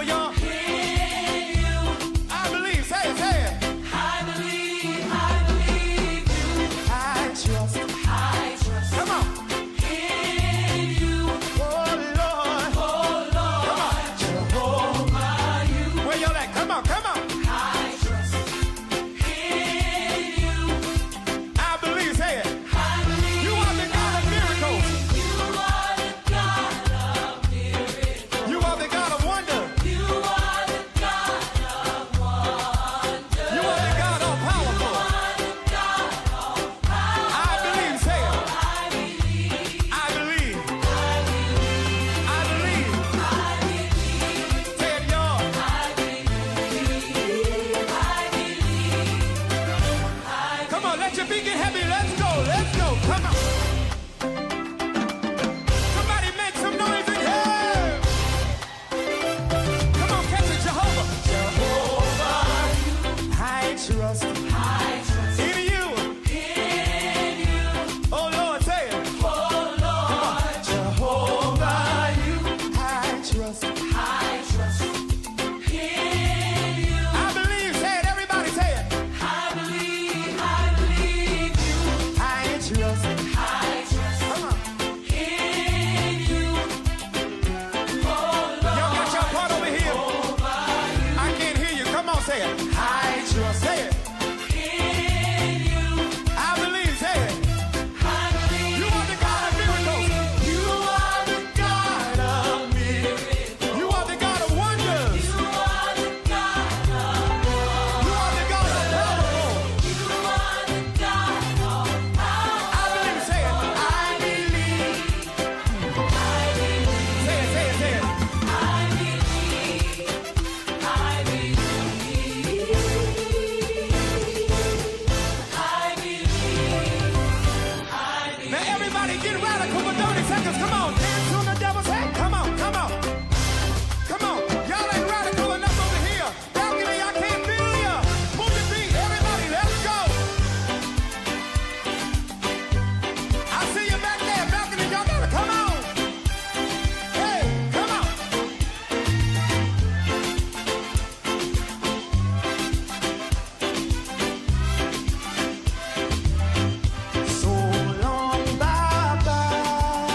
y'all. In you. I believe. Say it, say it. I believe you. I trust. I trust. Come on. In you. Oh, Lord. Oh Lord. Jehovah, you. Where y'all at? Come on, come on. I trust. In you. I believe. Say it. I believe. You are the God of miracles. You are the God of miracles. You are the God of wonder. You are the God of wonder. You are the God all powerful. You are the God of power. I believe. Say it. I believe. I believe. I believe. I believe. I believe. Say it, y'all. I believe. I believe. Come on, let your feet get heavy. Let's go. Let's go. Come on. Somebody make some noise in here. Come on, catch it, Jehovah. Jehovah, I trust I trust in you. in you. Oh, Lord, say it. Oh Lord, Jehovah, you. I trust. I trust in you. I believe. Say it. Everybody say it. I believe you. I trust. I trust Come on. in you. Oh Y'all Lord, got your part over here. I can't hear you. Come on, say it. I trust. Say it. in you. I believe. Say it. I believe. You are the God of miracles. You are the God of miracles. You are the God of wonders. You are the God of You are the God of powerful. You are the God of power. I believe. Say it. I believe. Say it. Say it. Say it. I believe. I believe. I believe. Now everybody get radical for 30 seconds. Come on. Dance on the devil's head. Come on. Come on. Come on. Y'all ain't radical enough over here. Balcony, I can't feel ya. Move your feet. Everybody, let's go. I see you back there. Balcony, y'all gotta come on. Hey, come on. So long, bye-bye.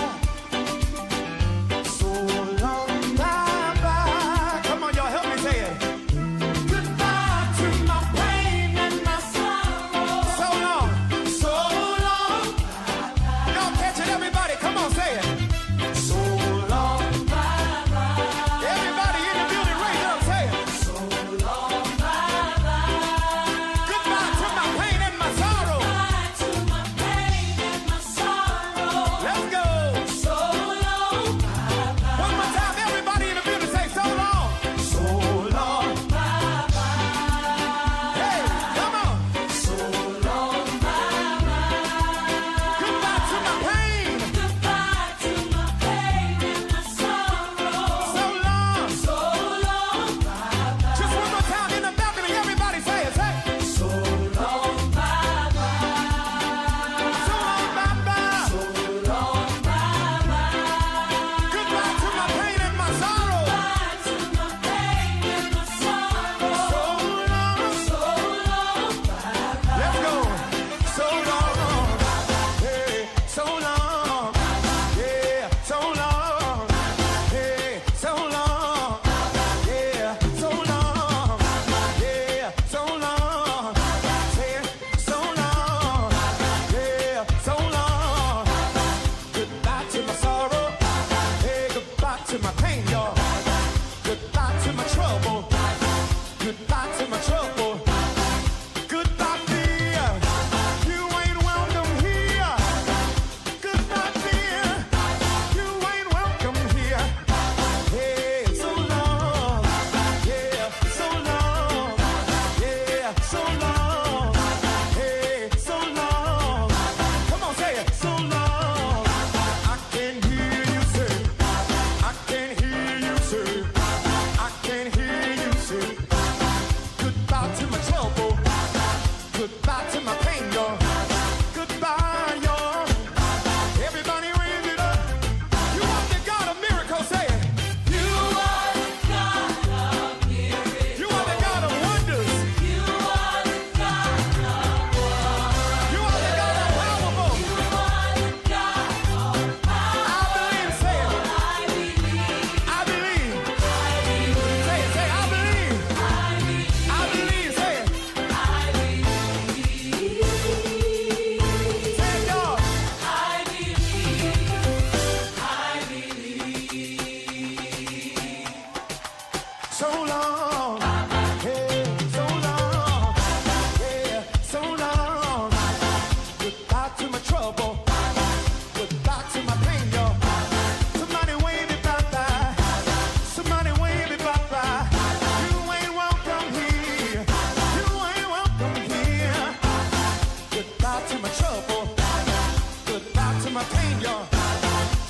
to maintain y'all.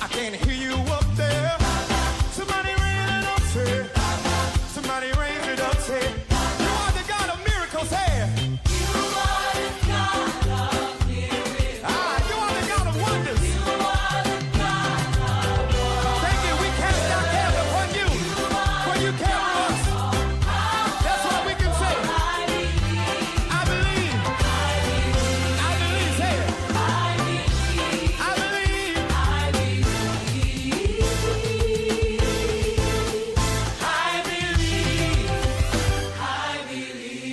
I can't hear you up there. Somebody raise it up, say. Somebody raise it up, say. You are the God of miracles, hey. You are the God of miracles. Ah, you are the God of wonders. You are the God of wonders. Thank you. We cast our cares upon you. For you care for us. That's all we can say. I believe. I believe. I believe. Say it. I believe. I believe. I believe. I believe. I believe.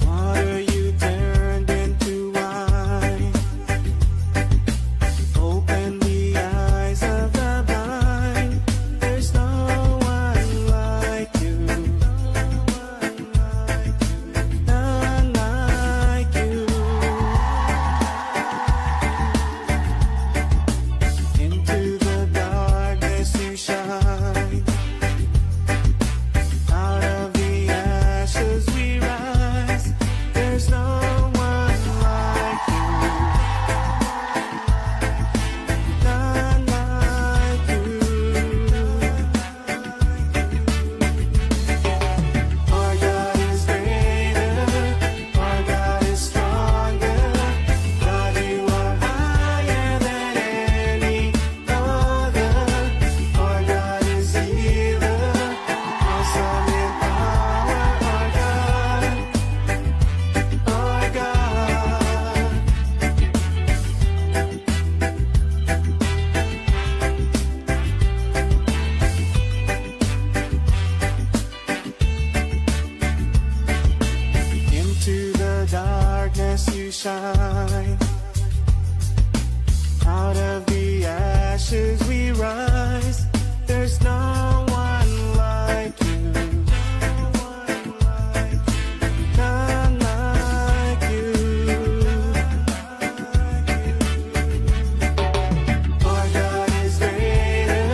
Water you turned into wine. Open the eyes of the blind. There's no one like you. None like you. Into the darkness you shine. Out of the ashes we rise. There's no one like you. None like you. Our God is greater. Our God is stronger. God, you are higher than any other. Our God is healer. Awesome in power. Our God. Our God. Into the darkness you shine. Out of the ashes we rise. There's no one like you. None like you. Our God is greater.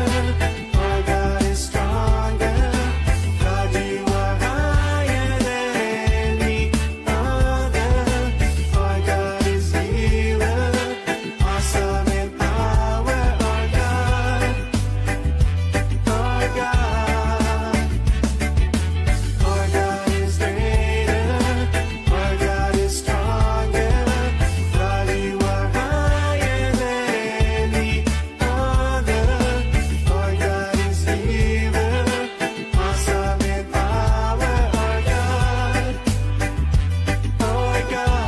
Our God is stronger. God, you are higher than any other. Our God is healer. Awesome in power. Our God. Our God. Our God is greater. Our God is stronger. God, you are higher than any other. Our God is healer. Awesome in power. Our God. Our God.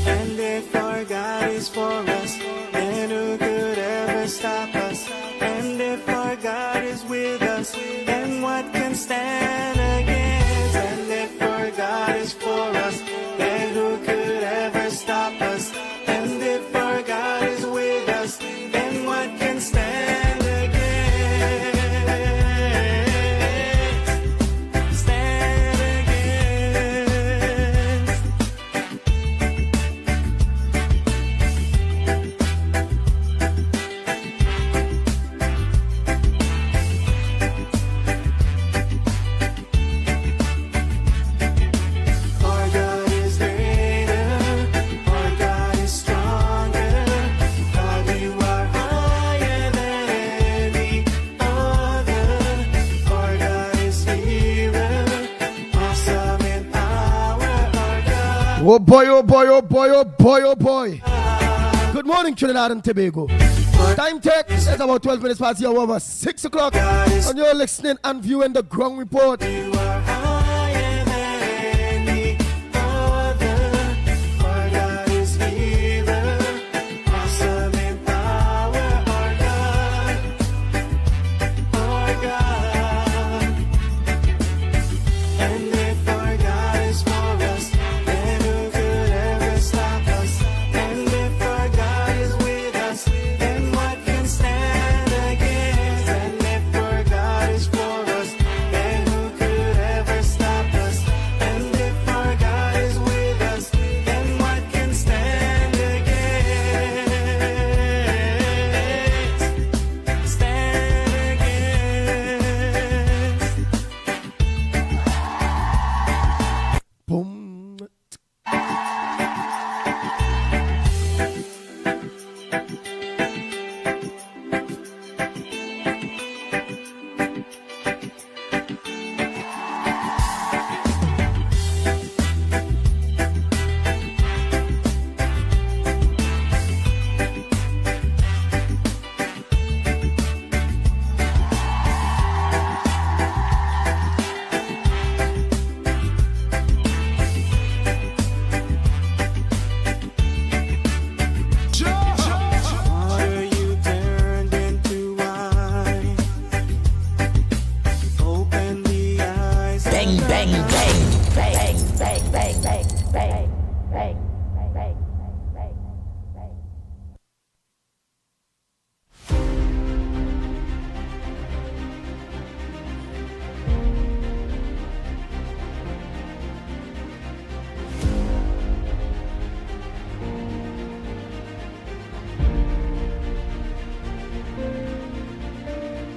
And if our God is for us, then who could ever stop us? And if our God is with us, then what can stand against? And if our God is for us, then who could ever stop us? And if our God is with us, then what can stand against? Stand against. Oh boy, oh boy, oh boy, oh boy, oh boy. Good morning, Trinidad and Tobago. Time check, it's about 12 minutes past the hour of 6 o'clock. And you're listening and viewing the Ground Report.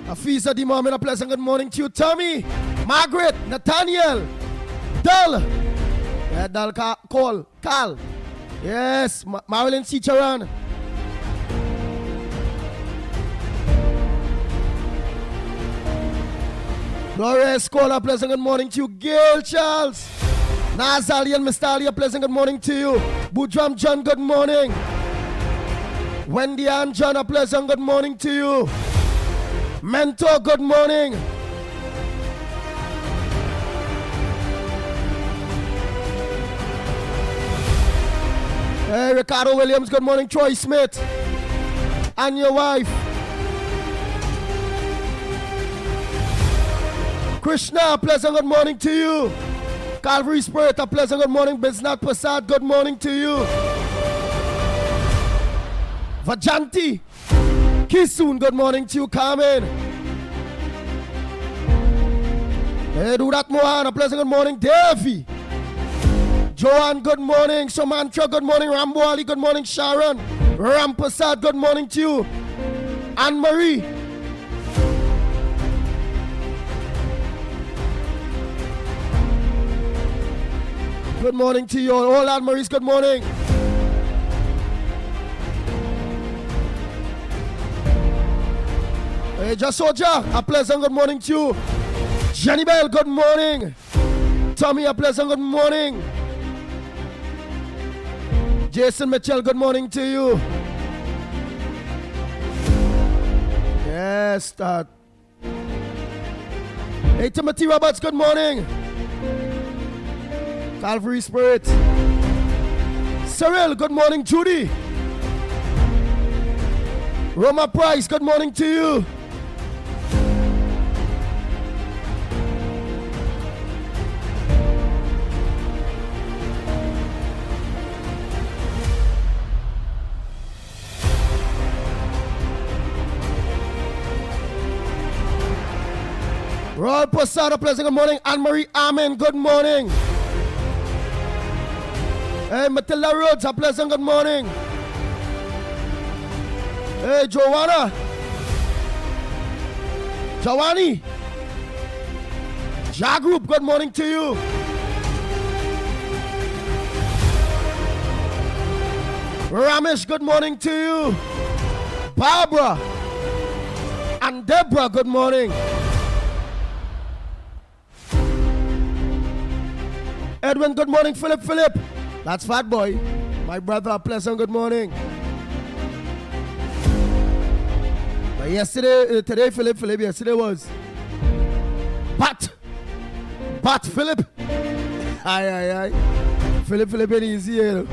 Afisa di mom, and a pleasant good morning to you, Tommy, Margaret, Nathaniel, Dal, yeah, Dal, Carl, yes, Marilyn Chicharan. Gloria Escola, pleasant good morning to you, Gail Charles, Nazali and Mistali, a pleasant good morning to you, Budram John, good morning, Wendy and John, a pleasant good morning to you. Mentor, good morning. Hey, Ricardo Williams, good morning. Troy Smith and your wife. Krishna, a pleasant good morning to you. Calvary Spirit, a pleasant good morning. Bisnath Prasad, good morning to you. Vajanti Kisoon, good morning to you, Carmen. Hey, Durat Mohan, a pleasant good morning. Davy. Joanne, good morning. Samantra, good morning. Rambo Ali, good morning. Sharon. Rampasad, good morning to you. Anne-Marie. Good morning to you. All Anne-Marie's, good morning. Hey, Jasoja, a pleasant good morning to you. Jenny Bell, good morning. Tommy, a pleasant good morning. Jason Mitchell, good morning to you. Yes, that. Hey, Timothy Roberts, good morning. Calvary Spirit. Cyril, good morning. Judy. Roma Price, good morning to you. Roy Posada, pleasant good morning. Anne-Marie Amen, good morning. Hey, Matilda Rhodes, a pleasant good morning. Hey, Joanna. Jawani. Jagroup, good morning to you. Ramesh, good morning to you. Barbara and Deborah, good morning. Edwin, good morning. Philip. That's Fat Boy. My brother, a pleasant good morning. But today, Philip, yesterday was Bat Philip. Aye. Philip ain't easy here.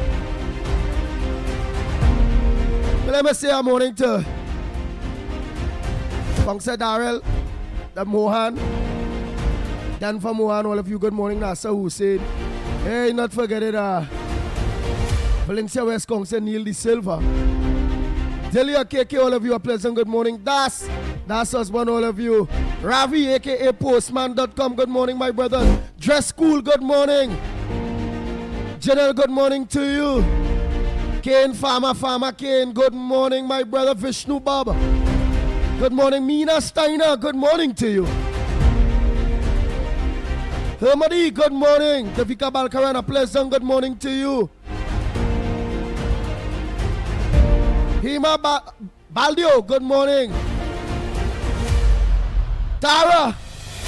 But let me say a morning to Kongsa Darrell, the Mohan, Dan for Mohan, all of you, good morning, Nasa Hussein. Hey, not forget it, Valencia West Kongsa Neil De Silva. Delia KK, all of you, a pleasant good morning. Das husband, all of you. Ravi, aka Postman.com, good morning, my brother. Dress School, good morning. General, good morning to you. Kane, Farmer Kane, good morning, my brother. Vishnu Baba. Good morning, Mina Steiner, good morning to you. Hermadi, good morning. Devika Balkaran, a pleasant good morning to you. Hima Baldio, good morning. Tara,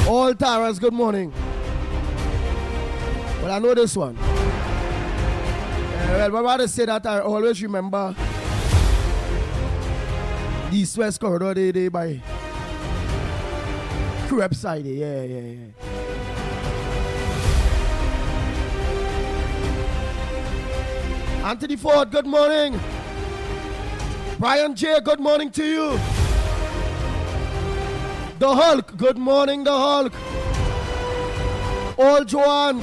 all Taras, good morning. Well, I know this one. Well, I say that I always remember the East-West corridor they by Crep side. Yeah. Anthony Ford, good morning. Brian J, good morning to you. The Hulk, good morning, the Hulk. All Joanne.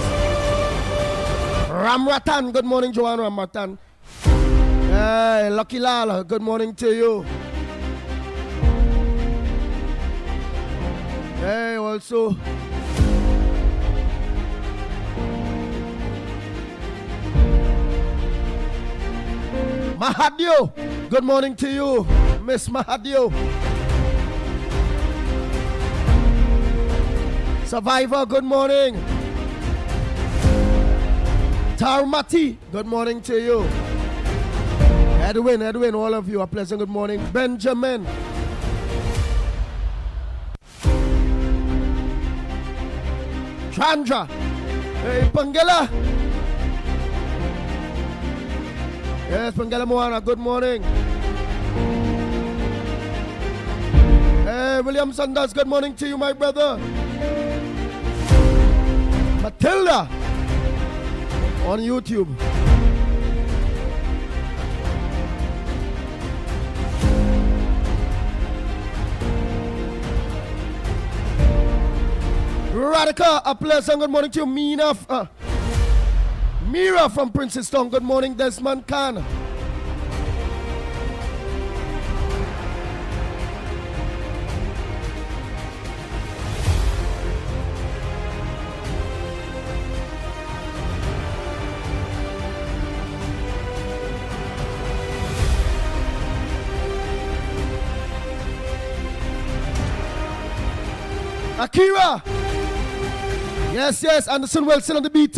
Ramratan, good morning, Joanne Ramratan. Hey, Lucky Lala, good morning to you. Hey, also. Mahadio, good morning to you, Miss Mahadio. Survivor, good morning. Tarmati, good morning to you. Edwin, all of you, a pleasant good morning. Benjamin. Chandra. Hey, Pangela. Yes, Pangela Moana, good morning. Hey, William Sanders, good morning to you, my brother. Matilda on YouTube. Radhika, a pleasant good morning to you. Mira from Princeton, good morning. Desmond Khan. Akira. Yes, Anderson Wilson on the beat.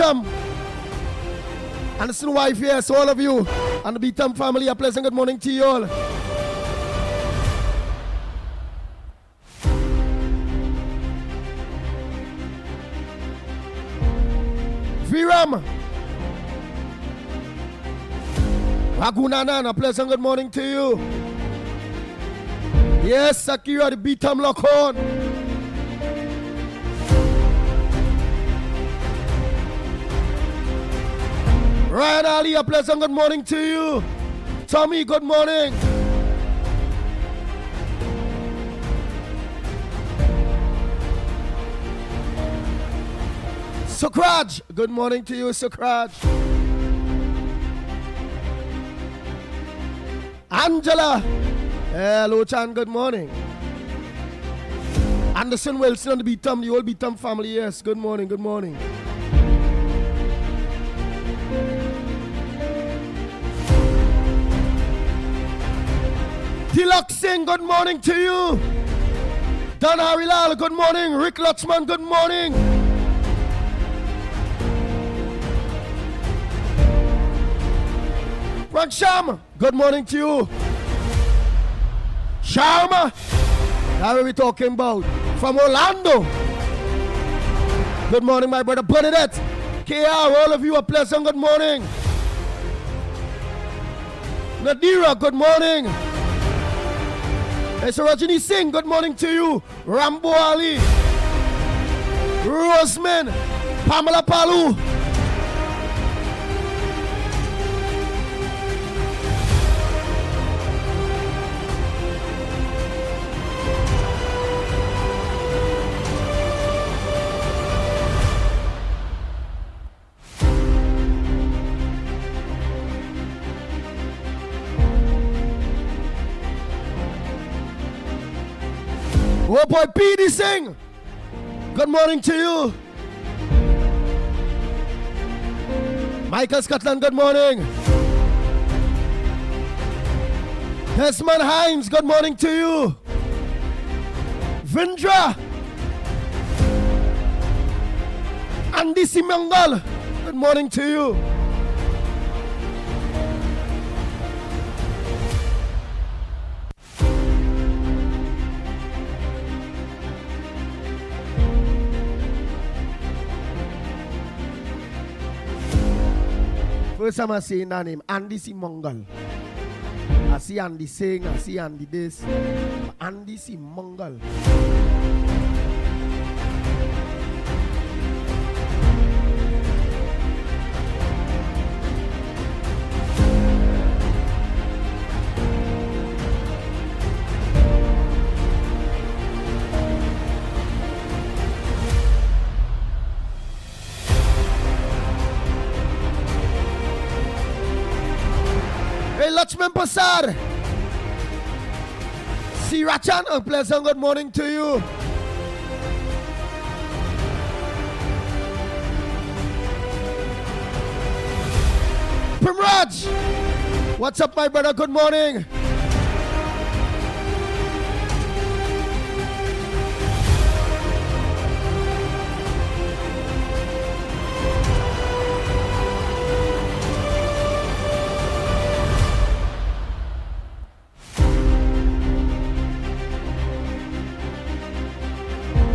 Anderson wife, yes, all of you. And the Beatam family, a pleasant good morning to you all. Viram. Ragunanan, a pleasant good morning to you. Yes, Akira, the Beatam lock on. Ryan Ali, a pleasant good morning to you. Tommy, good morning. Sukraj, good morning to you, Sukraj. Angela, hello, Chan, good morning. Anderson Wilson on the Beatam, the old Beatam family, yes, good morning, good morning. Tilak Singh, good morning to you. Dan Harilal, good morning. Rick Lutzman, good morning. Raksham, good morning to you. Sharma, that's what we're talking about. From Orlando. Good morning, my brother Bernadette. KR, all of you, a pleasant good morning. Nadira, good morning. Hey, Sir Rajini Singh, good morning to you. Rambo Ali. Roseman. Pamela Palu. Oh boy, PD Singh. Good morning to you. Michael Scotland, good morning. Desmond Himes, good morning to you. Vindra. Andy Simangal, good morning to you. First time I see that name, Andy C. Mongal. I see Andy Singh, I see Andy this. Andy C. Mongal. Hey, Lakshman Prasad. C. Rachan, a pleasant good morning to you. Primraj, what's up, my brother? Good morning.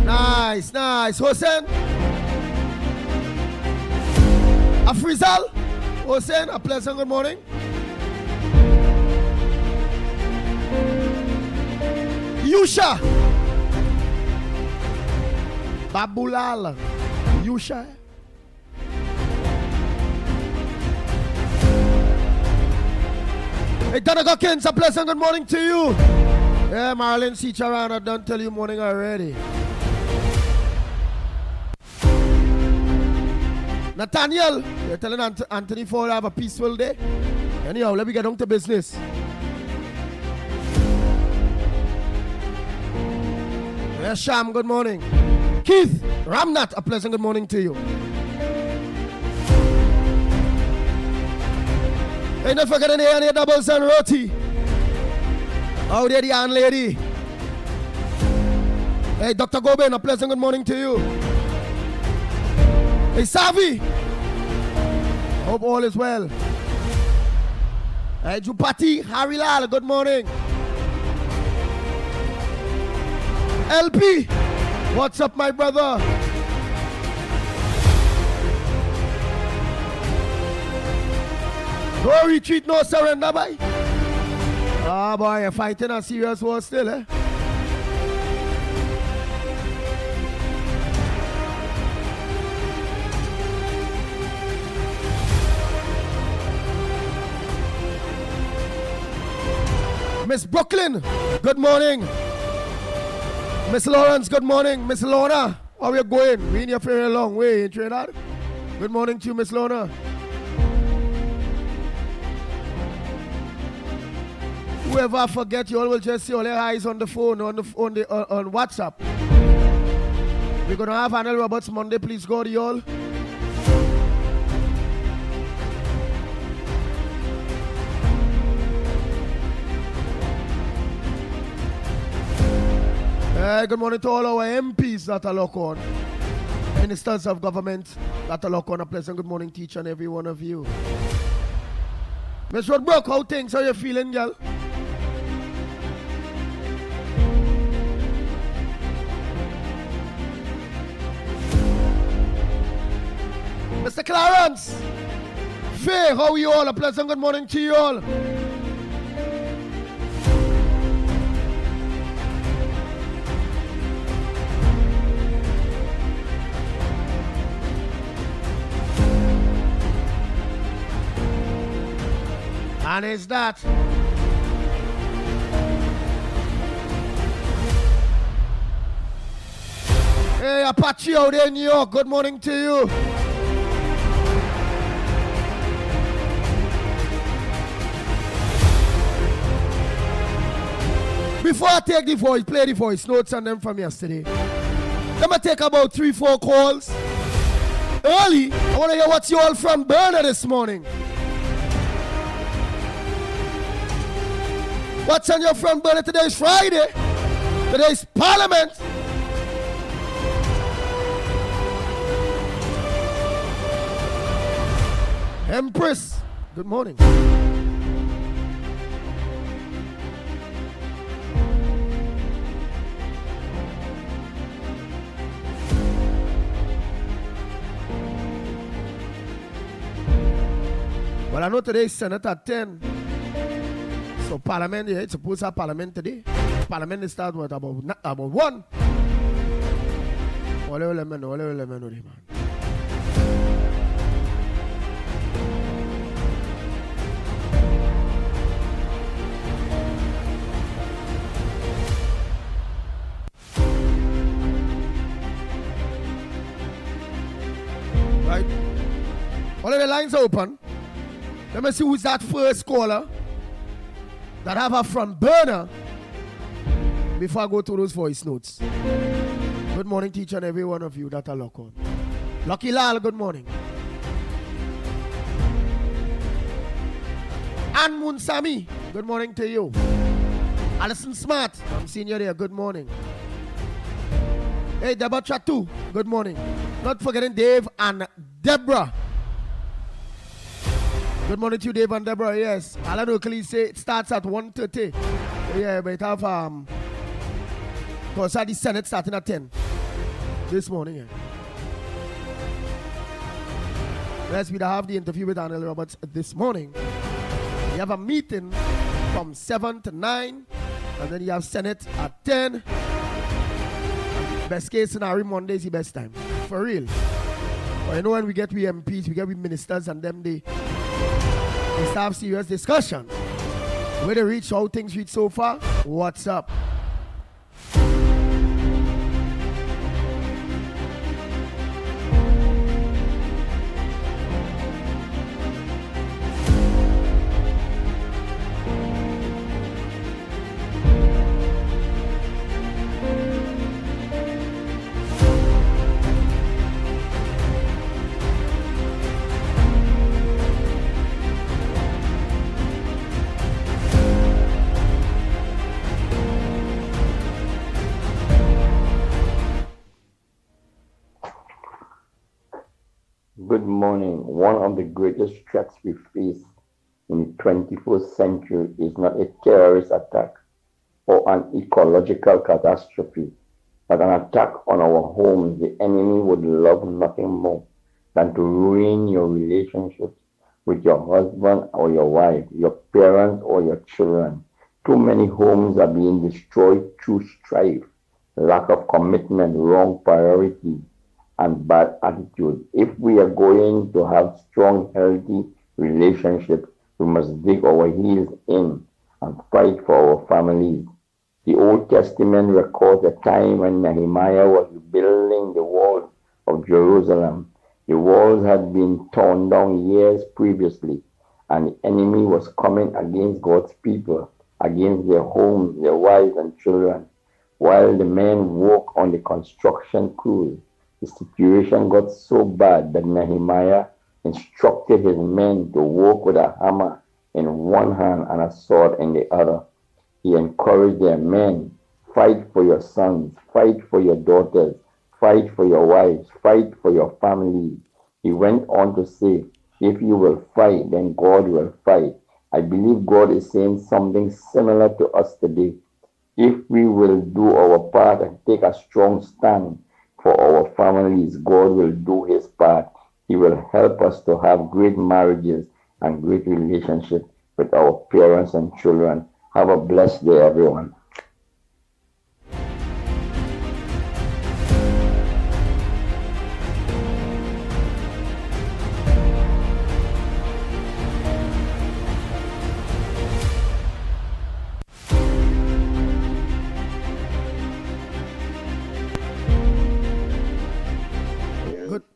Nice, nice. Hossein. Afrizal. Hossein, a pleasant good morning. Yusha. Babulal. Yusha. Hey, Donna Gockins, a pleasant good morning to you. Yeah, Marlon Sicharana, I don't tell you morning already. Nathaniel, you're telling Anthony Ford to have a peaceful day. Anyhow, let me get on to business. Yes, Sham, good morning. Keith Ramnat, a pleasant good morning to you. Hey, not forgetting any doubles and roti. Oh, there the young lady. Hey, Dr. Goben, a pleasant good morning to you. Hey, Savi. Hope all is well. Hey, Jupati, Harilal, good morning. LP, what's up, my brother? No retreat, no surrender, boy. Ah, boy, you're fighting a serious war still, eh? Miss Brooklyn, good morning. Miss Lawrence, good morning. Miss Lorna, how are you going? We in here for a long way, ain't you that? Good morning to you, Miss Lorna. Whoever I forget, you all will just see all your eyes on the phone, on WhatsApp. We're gonna have Arnold Roberts Monday, please God, you all. Good morning to all our MPs that are locked on. Ministers of government that are locked on. A pleasant good morning to each and every one of you. Miss Rodbrook, how things? How you feeling, girl? Mr. Clarence, Faye, how are you all? A pleasant good morning to you all. And it's that. Hey, Apache out there in New York, good morning to you. Before I take the voice, play the voice notes on them from yesterday. Let me take about 3-4 calls. Early, I want to hear what's you all from Burner this morning. What's on your front burner? Today's Friday. Today's Parliament. Empress, good morning. Well, I know today's Senate at 10. So Parliament, yeah, it's supposed to have Parliament today. Parliament is start what, about 1? Whatever let me know, man. Right? All of the lines are open. Let me see who's that first caller that have a front burner before I go to those voice notes. Good morning to each and every one of you that are locked on. Lucky Lal, good morning. Ann Munsami, good morning to you. Alison Smart, I'm seeing you there, good morning. Hey, Deborah Chatu, good morning. Not forgetting Dave and Deborah. Good morning to you, Dave and Deborah. Yes, Alan Oakley say it starts at 1:30. Yeah, but it have because the Senate starting at 10 this morning. Yeah. Yes, we have the interview with Arnold Roberts this morning. We have a meeting from 7 to 9, and then you have Senate at 10. Best case scenario, Monday is the best time. For real. But you know when we get with MPs, we get with ministers, and them they start serious discussions. Where they reach, how things reach so far, what's up? Good morning. One of the greatest threats we face in the 21st century is not a terrorist attack or an ecological catastrophe, but an attack on our homes. The enemy would love nothing more than to ruin your relationships with your husband or your wife, your parents or your children. Too many homes are being destroyed through strife, lack of commitment, wrong priorities, and bad attitude. If we are going to have strong, healthy relationships, we must dig our heels in and fight for our families. The Old Testament records a time when Nehemiah was building the walls of Jerusalem. The walls had been torn down years previously, and the enemy was coming against God's people, against their homes, their wives and children. While the men worked on the construction crews, the situation got so bad that Nehemiah instructed his men to work with a hammer in one hand and a sword in the other. He encouraged their men, fight for your sons, fight for your daughters, fight for your wives, fight for your family. He went on to say, if you will fight, then God will fight. I believe God is saying something similar to us today. If we will do our part and take a strong stand for our families, God will do his part. He will help us to have great marriages and great relationships with our parents and children. Have a blessed day, everyone.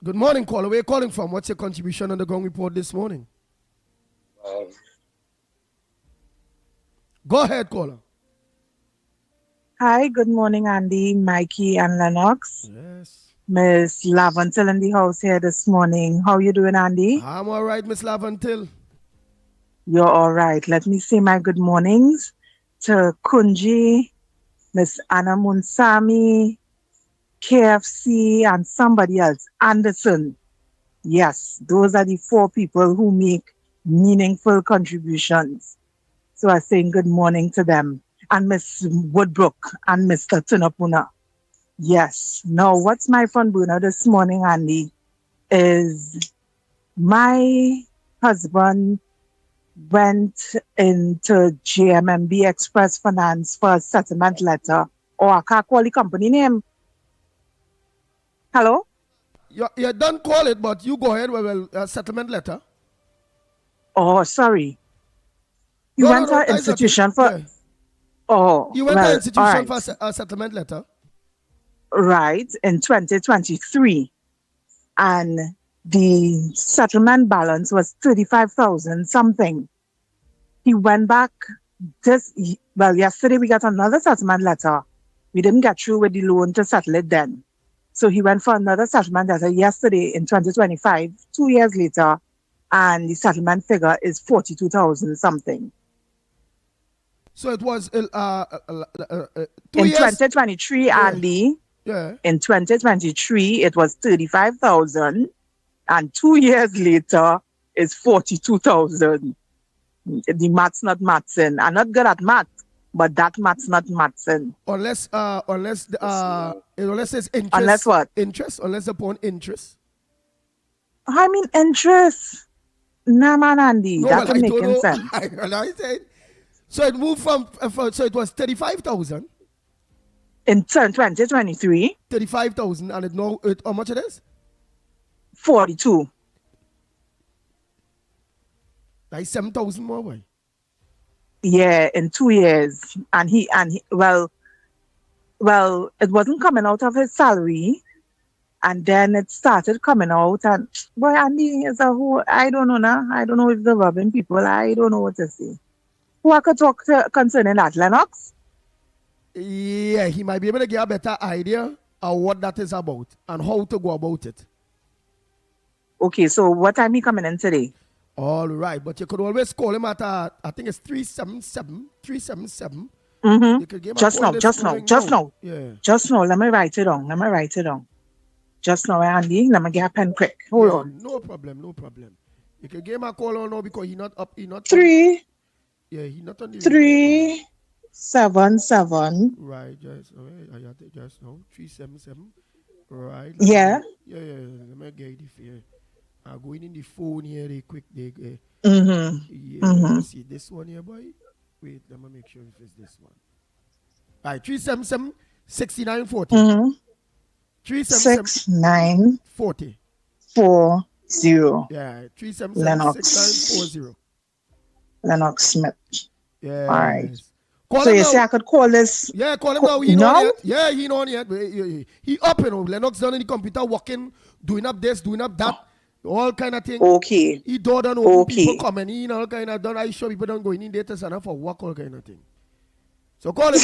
Good morning, caller. Where you calling from? What's your contribution on the ground report this morning? Go ahead, caller. Hi, good morning, Andy, Mikey, and Lennox. Yes. Miss Lavantil in the house here this morning. How you doing, Andy? I'm all right, Miss Lavantil. You're all right. Let me say my good mornings to Kunji, Miss Anna Munsami, KFC, and somebody else, Anderson. Yes, those are the 4 people who make meaningful contributions. So I'm saying good morning to them. And Miss Woodbrook and Mr. Tunapuna. Yes. Now, what's my front burner this morning, Andy, is my husband went into JMMB Express Finance for a settlement letter. Or I can't call the company name. Hello? You don't call it, but you go ahead with a settlement letter. Oh, sorry. You went to an institution for... Yeah. Oh, You went to an institution all right. for a settlement letter. Right, in 2023. And the settlement balance was 35,000 something. He went back yesterday we got another settlement letter. We didn't get through with the loan to settle it then. So he went for another settlement letter yesterday in 2025, 2 years later, and the settlement figure is 42,000 something. So it was 2 In years. 2023, Andy, Yeah. in 2023, it was 35,000, and 2 years later, it's 42,000. The math's not mathsing. I'm not good at math, but that math's not mathsing. Unless it's interest. Unless what? Interest. Unless upon interest. I mean, interest. Nah, man, Andy, No, that's well, I don't making know. sense. I said. So it moved from. So it was 35,000. In 2023, 35,000, and it now how much it is? 42. Like 7,000 more. Boy. Yeah, in 2 years. And he, well, it wasn't coming out of his salary. And then it started coming out. And, boy, Andy is a whole, I don't know now. I don't know if they're robbing people. I don't know what to say. Who I could talk to concerning that, Lennox? Yeah, he might be able to get a better idea of what that is about and how to go about it. Okay, so what time he coming in today? All right, but you could always call him at, I think it's 377. Mm-hmm. You could give him a Just call now, this just now, morning just now. Yeah. Just now, let me write it down. Just now, Andy, let me get a pen quick. Hold Yeah, on. No problem. You can give him a call on now because he's not up. He's not. Three, He's not on the. 377. Right, just now 377. Right. Yeah. Yeah. Let me get the fear. I'm going in the phone here. They quick. Mm-hmm. Yeah. Mm-hmm. See this one here, boy. Wait, let me make sure if it's this one. Right, 377 6940. Mm-hmm. 377 6940. 40. Yeah, 377 Lennox. 6940. Lennox Smith. Yeah. All right. Call So him you now. say I could call this? Yeah, call him now. He now? know yet. Yeah, he know yet. He up, you know. Lennox down in the computer working, doing up this, doing up that, all kind of thing. Okay. He door done open, Okay. people coming in, all kind of done. I sure people don't go in data center for work, all kind of thing. So call him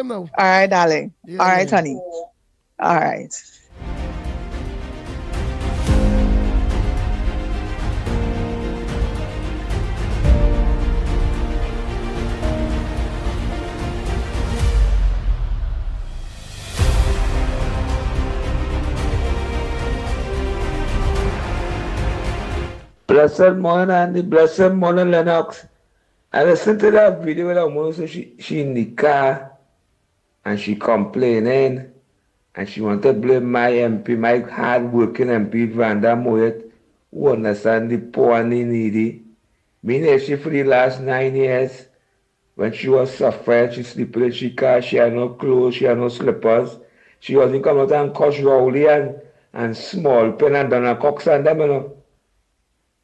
now. All right, darling. Yeah, All right, yeah. honey. All right. Blessed morning, Andy. Blessed morning, Lennox. I listened to that video with a woman, so she in the car and she complaining and she want to blame my MP, my hard-working MP, Vanda Moyet, who understand the poor and the needy. Meaning she for the last 9 years, when she was suffering, she sleep in she car, she had no clothes, she had no slippers. She wasn't come out and cuss rowdy and small pen and done a cocks and them, you know.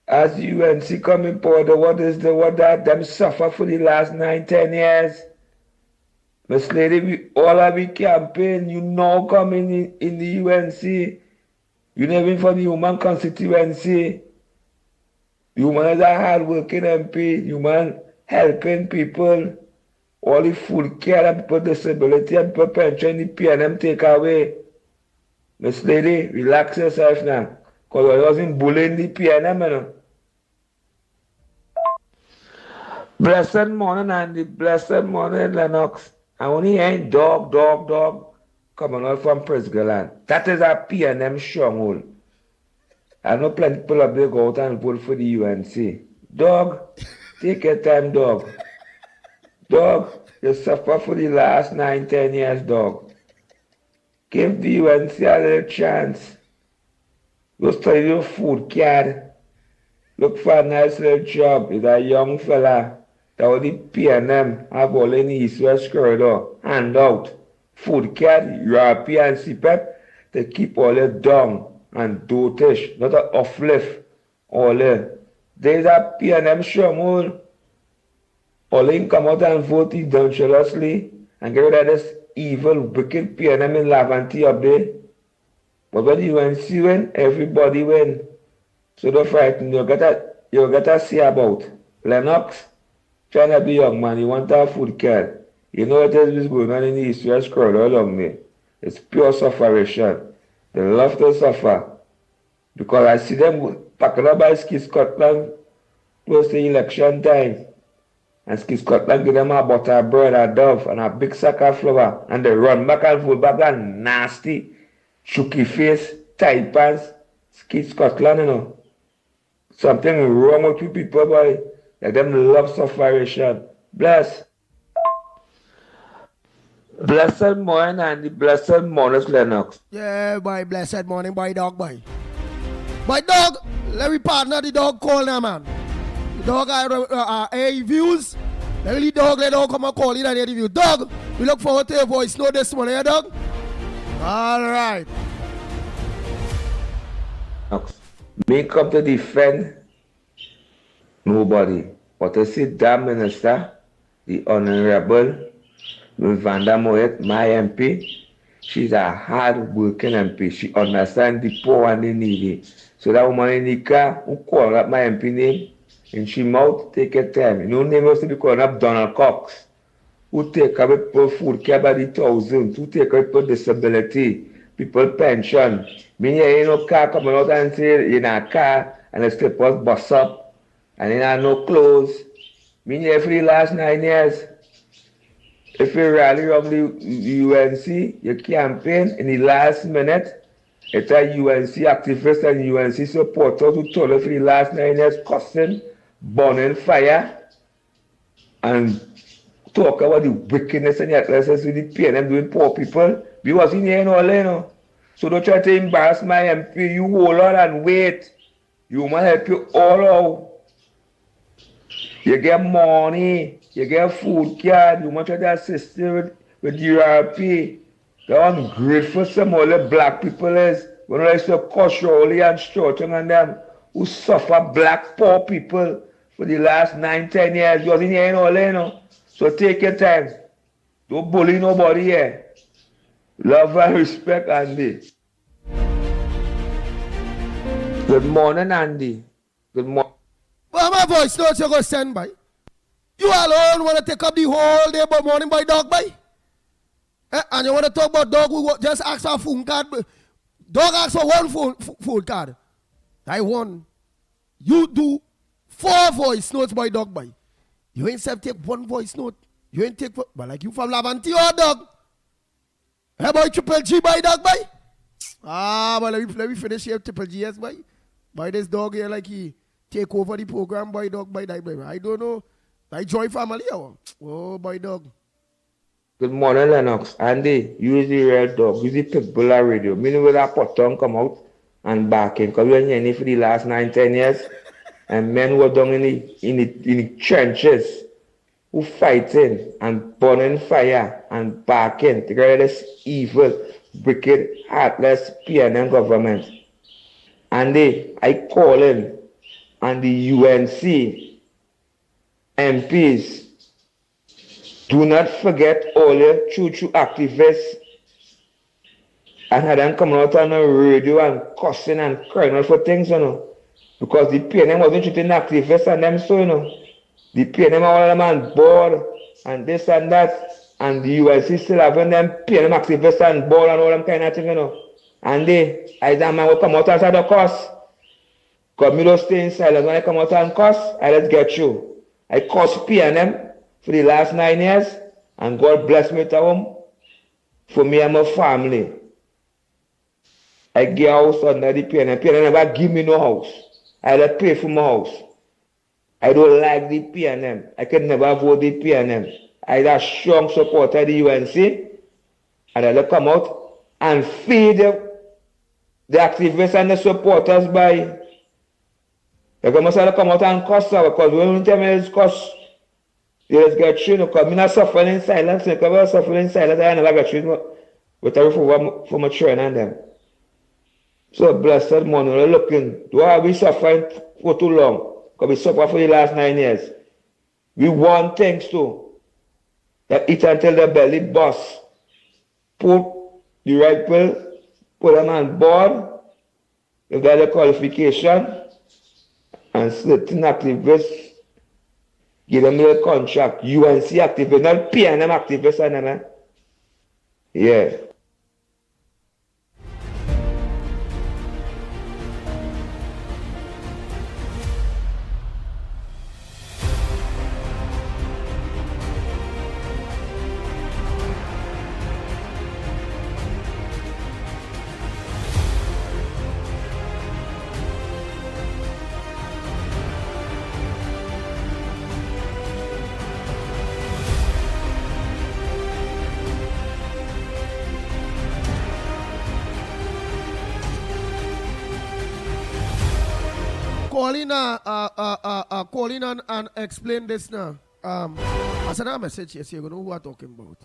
As UNC coming forward, what that them suffer for the last 9-10 years. Miss Lady, all of the campaign, you know coming in the UNC, You never been for the human constituency. You man is a hard-working MP. You man helping people. All the food care and people disability and people pension, the PNM take away. Miss Lady, relax yourself now. Because I wasn't bullying the PNM, you know. Blessed morning, Andy. Blessed morning, Lennox. I only ain't dog coming out from Presgaland. That is a PNM stronghold. I know plenty people up there go out and vote for the UNC. Dog, take your time, dog. Dog, you suffer for the last 9-10 years, dog. Give the UNC a little chance. Go study your food card. Look for a nice little job. It's a young fella. That was the PNM have all in the East-West corridor. Hand out. Food card, European CPEP, to keep all the down and dotish, not a uplift. All the. There's a PNM stronghold. All in come out and vote dangerously and get rid of this evil, wicked PNM in Laventi up there. But when the UNC win, everybody win. So don't frighten. You gotta see about Lennox. Trying to be young man, you want a food card. You know what is going on in the East-West corridor along there. It's pure sufferation. They love to suffer. Because I see them packing up by Ski Scotland close to election time. And Ski Scotland give them a butter bread, a dove, and a big sack of flour. And they run back and forth back and nasty, chooky face, tight pants. Ski Scotland, you know. Something wrong with you people, boy. Like them love sufferation. Bless. Blessed morning and the blessed morning, Lennox. Yeah, boy, blessed morning, boy, dog, boy. Boy, dog, let me partner the dog call now, man. The dog are views. The really dog, let dog come and call in and hear the view. Dog, we look forward to your voice. Know this morning, yeah, dog? All right. Me come to defend nobody. But to see that minister, the Honorable Vanda Moet, my MP, she's a hard-working MP. She understands the poor and the needy. So that woman in the car who called up my MP name, and she mouth take her time. You know, name was to be calling up Donald Cox, who take away people food care by the thousands, who take away people disability, people pension. Me, you know, car coming out and say, in a car, and the slippers bust up, and then I no clothes. Me, for the last 9 years, if you rally from the UNC, you campaign in the last minute, it's a UNC activist and UNC supporter who told us for the last 9 years cussing, burning fire, and talk about the wickedness and the athletics with the PNM doing poor people. We wasn't here in all, you know. So don't try to embarrass my MP. You hold on and wait. You might help you all out. You get money, you get food card, you might try to assist you with URP. They're ungrateful some of the black people is. When I say culturally and shorting on them who suffer black poor people for the last 9-10 years. You wasn't here in all, you know. So take your time. Don't bully nobody here. Love and respect, Andy. Good morning, Andy. Good morning. Well, my voice notes you go send by. You alone want to take up the whole day about morning by dog by? And you want to talk about dog who just ask for a phone card? Dog ask for one phone card. I won. You do 4 voice notes by dog by. You ain't self take 1 voice note. You ain't take, but like you from Lavanti or dog. Hey boy, Triple G by dog by? But let me finish here Triple G yes by. By this dog here like he take over the program by dog by that by. I don't know. I join family or oh by dog. Good morning, Lennox. Andy, use the red dog, use the Pitbull radio. Meaning with that pot tongue come out and barking. Because we are here for the last 9-10 years. And men were down in the trenches who fighting and burning fire and barking to get rid of this evil, wicked, heartless PNM government. Andy, I call in and the UNC MPs, do not forget all your choo-choo activists and had them coming out on the radio and cussing and crying out for things, you know. Because the PNM wasn't treating activists and them so, you know. The PNM all of them on board and this and that. And the ULC still having them PNM activists on board and all them kind of thing, you know. And I that man will come out and say the cuss. Because me don't stay in silence when I come out and cuss, I let's get you. I cuss PNM for the last 9 years, and God bless me to home for me and my family. I get a house under the PNM. PNM never give me no house. I let pay for my house. I don't like the PNM. I can never vote the PNM. I a strong supporter of the UNC, and I let come out and feed the activists and the supporters by. You must have come out and cuss because when you tell me it's cuss, you just get through because I'm not suffering in silence. Because I'm suffering in silence, I never get through with a for my children and them. So blessed morning, we're looking. Do I be suffering for too long? Because we suffer for the last 9 years. We want things too. That eat until the belly bust. Put the right pill, put them on board, if they have the qualification, and certain activists give them the contract. UNC activists, not PNM activists and them. Yeah. Call in and explain this now. I sent a message here, so you know who I'm talking about.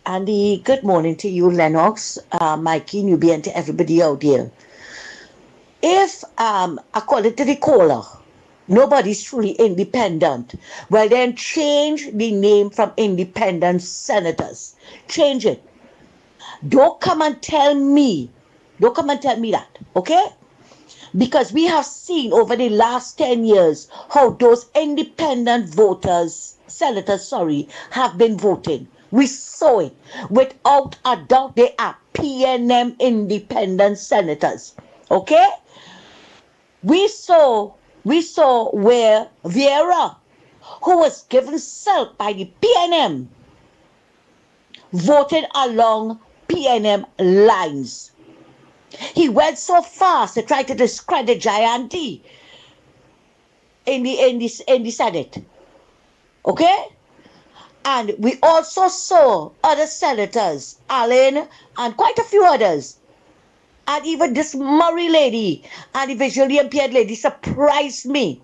Andy, good morning to you, Lennox, Mickie, Newbie, and to everybody out there. If, according to the caller, nobody's truly independent, well then change the name from independent senators. Change it. Don't come and tell me that, okay? Because we have seen over the last 10 years how those independent senators, have been voting. We saw it. Without a doubt, they are PNM independent senators. Okay? We saw where Vieira, who was given silk by the PNM, voted along PNM lines. He went so fast to try to discredit Jayanti in the Senate. Okay? And we also saw other senators, Allen and quite a few others. And even this Murray lady and the visually impaired lady surprised me.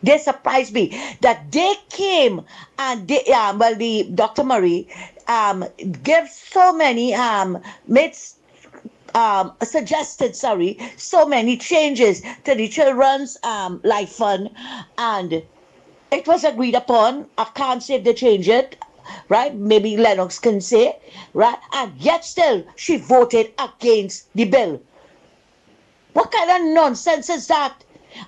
They surprised me that they came and the Dr. Murray gave so many suggested so many changes to the children's life fund, and It was agreed upon. I can't say if they change it, right? Maybe Lennox can say, right? And yet still, she voted against the bill. What kind of nonsense is that?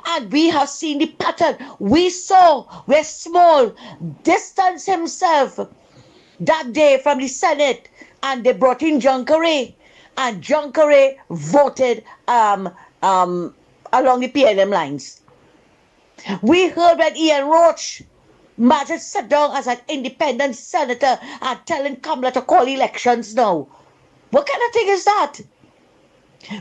And we have seen the pattern. We saw where Small distanced himself that day from the Senate, and they brought in John Kerry, and John Kerry voted along the PNM lines. We heard when Ian Roach Martin sat down as an independent senator and telling Kamala to call elections now. What kind of thing is that?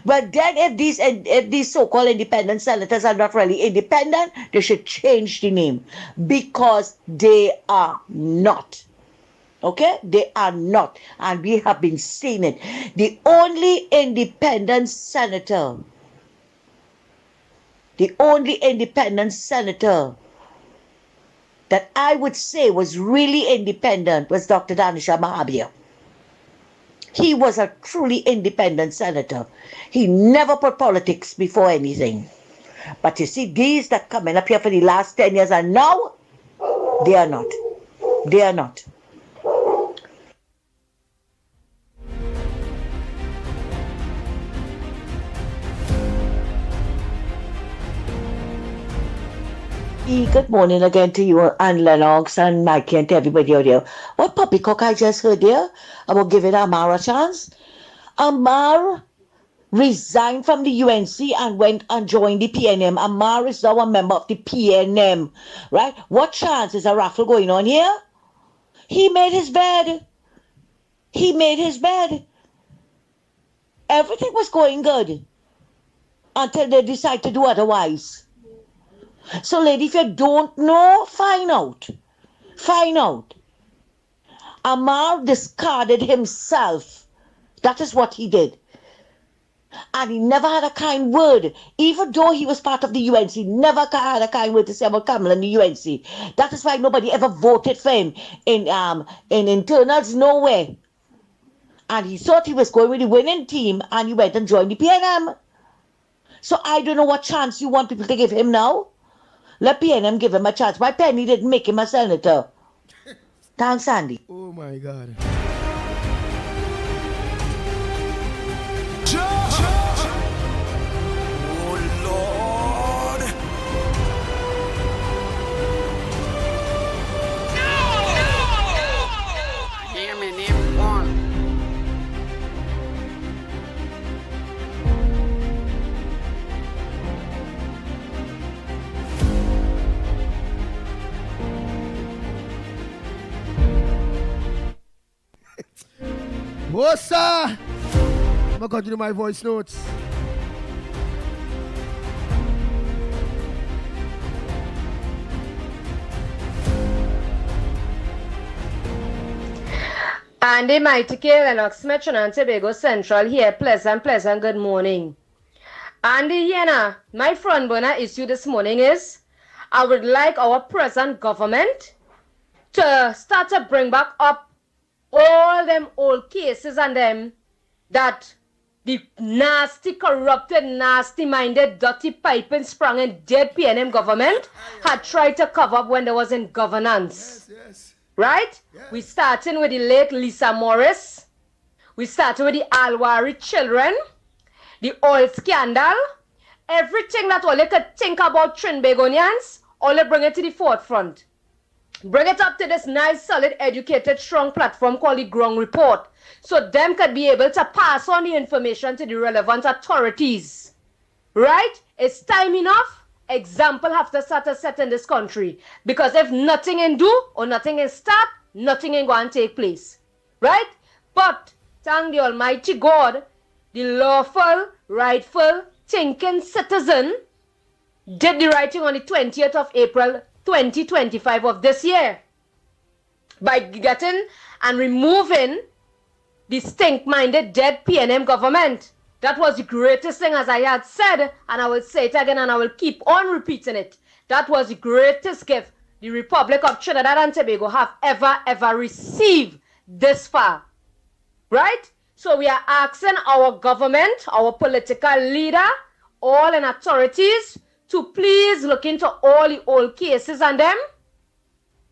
But then if these so-called independent senators are not really independent, they should change the name, because they are not. Okay? They are not. And we have been seeing it. The only independent senator that I would say was really independent was Dr. Danisha Mahabir. He was a truly independent senator. He never put politics before anything. But you see, these that coming up here for the last 10 years and now, they are not. They are not. Good morning again to you and Lennox and Mickie and to everybody out there. What poppycock I just heard there about giving Amar a chance? Amar resigned from the UNC and went and joined the PNM. Amar is now a member of the PNM, right? What chance is a raffle going on here? He made his bed. He made his bed. Everything was going good until they decide to do otherwise. So, lady, if you don't know, find out. Find out. Amar discarded himself. That is what he did. And he never had a kind word. Even though he was part of the UNC, he never had a kind word to say about Kamala in the UNC. That is why nobody ever voted for him in internals, nowhere. And he thought he was going with the winning team, and he went and joined the PNM. So I don't know what chance you want people to give him now. Let PNM give him a chance. Why Penny didn't make him a senator? Thanks, Sandy. Oh my God. Oh, Lord. No! Hear me, name one. What's up? I'm going to continue my voice notes. Andy Mickie, Lennox, Metro and Tobago Central here. Pleasant, good morning. Andy, Yena, my front burner issue this morning is I would like our present government to start to bring back up all them old cases and them that the nasty, corrupted, nasty-minded, dirty piping sprung in dead PNM government had tried to cover up when there was in governance. Yes. Right? Yes. We starting with the late Lisa Morris. We started with the Alwari children, the oil scandal, everything that all you could think about Trinbagonians, all you bring it to the forefront. Bring it up to this nice, solid, educated, strong platform called the Ground Report, so them could be able to pass on the information to the relevant authorities. Right? It's time enough. Example have to start to set in this country. Because if nothing in do or nothing in start, nothing ain't going to take place. Right? But thank the Almighty God, the lawful, rightful, thinking citizen did the right thing on the 20th of April 2025 of this year by getting and removing the stink-minded dead PNM government. That was the greatest thing, as I had said, and I will say it again and I will keep on repeating it. That was the greatest gift the Republic of Trinidad and Tobago have ever received this far. Right? So we are asking our government, our political leader, all in authorities to please look into all the old cases and them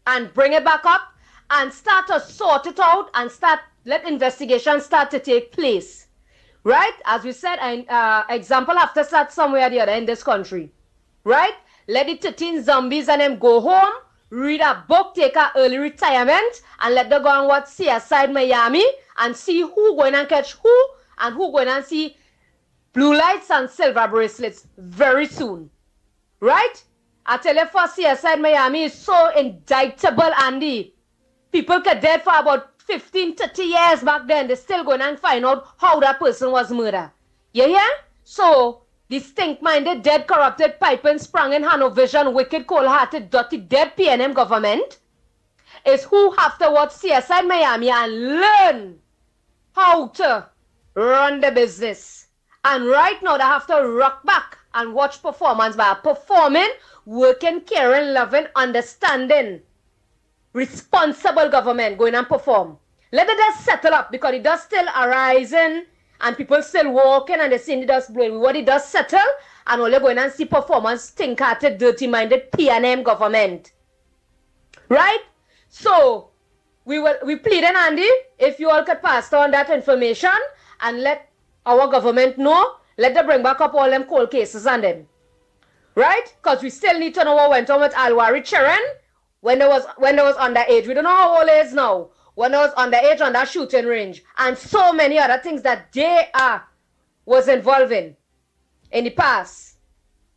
and bring it back up and start to sort it out and let investigation start to take place. Right? As we said, example have to start somewhere or the other in this country. Right? Let the 13 zombies and them go home, read a book, take a early retirement, and let them go and watch CSI Miami and see who going and catch who and who going and see blue lights and silver bracelets very soon. Right? I tell you, for CSI Miami is so indictable, Andy. People get dead for about 15, 30 years back then. They're still going and find out how that person was murdered. You hear? So, the stink-minded, dead, corrupted, piping, sprung in Hanovision, wicked, cold-hearted, dirty, dead PNM government is who have to watch CSI Miami and learn how to run the business. And right now, they have to rock back and watch performance by performing, working, caring, loving, understanding, responsible government going and perform. Let the dust settle up because the dust still arising and people still walking and they see the dust blowing. What the dust settle and only going and see performance, stink-hearted, dirty-minded PNM government. Right? So, we pleading, Andy, if you all could pass on that information and let our government know, let them bring back up all them cold cases on them. Right? Because we still need to know what went on with Alwari Children when they was underage. We don't know how old he is now. When they was underage on that shooting range. And so many other things that they was involved in the past.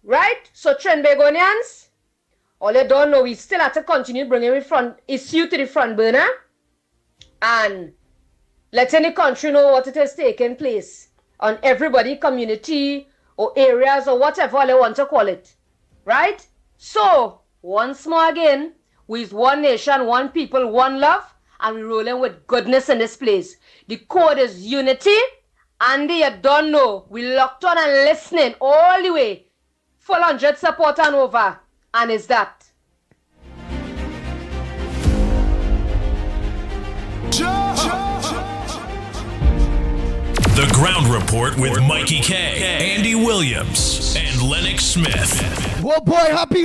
Right? So Trinbagonians, all you don't know, we still have to continue bringing the issue to the front burner and letting the country know what it is taking place on everybody, community, or areas, or whatever they want to call it. Right? So, once more again, we is one nation, one people, one love, and we're rolling with goodness in this place. The code is unity, and you don't know, we locked on and listening all the way. Full 100 support and over, and is that. The Ground Report with Mikey K, Andy Williams, and Lennox Smith. Oh boy, happy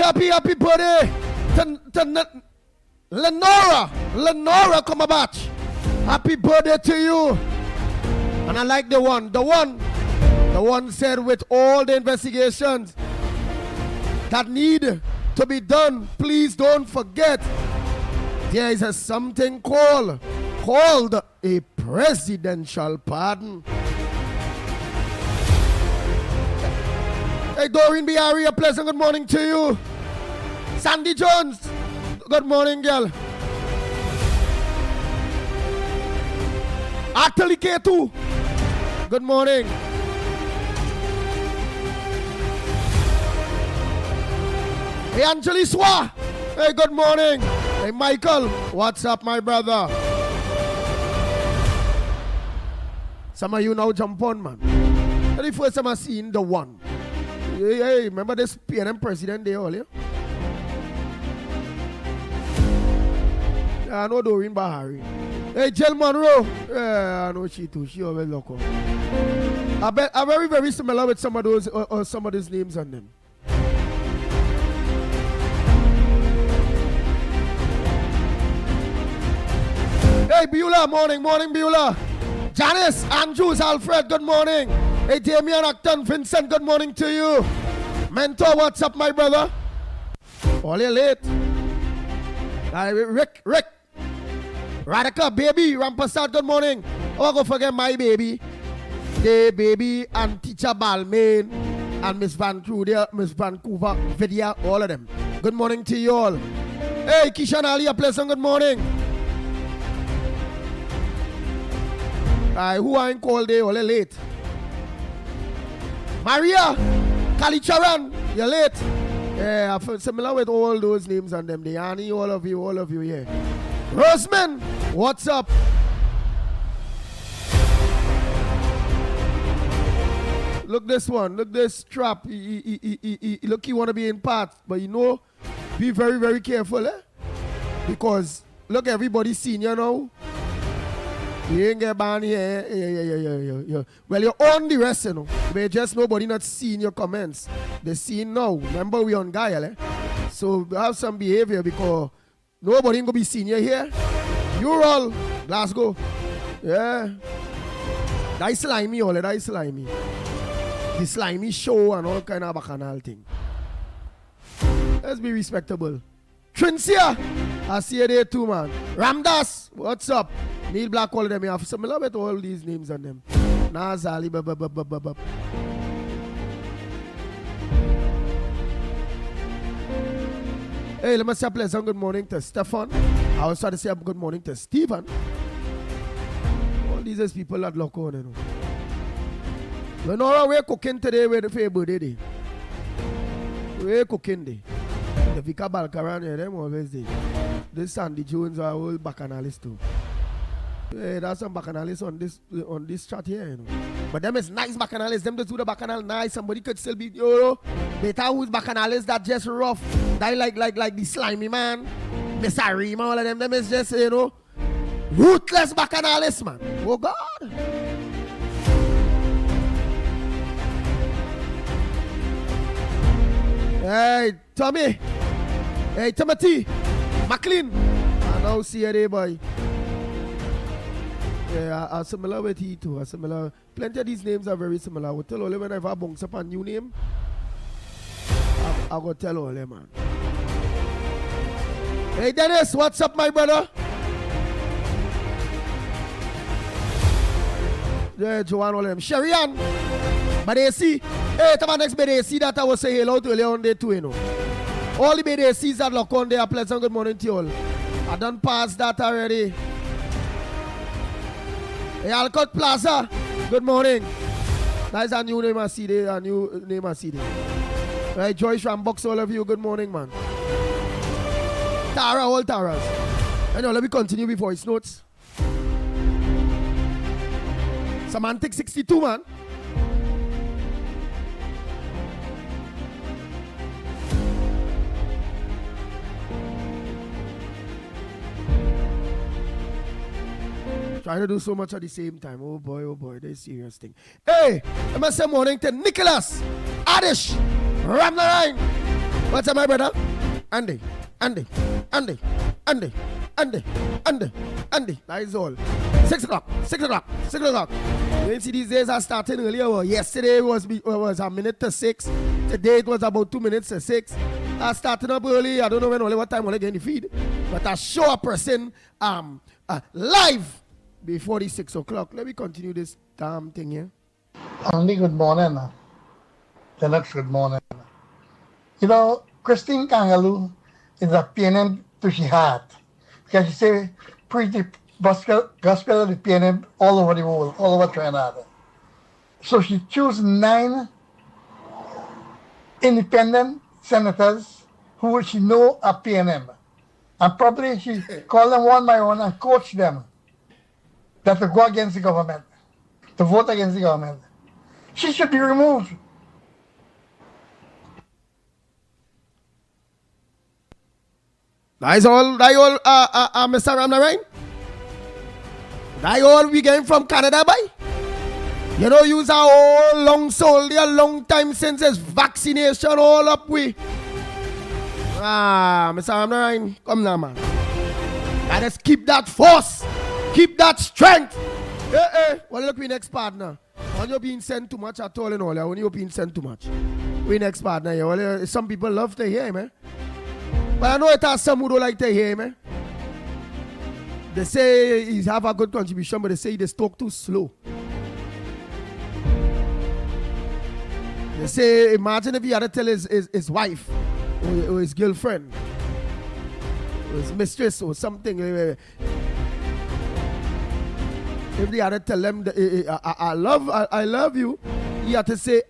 birthday to Lenora come back. Happy birthday to you. And I like the one said with all the investigations that need to be done, please don't forget there is something called a presidential pardon. Hey, Doreen Biari, a pleasant good morning to you. Sandy Jones, good morning, girl. Atali K2, good morning. Hey, Anjali Swa, hey, good morning. Hey, Michael, what's up, my brother? Some of you now jump on, man. That's the first time I've seen the one. Hey, remember this PNM president day earlier? I know Doreen Bahari. Hey, Jill Monroe. Yeah, I know she too. She always local. I bet I'm very, very similar with some of those or some of those names on them. Hey, Beulah, morning, Beulah. Janice, Andrews, Alfred, good morning. Hey, Damian, Acton, Vincent, good morning to you. Mentor, what's up, my brother? All you late. Rick. Radika, baby, Rampasad, good morning. Oh, I go forget my baby. The baby and teacher Balmain and Miss Vancouver, Vidya, all of them. Good morning to you all. Hey, Kishan Ali, a pleasant good morning. Who ain't called day, all late. Maria, Kalicharan, you're late. Yeah, I'm similar with all those names and them. Annie, all of you, yeah. Roseman, what's up? Look this one, look this trap. Look, you want to be in part, but you know, be very, very careful, eh? Because, look, everybody's seen you now. You ain't get banned here. Yeah. Well, you're on the rest, you know. But just nobody not seeing your comments. They see now. Remember, we on Gaia, eh? So have some behavior because Nobody ain't gonna be senior here. You're all Glasgow. Yeah. That slimy, all that slimy. The slimy show and all kind of bacchanal thing. Let's be respectable. Trincia, I see you there too, man. Ramdas, what's up? Neil Black, all of them. You have some love with all these names on them. Nazali, bub. Hey, let me say a pleasant good morning to Stefan. I also want to say a good morning to Stephen. All these is people that look on, you know. You know, we're cooking today with the favorite day. We're cooking day. The Vika Balkaran, yeah, them always day. This Sandy Jones are all bacchanalists too. Yeah, there's some bacchanalists on this chat here, you know. But them is nice bacchanalists. Them just do the bacchanal nice. Somebody could still be, you know, better who's bacchanalists that just rough. That like the slimy man, Mr. Rima, all of them. Them is just, you know, ruthless bacchanalists, man. Oh God. Hey, Tommy. Hey, Timothy. McLean. I now see you there, boy. Yeah, I'm similar with he too. I'm similar. Plenty of these names are very similar. I will tell all them when I bounce up a new name. I will tell all them, man. Hey, Dennis, what's up, my brother? Yeah, Joanne, all of them. Sherian. But they see, hey, come on, next day they see that I was saying hello to earlier on day too, you know. All the they see that look on there, pleasant good morning to you all. I done passed that already. Hey, Alcott Plaza, good morning. That's a new name I see there, Right, Joyce Rambox, all of you, good morning, man. Tara, all Taras. Anyway, let me continue before it's notes. Semantic 62, man. Trying to do so much at the same time. Oh boy, that's a serious thing. Hey, I must say morning to Nicholas, Adish, Ramnaline. What's up, my brother? Andy. That is all. 6 o'clock. You didn't see these days are starting earlier. Well, yesterday was a minute to 6. Today it was about 2 minutes to 6. I started up early. I don't know what time will I get in the feed. But I show a person live before the 6 o'clock. Let me continue this damn thing here. Andy, good morning. Lennox, good morning. You know, Christine Kangaloo is a PNM to she heart. Because she say pretty gospel of the PNM all over the world, all over Trinidad. So she chose 9 independent senators who she know are PNM. And probably she call them one by one and coach them that to go against the government, to vote against the government. She should be removed. That's all, Mr. Ramnarain? That's all we getting from Canada, boy? You know, use our whole long soldier, long time since this vaccination all up we. Mr. Ramnarain, come now, man. Let us keep that force, keep that strength. Well, look, we next partner. When you're being sent too much at all and all, when you're being sent too much. We next partner, yeah. Well, some people love to hear, man. But I know it has some who don't like to hear, man. They say he's have a good contribution, but they say he just talk too slow. They say, imagine if he had to tell his wife or his girlfriend or his mistress or something. If they had to tell them that, I love you, he had to say,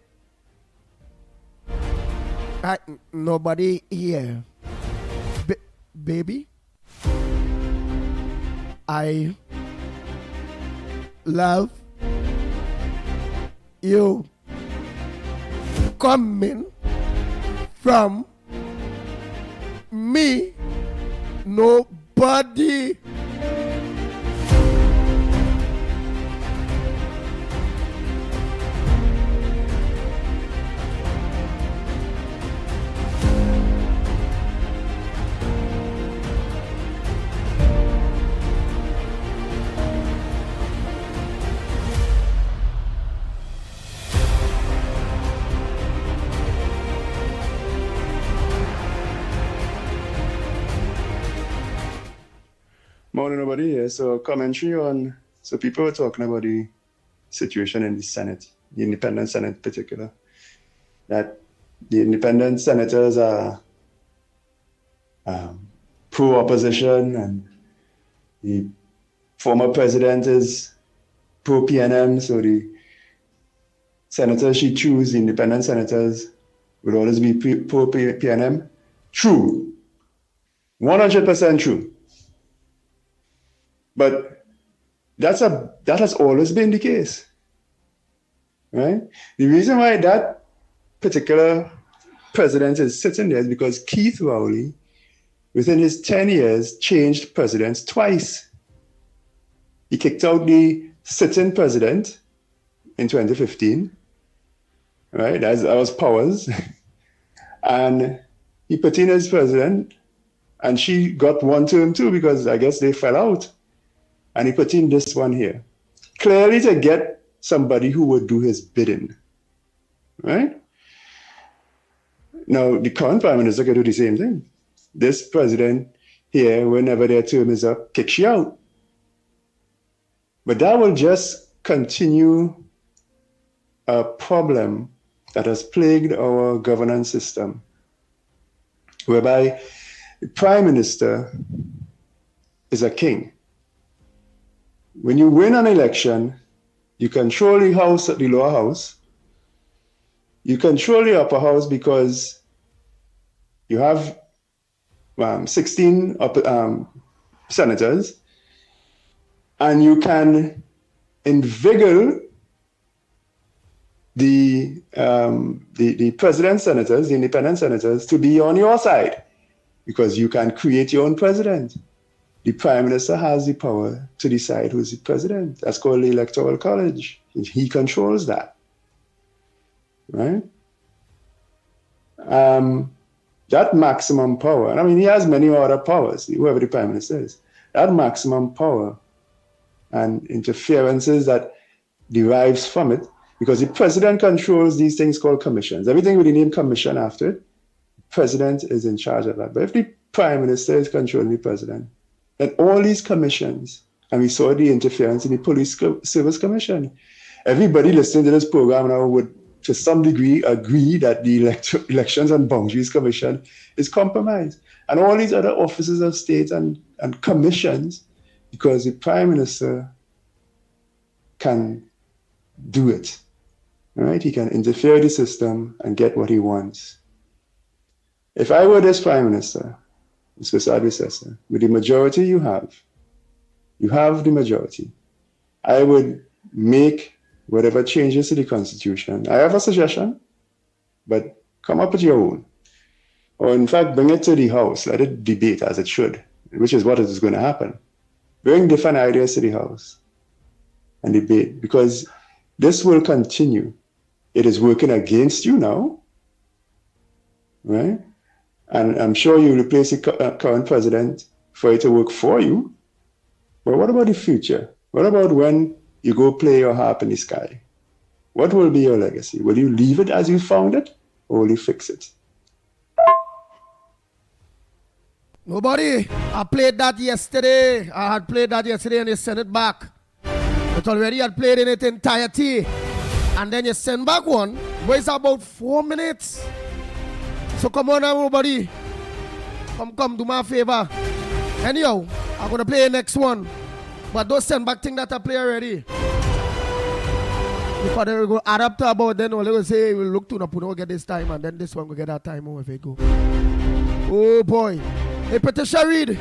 nobody here. Baby, I love you. Coming from me, nobody. morning, everybody. Yeah, so commentary on, so people were talking about the situation in the Senate, the independent Senate in particular, that the independent senators are pro-opposition and the former president is pro-PNM, so the senators she choose, the independent senators, would always be pro-PNM. True. 100% true. But that has always been the case, right? The reason why that particular president is sitting there is because Keith Rowley, within his 10 years, changed presidents twice. He kicked out the sitting president in 2015, right? That was Powers. And he put in his president, and she got one term too because I guess they fell out. And he put in this one here, clearly to get somebody who would do his bidding, right? Now, the current prime minister can do the same thing. This president here, whenever their term is up, kicks you out. But that will just continue a problem that has plagued our governance system, whereby the prime minister is a king. When you win an election, you control the house, the lower house. You control the upper house because you have 16 senators, and you can inveigle the president senators, the independent senators, to be on your side because you can create your own president. The prime minister has the power to decide who's the president. That's called the electoral college. He controls that, right? That maximum power, and I mean, he has many other powers, whoever the prime minister is. That maximum power and interferences that derives from it, because the president controls these things called commissions. Everything with the name commission after it, the president is in charge of that. But if the prime minister is controlling the president, then all these commissions, and we saw the interference in the police service commission. Everybody listening to this program now would, to some degree, agree that the Elections and Boundaries Commission is compromised. And all these other offices of state and commissions, because the prime minister can do it, right? He can interfere in the system and get what he wants. If I were this prime minister, Mr. Sadvisesa, with the majority you have the majority, I would make whatever changes to the Constitution. I have a suggestion, but come up with your own. Or in fact, bring it to the House, let it debate as it should, which is what is going to happen. Bring different ideas to the House and debate, because this will continue. It is working against you now, right? And I'm sure you replace the current president for it to work for you. But what about the future? What about when you go play your harp in the sky? What will be your legacy? Will you leave it as you found it, or will you fix it? Nobody. I played that yesterday. I had played that yesterday and they sent it back. But already I had played in its entirety. And then you send back one where it's about 4 minutes. So come on now, everybody. Come, do me a favor. Anyhow, I'm going to play the next one. But don't send back thing that I play already. Because they will go add up to about then, all they will say, we'll look to the Puno, get this time, and then this one will get that time over if it go. Oh boy. Hey, Patricia Reed.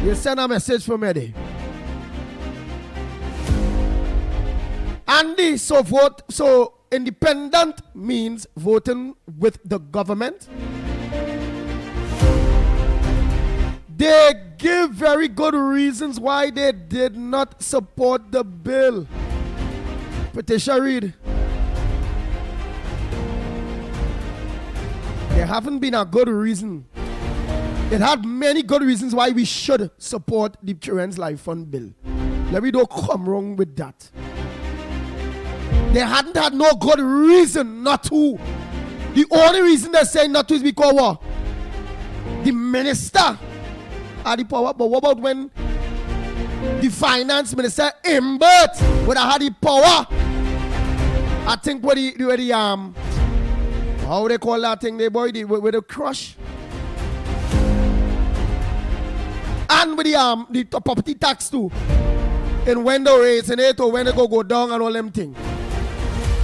You send a message from Eddie. Andy, so vote, so independent means voting with the government. They give very good reasons why they did not support the bill. Patricia Reed. There haven't been a good reason. It had many good reasons why we should support the Children's Life Fund bill. Let me don't come wrong with that. They hadn't had no good reason not to. The only reason they're saying not to is because what? The minister had the power. But what about when the finance minister Imbert would have had the power? I think with the how they call that thing, they boy, with the crush. And with the property tax too. And when they raising it or when they go down and all them things.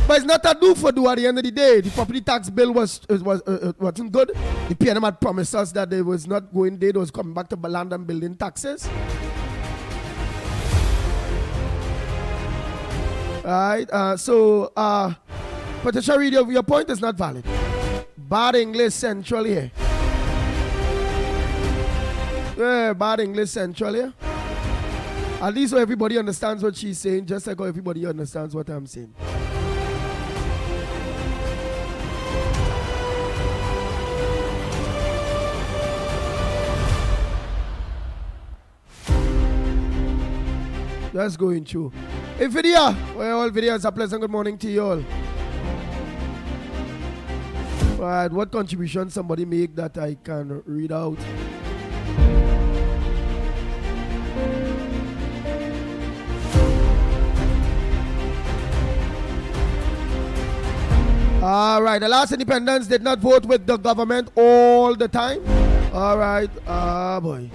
But it's not a do for do at the end of the day. The property tax bill wasn't good. The PNM had promised us that they was not going there, they was coming back to land and building taxes. Alright, Patricia Reed, your point is not valid. Bad English Central here. Yeah, bad English Central here. At least so everybody understands what she's saying, just like how everybody understands what I'm saying. That's going through. Hey, video. Well, all videos, a pleasant good morning to you all. Right, what contribution somebody make that I can read out? All right, the last independents did not vote with the government all the time. All right, boy.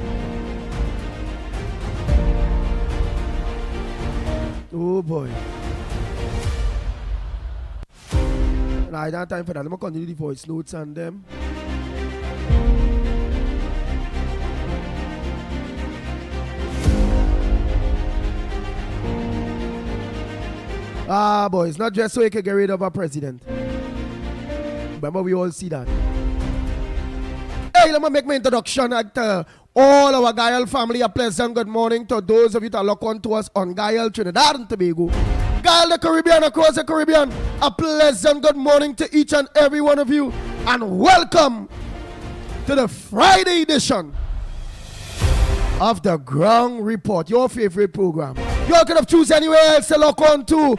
Oh boy. I don't have time for that. I'm going to continue the voice notes and them. Boy, it's not just so you can get rid of a president. Remember, we all see that. Hey, let me make my introduction at all our Gael family. A pleasant good morning to those of you that look on to us on Gael, Trinidad and Tobago. Gael, the Caribbean, across the Caribbean. A pleasant good morning to each and every one of you. And welcome to the Friday edition of the Ground Report, your favorite program. You all could have chosen anywhere else to look on to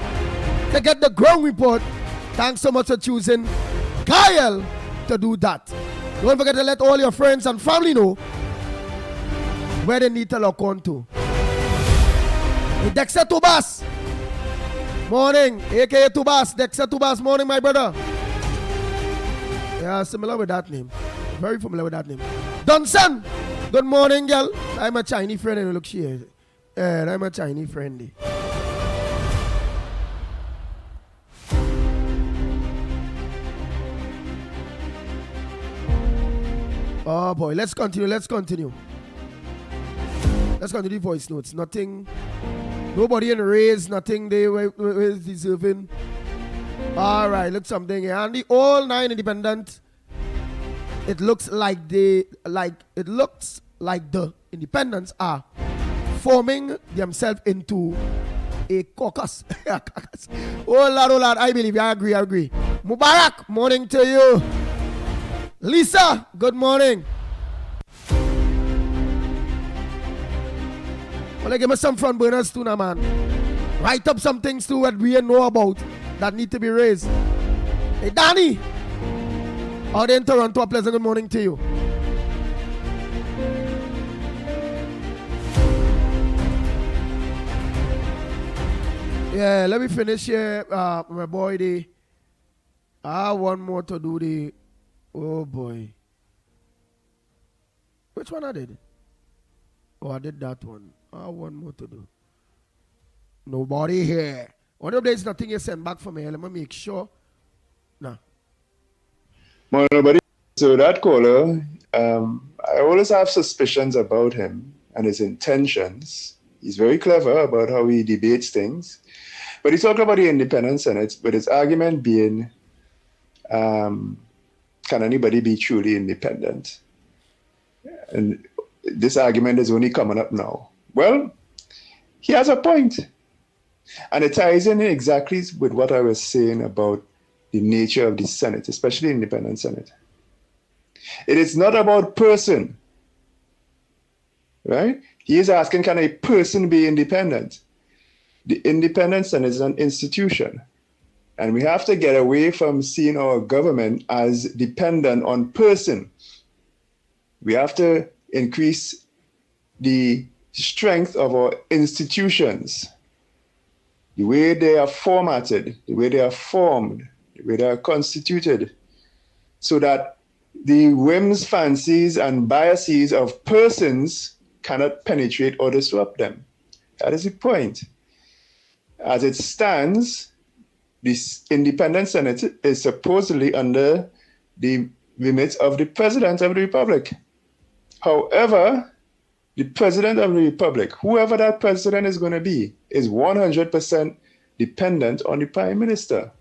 get the Ground Report. Thanks so much for choosing Gael to do that. Don't forget to let all your friends and family know where they need to look on to. Hey, Dexter Tubas. Morning. A.K.A. Tubas. Dexter Tubas. Morning, my brother. Yeah, similar with that name. Very familiar with that name. Dunson. Good morning, girl. I'm a Chinese friend and look here. I'm a Chinese friend. Oh boy, let's continue. Let's continue the voice notes. Nothing, nobody in raise, nothing they were deserving. All right, look something here. And the all 9 independent, it looks like the independents are forming themselves into a caucus. Oh Lord, I believe, I agree. Mubarak, morning to you. Lisa, good morning. Well, give me some front burners too now, man. Write up some things too that we know about that need to be raised. Hey, Danny. Out in Toronto, a pleasant good morning to you. Yeah, let me finish here, my boy. I have one more to do the. Oh boy. Which one I did? Oh, I did that one. I have one more to do. Nobody here. One of there's nothing you sent back for me. Let me make sure. No. Nobody. So that caller, I always have suspicions about him and his intentions. He's very clever about how he debates things. But he talked about the independent Senate, but his argument being, can anybody be truly independent? And this argument is only coming up now. Well, he has a point. And it ties in exactly with what I was saying about the nature of the Senate, especially the independent Senate. It is not about person, right? He is asking, can a person be independent? The independent Senate is an institution. And we have to get away from seeing our government as dependent on person. We have to increase the strength of our institutions, the way they are formatted, the way they are formed, the way they are constituted, so that the whims, fancies, and biases of persons cannot penetrate or disrupt them. That is the point. As it stands, this independent Senate is supposedly under the remit of the President of the Republic. However, the President of the Republic, whoever that president is going to be, is 100% dependent on the Prime Minister,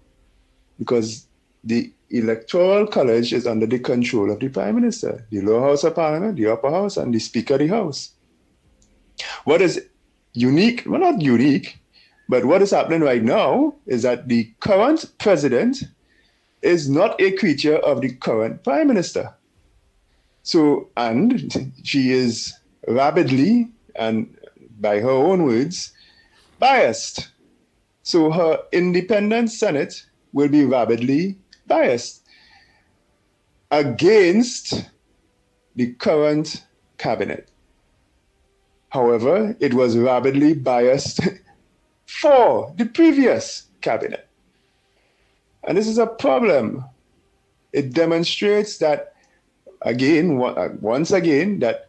because the Electoral College is under the control of the Prime Minister, the lower house of Parliament, the upper house, and the Speaker of the House. What is unique, well, not unique, but what is happening right now is that the current president is not a creature of the current Prime Minister. So, and she is rabidly, and by her own words, biased. So her independent Senate will be rabidly biased against the current cabinet. However, it was rabidly biased for the previous cabinet. And this is a problem. It demonstrates that, again, once again, that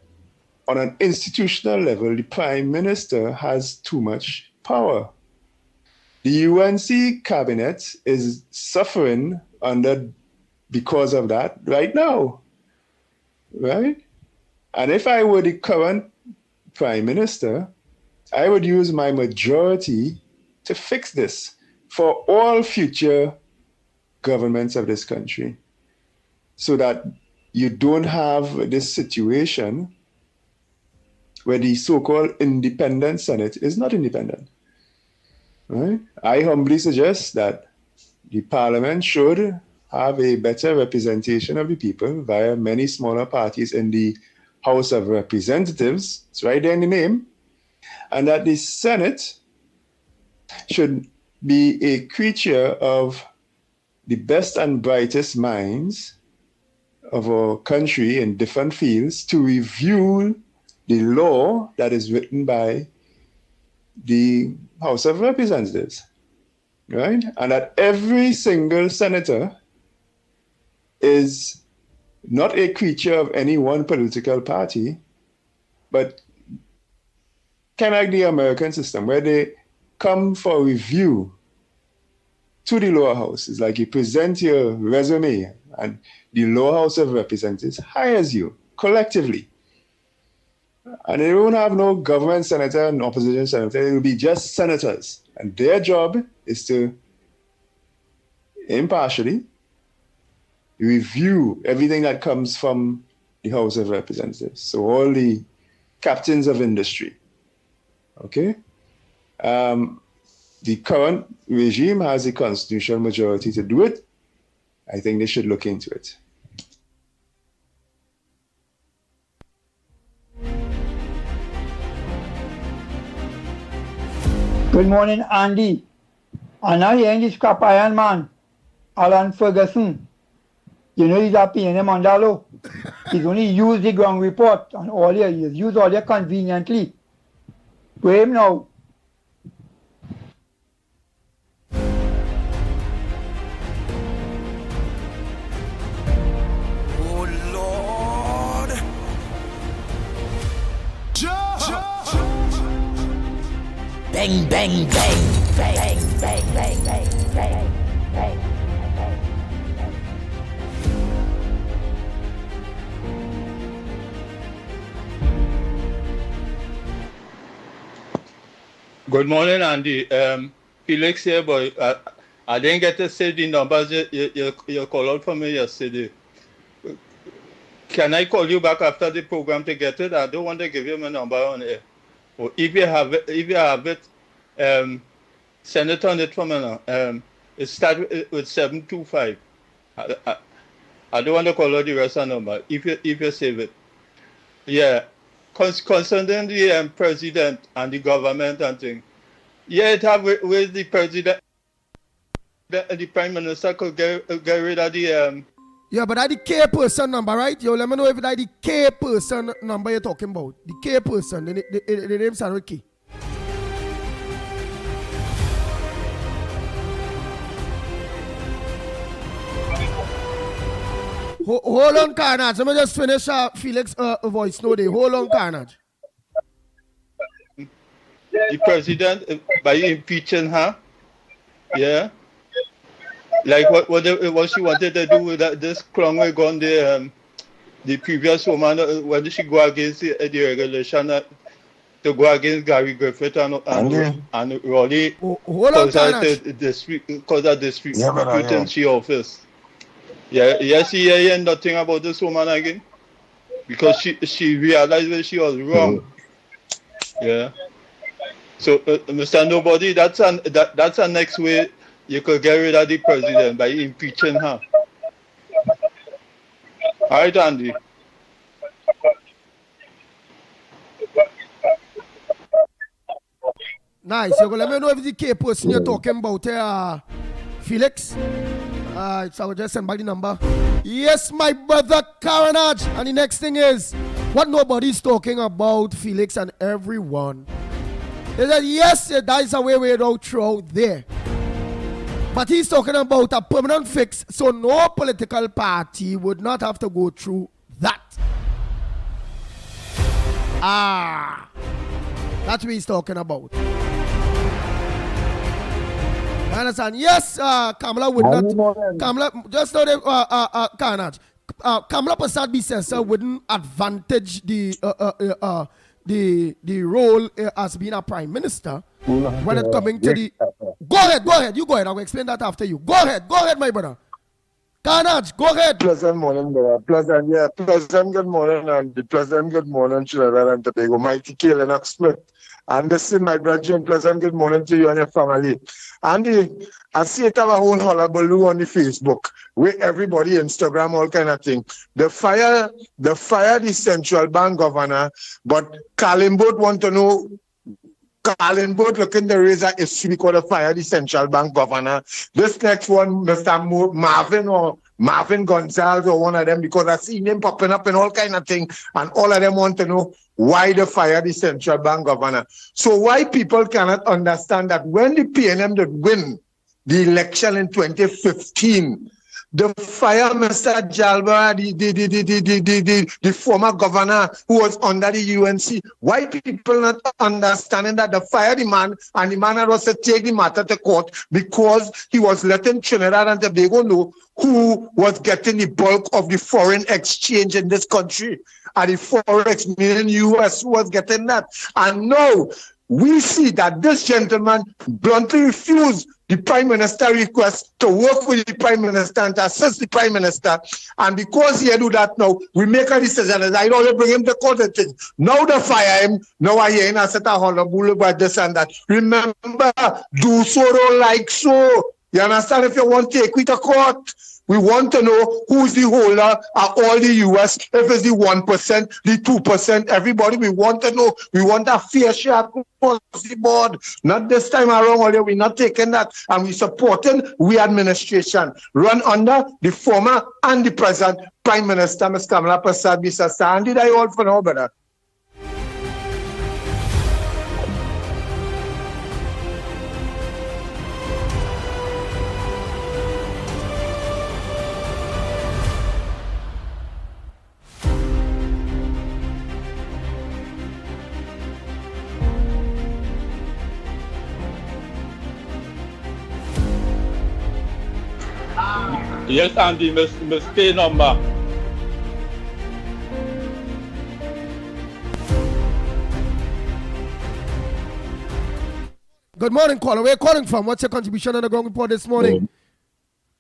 on an institutional level, the Prime Minister has too much power. The UNC cabinet is suffering because of that right now, right? And if I were the current Prime Minister, I would use my majority to fix this for all future governments of this country, so that you don't have this situation where the so-called independent Senate is not independent. Right? I humbly suggest that the Parliament should have a better representation of the people via many smaller parties in the House of Representatives, it's right there in the name, and that the Senate should be a creature of the best and brightest minds of our country in different fields to review the law that is written by the House of Representatives, right? And that every single senator is not a creature of any one political party, but kind of like the American system, where they come for review to the lower house. It's like you present your resume and the lower house of representatives hires you collectively. And they won't have no government senator and opposition senator. It will be just senators. And their job is to impartially review everything that comes from the House of Representatives. So all the captains of industry, okay? The current regime has a constitutional majority to do it. I think they should look into it. Good morning, Andy. And I hear this Capayan man, Alan Ferguson. You know he's a PNM Mandalo. He's only used the ground report and all here. He's used all here conveniently. Wait him now. Oh Lord. Bang, bang, bang, bang, bang, bang, bang, bang, bang, bang. Good morning, Andy. Felix here, but I didn't get to say the numbers you called out for me yesterday. Can I call you back after the program to get it? I don't want to give you my number on air. Or if you have it, send it on it for me now. It starts with 725. I don't want to call out the rest of the number. If you save it, yeah. Concerning the president and the government and thing, yeah, it have with the president, the prime minister could get rid of the Yeah, but that's the K person number, right? Yo, let me know if that's the K person number you're talking about. The K person, the name sound Ricky. Hold on, Carnage. Let me just finish Felix voice. No, they hold on, Carnage. The president, by impeaching her, yeah, like what she wanted to do with this clown we gone the previous woman, when did she go against the regulation to go against Gary Griffith and Raleigh because of disputing she office. Yeah, she hear nothing about this woman again because she realized that she was wrong. Yeah. So, Mr. Nobody, that's a next way you could get rid of the president by impeaching her. All right, Andy. Nice. You're gonna let me know if the K person you're talking about, Felix. So I will just send back the number. Yes, my brother Carnage. And the next thing is what nobody's talking about, Felix and everyone. They said, yes, that is a way out through there. But he's talking about a permanent fix, so no political party would not have to go through that. That's what he's talking about. I understand? Yes, Kamala would not. Kamala, just know that Carnage. Kamala Prasad Bisesa wouldn't advantage the role as being a prime minister when it coming to the. Go ahead. You go ahead. I will explain that after you. Go ahead, my brother. Carnage, go ahead. Pleasant morning, brother. Pleasant good morning, and pleasant good morning, Trinidad and Tobago. Mickie K, Lennox Smith. And this is my brother, pleasant good morning to you and your family. And I see it have a whole hullabaloo on the Facebook, where everybody Instagram, all kind of thing. The fire the central bank governor, but Kalimboat want to know. Kalimboat looking to raise an issue because the fire the central bank governor. This next one, Mr. Marvin Gonzalez or one of them, because I see him popping up and all kind of thing, and all of them want to know why they fire the central bank governor. So why people cannot understand that when the PNM did win the election in 2015, the fire Mr. Jalba, the former governor who was under the UNC, why people not understanding that the fire the man and the man was to take the matter to court because he was letting Trinidad and Tobago know who was getting the bulk of the foreign exchange in this country. And the forex meaning US who was getting that. And now we see that this gentleman bluntly refused the Prime Minister request to work with the Prime Minister and to assist the Prime Minister. And because he do that now, we make a decision and I don't bring him to court and things. Now they fire him. Now I hear him a set a hullabaloo about this and that. Remember, do so, don't like so. You understand? If you want to take it to court, we want to know who's the holder of all the US, if it's the 1%, the 2%, everybody, we want to know. We want a fair share across the board. Not this time around, we're not taking that. And we're supporting we administration run under the former and the present Prime Minister, Ms. Kamala Prasad Bisasa. And did I all for now, brother? Yes, Andy, Miss K number. Good morning, caller. Where are you calling from? What's your contribution on the ground report this morning?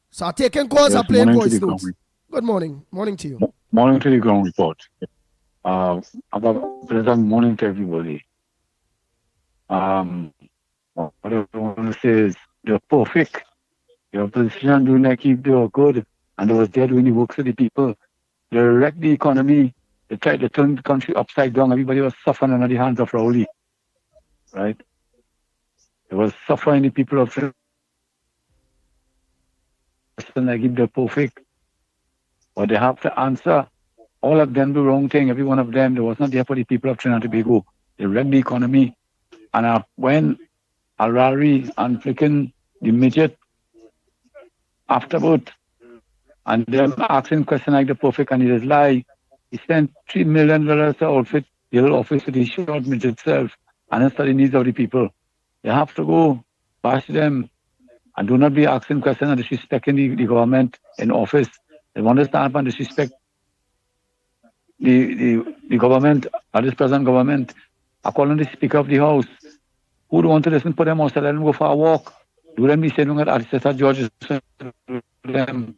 So taking calls or playing voice notes? Good morning. Morning to you. Morning to the ground report. Pleasant morning to everybody. What I want to say is they're perfect. Your position doing like you do good, and they was there doing the work for the people. They wrecked the economy. They tried to turn the country upside down. Everybody was suffering under the hands of Rowley. Right? It was suffering the people of like if they're perfect. But they have to answer. All of them do wrong thing. Every one of them, they was not there for the people of Trinidad and Tobago. They wrecked the economy. And when Harari and freaking the midget afterward, and them asking question like the perfect and he just lie. He spent $3 million to outfit the whole office with his short midget self and that's the needs of the people. You have to go bash them and do not be asking questions and disrespecting the government in office. They want to stand up and disrespect the government, or this present government. I call on the Speaker of the House. Who don't want to listen for them or let them go for a walk? Do them be saying that Artista George them.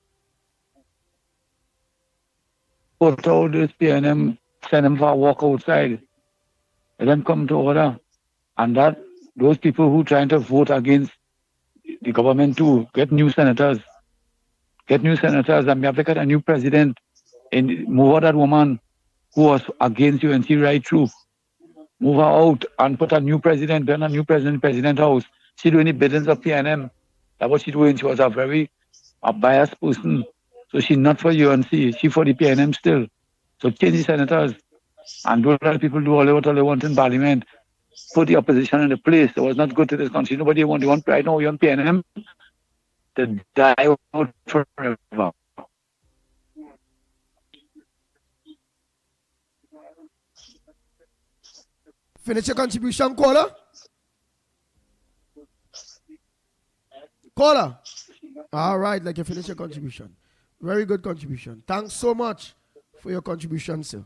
Put out this PNM, send them for a walk outside. Let them come to order. And that those people who trying to vote against the government too, get new senators. Get new senators and we have to get a new president and move out that woman who was against you and see right through. Move her out and put a new president, then a new president house. She doing the biddings of PNM. That's what she doing. She was a biased person. So she's not for UNC. She for the PNM still. So change the senators and do let people do all they want in parliament. Put the opposition in the place. It was not good to this country. Nobody want right now. You want PNM to die out forever. Finish your contribution, caller. Caller. All right, like you finish your contribution. Very good contribution. Thanks so much for your contribution, sir.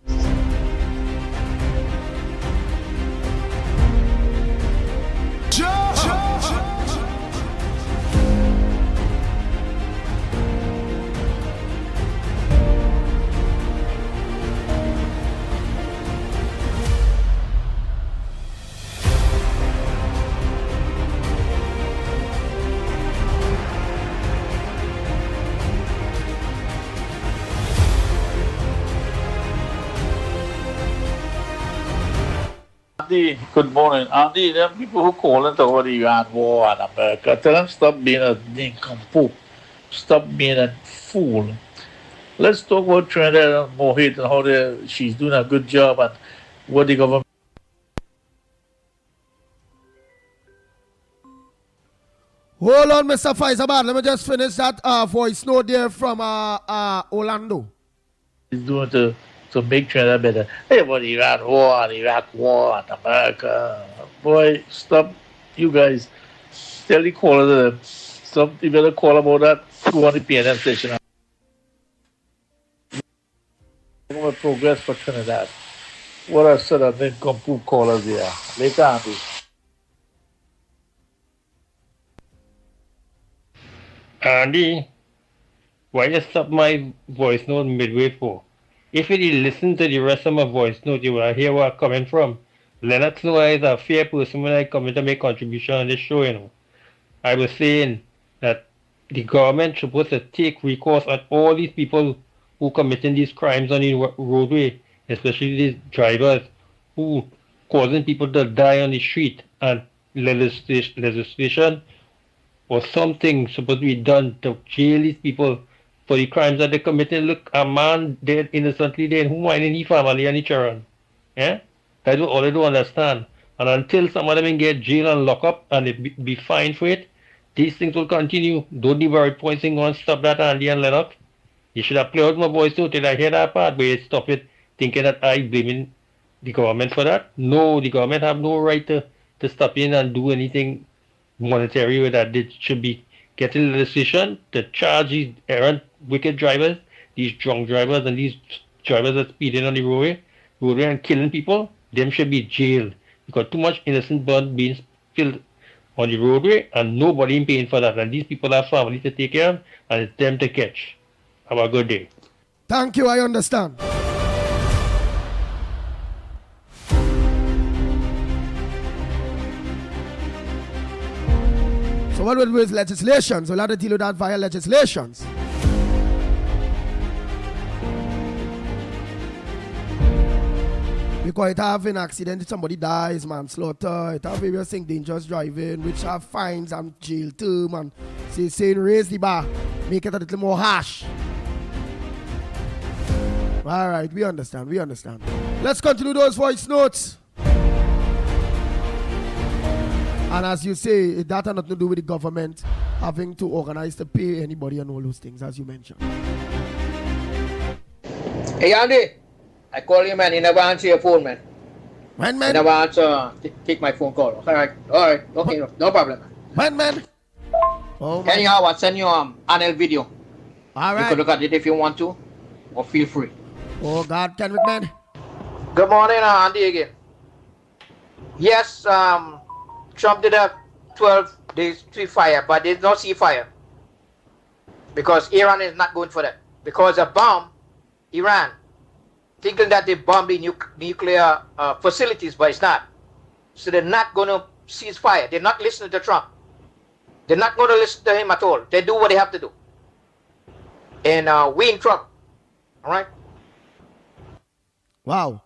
Andy, good morning. Andy, there are people who call it over the Iran war and America. Tell them stop being a nincompoop. Stop being a fool. Let's talk about Trinidad and Mohit and how she's doing a good job and what the government. Hold on, Mr. Faisabad. Let me just finish that voice note there from Orlando. Is doing to make Trinidad better. Hey, about the Iran war and Iraq war and America. Boy, stop, you guys. Tell the caller to stop. You better call about that. Go on the PNM station. Progress for Trinidad. What a set of nincompoop callers here. Later, Andy. Andy, why you stop my voice note midway for? If you listen to the rest of my voice note, you will hear where I'm coming from. Lennox knows I is a fair person when I come in to make contribution on this show, you know. I was saying that the government is supposed to take recourse on all these people who committing these crimes on the roadway, especially these drivers who causing people to die on the street, and legislation or something supposed to be done to jail these people for the crimes that they committed. Look, a man dead innocently dead, who mind any family and children? Yeah? That's what all I don't understand. And until some of them get jail and lock up and they be fined for it, these things will continue. Don't the worry pointing on stop that, Andy and Lennox. You should have played out my voice too till I hear that part, but you stop it thinking that I blaming the government for that. No, the government have no right to stop in and do anything monetary with that. They should be getting legislation to charge these errant wicked drivers, these drunk drivers and these drivers that speeding on the roadway and killing people. Them should be jailed because too much innocent blood being spilled on the roadway and nobody paying for that. And these people have families to take care of and it's them to catch. Have a good day. Thank you, I understand. So what will we do with legislations? We'll have to deal with that via legislations. Because it have an accident, somebody dies, manslaughter, it have various things, dangerous driving, which have fines and jail term, and saying raise the bar, make it a little more harsh. All right, we understand. Let's continue those voice notes. And as you say, that has nothing to do with the government having to organize to pay anybody and all those things, as you mentioned. Hey, Andy, I call you, man. You never answer your phone, man. Man. You never answer, take my phone call. All right, okay, no problem. Man. Oh, anyhow, I'll send you Anel video. All right. You can look at it if you want to, or feel free. Oh, God, Kendrick, man. Good morning, Andy again. Yes, Trump did have 12 days ceasefire, but there's no ceasefire. Because Iran is not going for that. Because a bomb, Iran, thinking that they bomb the nuclear facilities, but it's not. So they're not going to cease fire. They're not listening to Trump. They're not going to listen to him at all. They do what they have to do. And we in Trump. All right? Wow.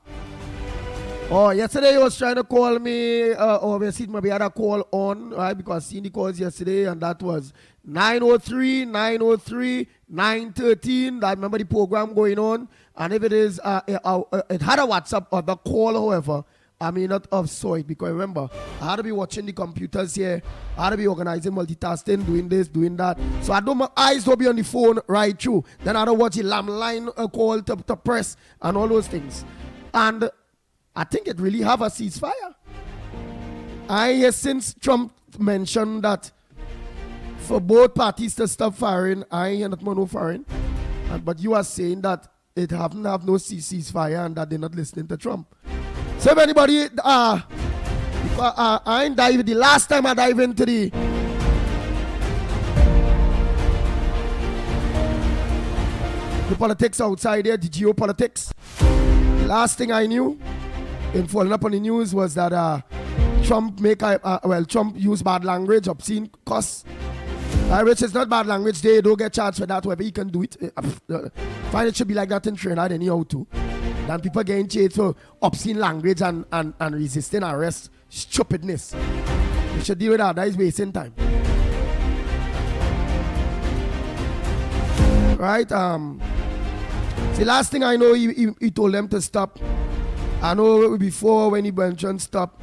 Oh, yesterday he was trying to call me. Obviously, maybe I had a call on, right? Because I seen the calls yesterday, and that was 903, 903, 913. I remember the program going on. And if it is, it had a WhatsApp or the call, however, I may not have saw it. Because remember, I had to be watching the computers here. I had to be organizing, multitasking, doing this, doing that. So my eyes will be on the phone right through. Then I had to watch the landline call to press and all those things. And I think it really have a ceasefire. Since Trump mentioned that for both parties to stop firing, I not no firing. But you are saying that it haven't have no ceasefire and that they're not listening to Trump. So if anybody, I ain't dive. The last time I dive into the politics outside there, the geopolitics. The last thing I knew in following up on the news was that Trump Trump used bad language, obscene cuss. Which is not bad language. They don't get charged for that. Whoever he can do it. Find it should be like that in Trinidad anyhow too. Then people getting charged for obscene language and resisting arrest. Stupidness. We should deal with that. That is wasting time. Right? The last thing I know, he told them to stop. I know before when he mentioned stop,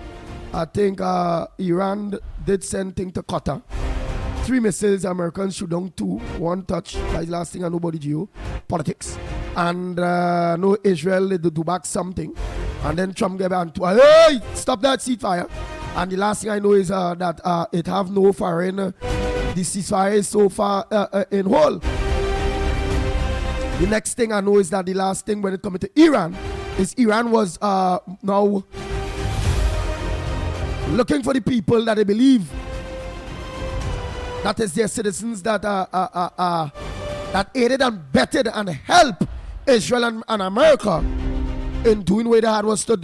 I think Iran did send thing to Qatar. 3 missiles, Americans shoot down 2, 1 touch. That's the last thing I know about the geopolitics. And no, Israel did do back something. And then Trump gave back to, hey, stop that ceasefire. And the last thing I know is that it have no foreign, the ceasefire is so far in whole. The next thing I know is that the last thing when it comes to Iran, is Iran was now looking for the people that they believe that is their citizens that aided and betted and helped Israel and America in doing what they had was to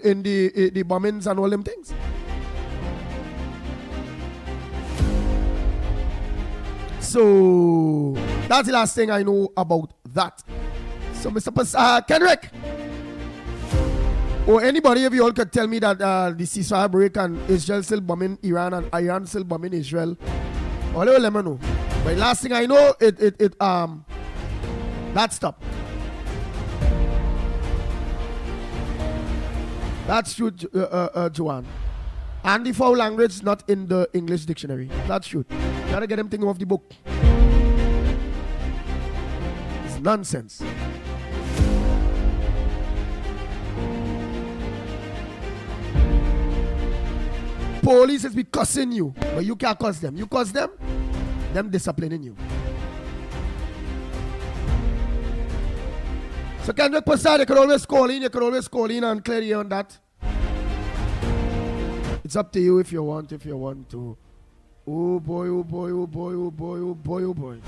in the bombings and all them things. So that's the last thing I know about that. So Mr. Kendrick, or anybody of you all could tell me that the ceasefire break and Israel still bombing Iran and Iran still bombing Israel. All you let me know. But last thing I know, that stopped. That's true, Joanne. And the foul language not in the English dictionary. That's true. You gotta get them thinking off the book. It's nonsense. Police is be cussing you, but you can't cuss them. You cuss them disciplining you. So Kendrick Passad, you can always call in and clear you on that. It's up to you if you want to. Oh boy, oh boy, oh boy, oh boy, oh boy, oh boy.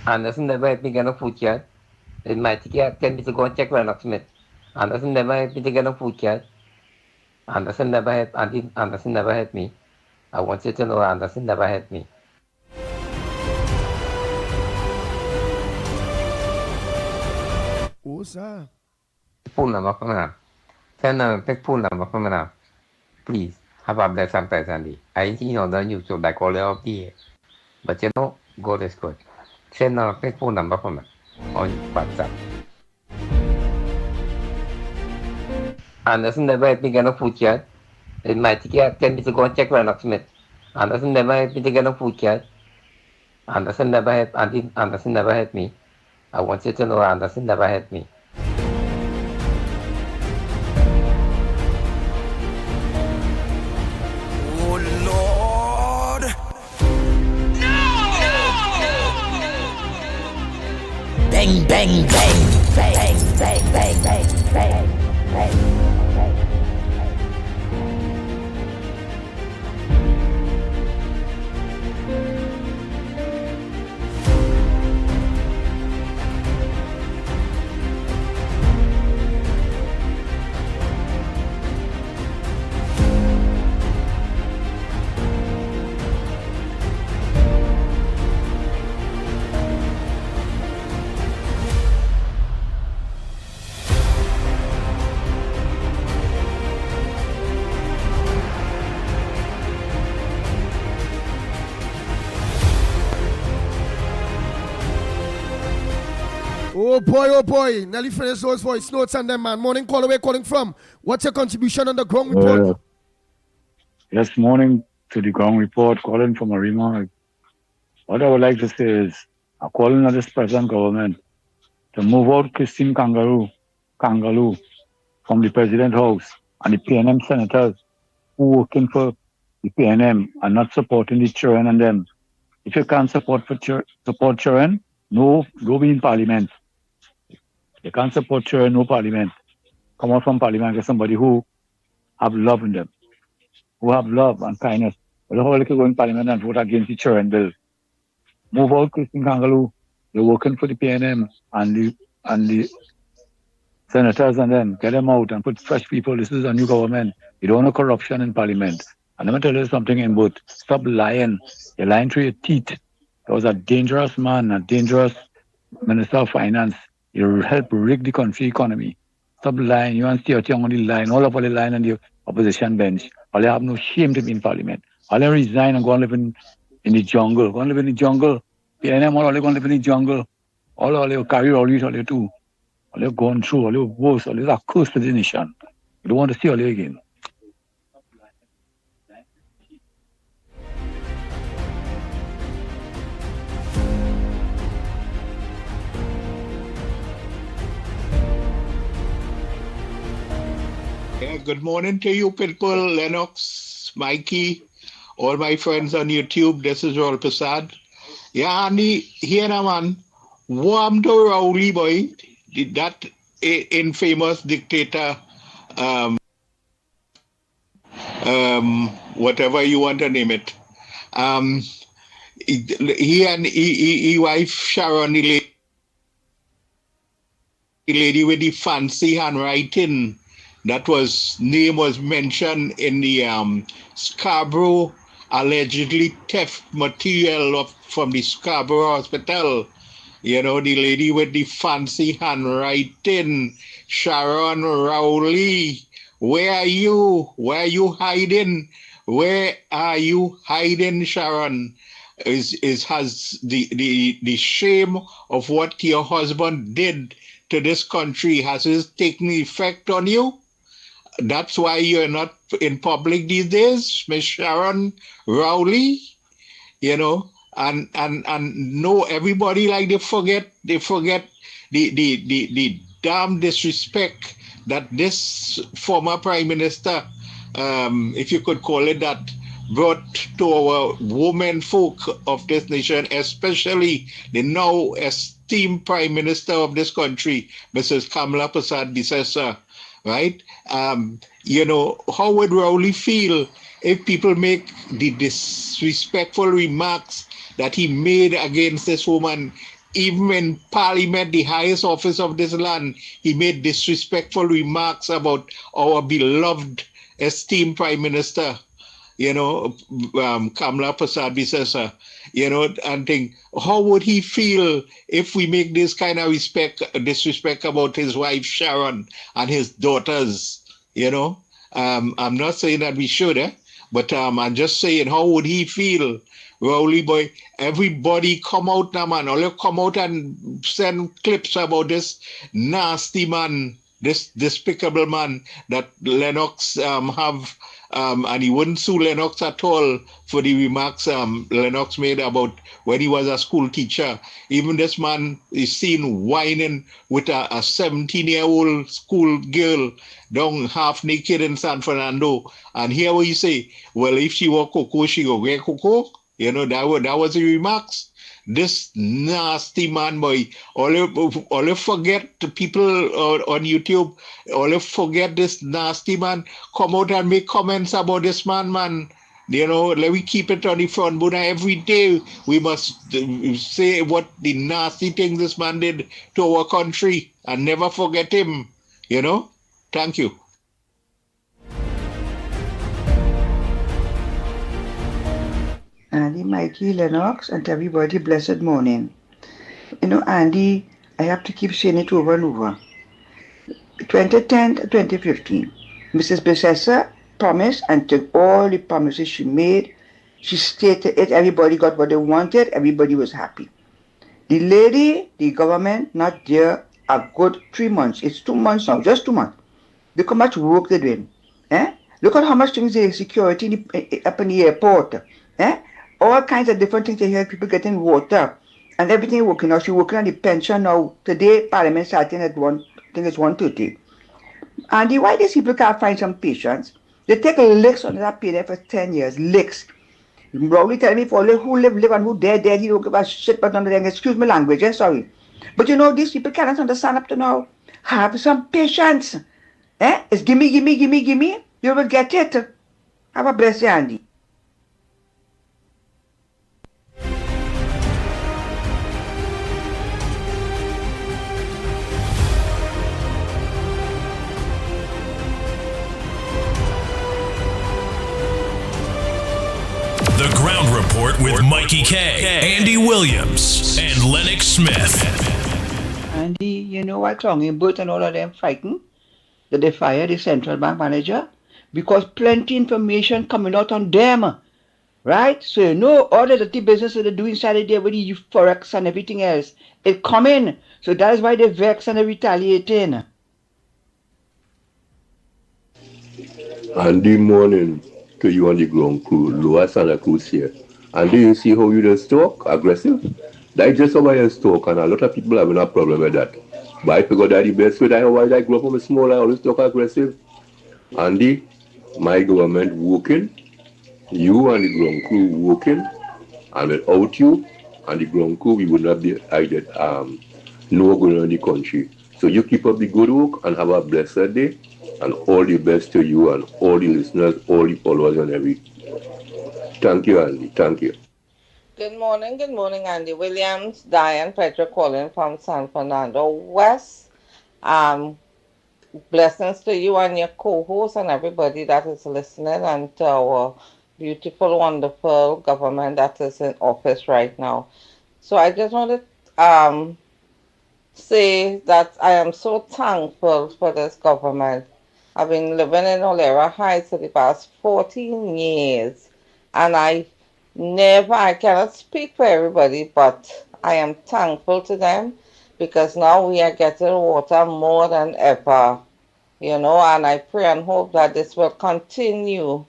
Anderson never had me get a food yet. It might take 10 minutes to go and check Lennox Smith. Anderson never had me to get a food yet. Anderson never had me. I want you to know Anderson never had me. Oh, sir. Phone number from now. Send take phone number from now. Please have up there sometimes, Andy. I think you know you should like all of the, but you know, God is good. Send take phone number from me on WhatsApp. Anderson never had been a food yet. It might get 10 to go and check Lennox Smith. Anderson never had been a food yet. Anderson never had Anderson never had me. I want you to know Anderson never had me. Oh Lord. No! Bang, bang, bang, bang, bang, bang, bang, bang, bang. Oh boy. Nelly finished those voice notes and them, man. Morning call away calling from. What's your contribution on the ground report? Yes, morning to the ground report, calling from Arima. What I would like to say is, I'm calling on this present government to move out Christine Kangaroo from the President House and the PNM senators who working for the PNM and not supporting the children and them. If you can't support children, no, go be in parliament. You can't support children, no parliament. Come out from parliament, get somebody who have love in them, who have love and kindness. But the whole go in parliament and vote against the children bill. Move out Christine Kangaroo. They're working for the PNM and the senators and them. Get them out and put fresh people. This is a new government. You don't want corruption in parliament. And let me tell you something in both. Stop lying. You're lying through your teeth. There was a dangerous man, a dangerous Minister of Finance. You help rig the country economy. Stop lying. You want to stay out here on the line. All of the line on the opposition bench. All they have no shame to be in parliament. All they resign and go and live in the jungle. Go and live in the jungle. PNM all they go and live in the jungle. All they carry all these all they do. All they gone through, all they worse, all they are cursed to the nation. You don't want to see all they again. Yeah, good morning to you people, Lennox, Mikey, all my friends on YouTube. This is Roll Prasad. Yeah, Andy, here now, man. Warm to Rowley, boy. That infamous dictator, whatever you want to name it. He and his wife, Sharon, the lady with the fancy handwriting, name was mentioned in the Scarborough allegedly theft material from the Scarborough Hospital. You know, the lady with the fancy handwriting, Sharon Rowley. Where are you? Where are you hiding? Where are you hiding, Sharon? Has the shame of what your husband did to this country, has it taken effect on you? That's why you're not in public these days, Miss Sharon Rowley, you know, and no, everybody like they forget the damn disrespect that this former Prime Minister, if you could call it that, brought to our women folk of this nation, especially the now esteemed Prime Minister of this country, Mrs. Kamala Persad-Bissessar. Right? You know, how would Rowley feel if people make the disrespectful remarks that he made against this woman? Even in Parliament, the highest office of this land, he made disrespectful remarks about our beloved, esteemed Prime Minister. Kamla Prasad Bisesa, and think, how would he feel if we make this kind of disrespect about his wife Sharon and his daughters, I'm not saying that we should, but I'm just saying, how would he feel? Rowley boy, everybody come out now, man. All come out and send clips about this nasty man, this despicable man that Lennox have, and he wouldn't sue Lennox at all for the remarks Lennox made about when he was a school teacher. Even this man is seen whining with a 17-year-old school girl down half naked in San Fernando. And here what you say, well, if she were cocoa, she go get cocoa. That was the remarks. This nasty man, boy. All you forget, the people on YouTube, all you forget this nasty man come out and make comments about this man. Let me keep it on the front burner. Every day we must say what the nasty thing this man did to our country and never forget him. Thank you. Andy, Mikey, Lennox, and everybody, blessed morning. Andy, I have to keep saying it over and over. 2010 to 2015, Mrs. Besessa promised and took all the promises she made. She stated it, everybody got what they wanted, everybody was happy. The lady, the government, not there a good 3 months. It's 2 months now, just 2 months. Look how much work they're doing. Look at how much things they security up in the airport. All kinds of different things. They hear people getting water and everything working now. She's working on the pension now. Today, Parliament starting at 1:30. Andy, why these people can't find some patience? They take licks on that payment for 10 years. Licks. You probably tell me for who live and who dead, he don't give a shit but under them. Excuse my language, sorry. But these people cannot understand up to now. Have some patience. It's gimme. You will get it. Have a blessed day, Andy. The Ground Report with Mikey K, Andy Williams, and Lennox Smith. Andy, you know what, Songbird and all of them fighting that they fire the central bank manager because plenty information coming out on them, right? So all the dirty business that they do inside there with the forex and everything else, it coming. So that is why they vex and they retaliating. Andy, morning to you on the ground crew, Lower Santa Cruz here. And do you see how you just talk? Aggressive? That's just how I just talk, and a lot of people having a problem with that. But I figured that the best way that I grew up from small, I always talk aggressive. Andy, my government working, you and the ground crew working, and without you and the ground crew, we would not be no going on in the country. So you keep up the good work and have a blessed day. And all the best to you and all the listeners, all the followers and everything. Thank you, Andy. Thank you. Good morning, Andy Williams, Diane Petra calling from San Fernando West. Blessings to you and your co-host and everybody that is listening, and to our beautiful, wonderful government that is in office right now. So I just want to say that I am so thankful for this government. I've been living in Olera Heights for the past 14 years, and I cannot speak for everybody, but I am thankful to them because now we are getting water more than ever, and I pray and hope that this will continue.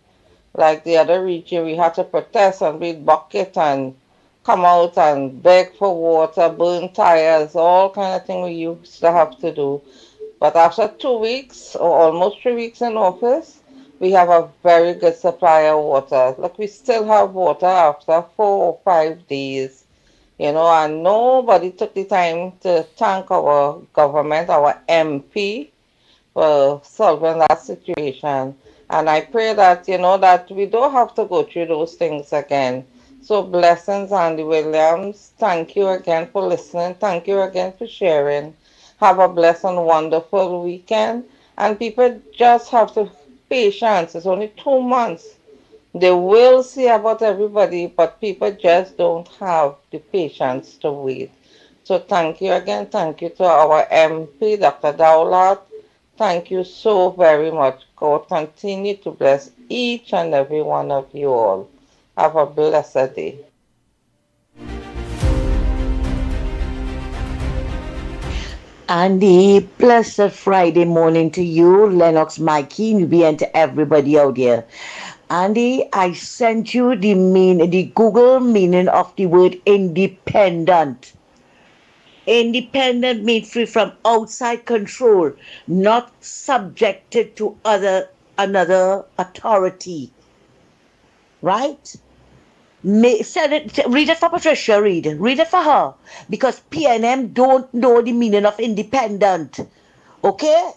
Like the other region, we had to protest and beat bucket and come out and beg for water, burn tires, all kind of thing we used to have to do. But after 2 weeks or almost 3 weeks in office, we have a very good supply of water. Look, we still have water after 4 or 5 days, and nobody took the time to thank our government, our MP, for solving that situation. And I pray that, that we don't have to go through those things again. So blessings, Andy Williams. Thank you again for listening. Thank you again for sharing. Have a blessed and wonderful weekend. And people just have to patience. It's only 2 months. They will see about everybody, but people just don't have the patience to wait. So thank you again. Thank you to our MP, Dr. Dowlat. Thank you so very much. God continue to bless each and every one of you all. Have a blessed day. Andy, blessed Friday morning to you, Lennox, Mikey, Nubi, and to everybody out there. Andy, I sent you the Google meaning of the word independent. Independent means free from outside control, not subjected to another authority. Right? Read it for Patricia, read it for her, because PNM don't know the meaning of independent. Okay?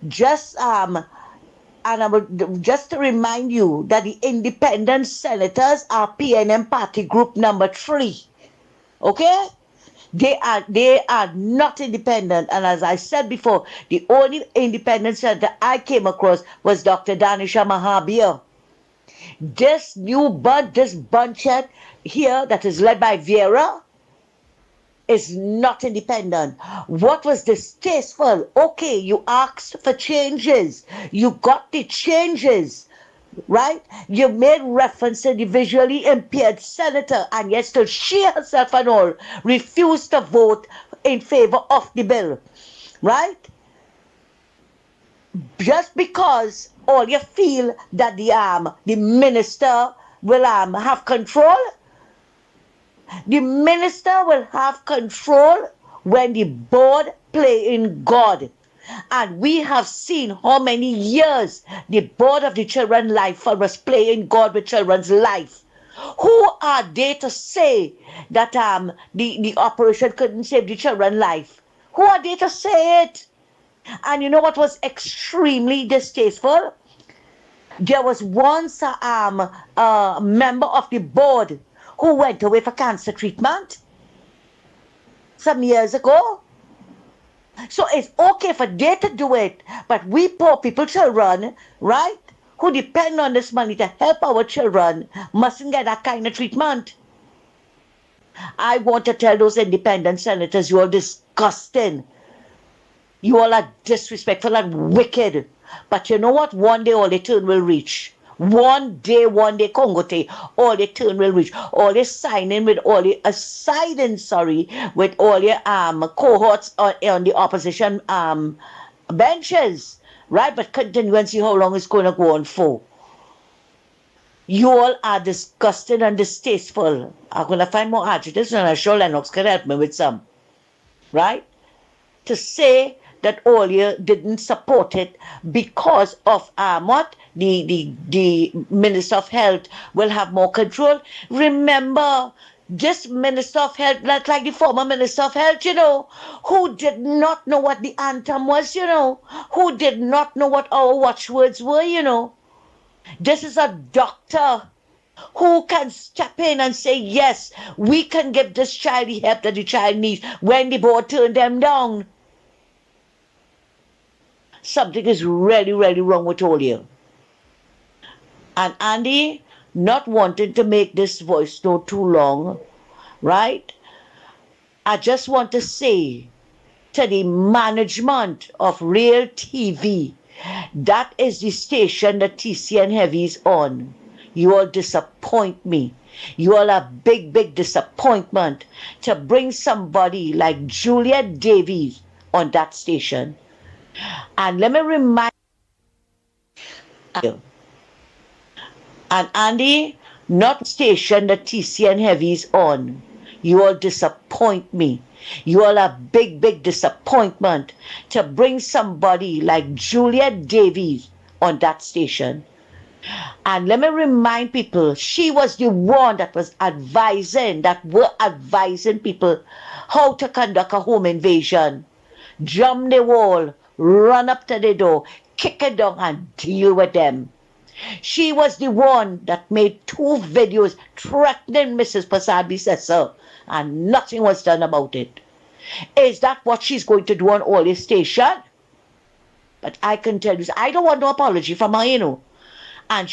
Just and I would just to remind you that the independent senators are PNM party group number 3. Okay? They are not independent, and as I said before, the only independent senator I came across was Dr. Danisha Mahabir. This new this bunch here that is led by Vera is not independent. What was distasteful? Okay, you asked for changes. You got the changes, right? You made reference to the visually impaired senator, and yet still she herself and all refused to vote in favor of the bill, right? Just because all you feel that the minister will have control. The minister will have control when the board play in God. And we have seen how many years the board of the children life was playing God with children's life. Who are they to say that the operation couldn't save the children's life? Who are they to say it? And you know what was extremely distasteful? There was once a member of the board who went away for cancer treatment some years ago. So it's okay for they to do it, but we poor people, children, right, who depend on this money to help our children, mustn't get that kind of treatment. I want to tell those independent senators, you are disgusting. You all are disrespectful and wicked. But you know what? One day all the turn will reach. One day, Congote, all the turn will reach. All the signing with all the with all your cohorts on the opposition benches. Right? But continue and see how long it's going to go on for. You all are disgusting and distasteful. I'm going to find more adjectives and I'm sure Lennox can help me with some. Right? To say that Olia didn't support it because of what the Minister of Health will have more control. Remember, this Minister of Health, not like the former Minister of Health, who did not know what the anthem was, who did not know what our watchwords were, This is a doctor who can step in and say, yes, we can give this child the help that the child needs when the board turned them down. Something is really, really wrong with all you. And Andy, not wanting to make this voice note too long, right? I just want to say to the management of Real TV, that is the station that TCN Heavy is on. You all disappoint me. You all are big, big disappointment to bring somebody like Juliet Davies on that station. And let me remind you, and Andy, not station that TCN Heavy is on. You all disappoint me. You all are big, big disappointment to bring somebody like Juliet Davies on that station. And let me remind people, she was the one that were advising people how to conduct a home invasion. Jump the wall, run up to the door, kick it down and deal with them. She was the one that made 2 videos threatening Mrs. Pasabi Sessa, and nothing was done about it. Is that what she's going to do on all this station? But I can tell you, I don't want no apology from her, And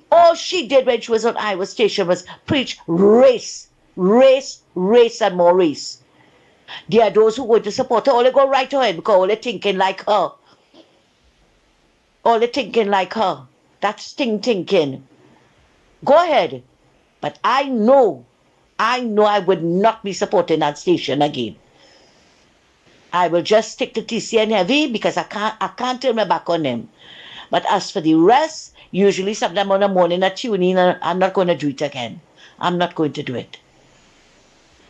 all she did when she was on Iowa Station was preach race, race, race, and more race. There are those who go to support her, all they go right ahead because all they thinking like her. All they thinking like her. That's thinking. Go ahead. But I know I would not be supporting that station again. I will just stick to TCN heavy because I can't turn my back on them. But as for the rest, usually sometime on the morning I tune in and I'm not going to do it again. I'm not going to do it.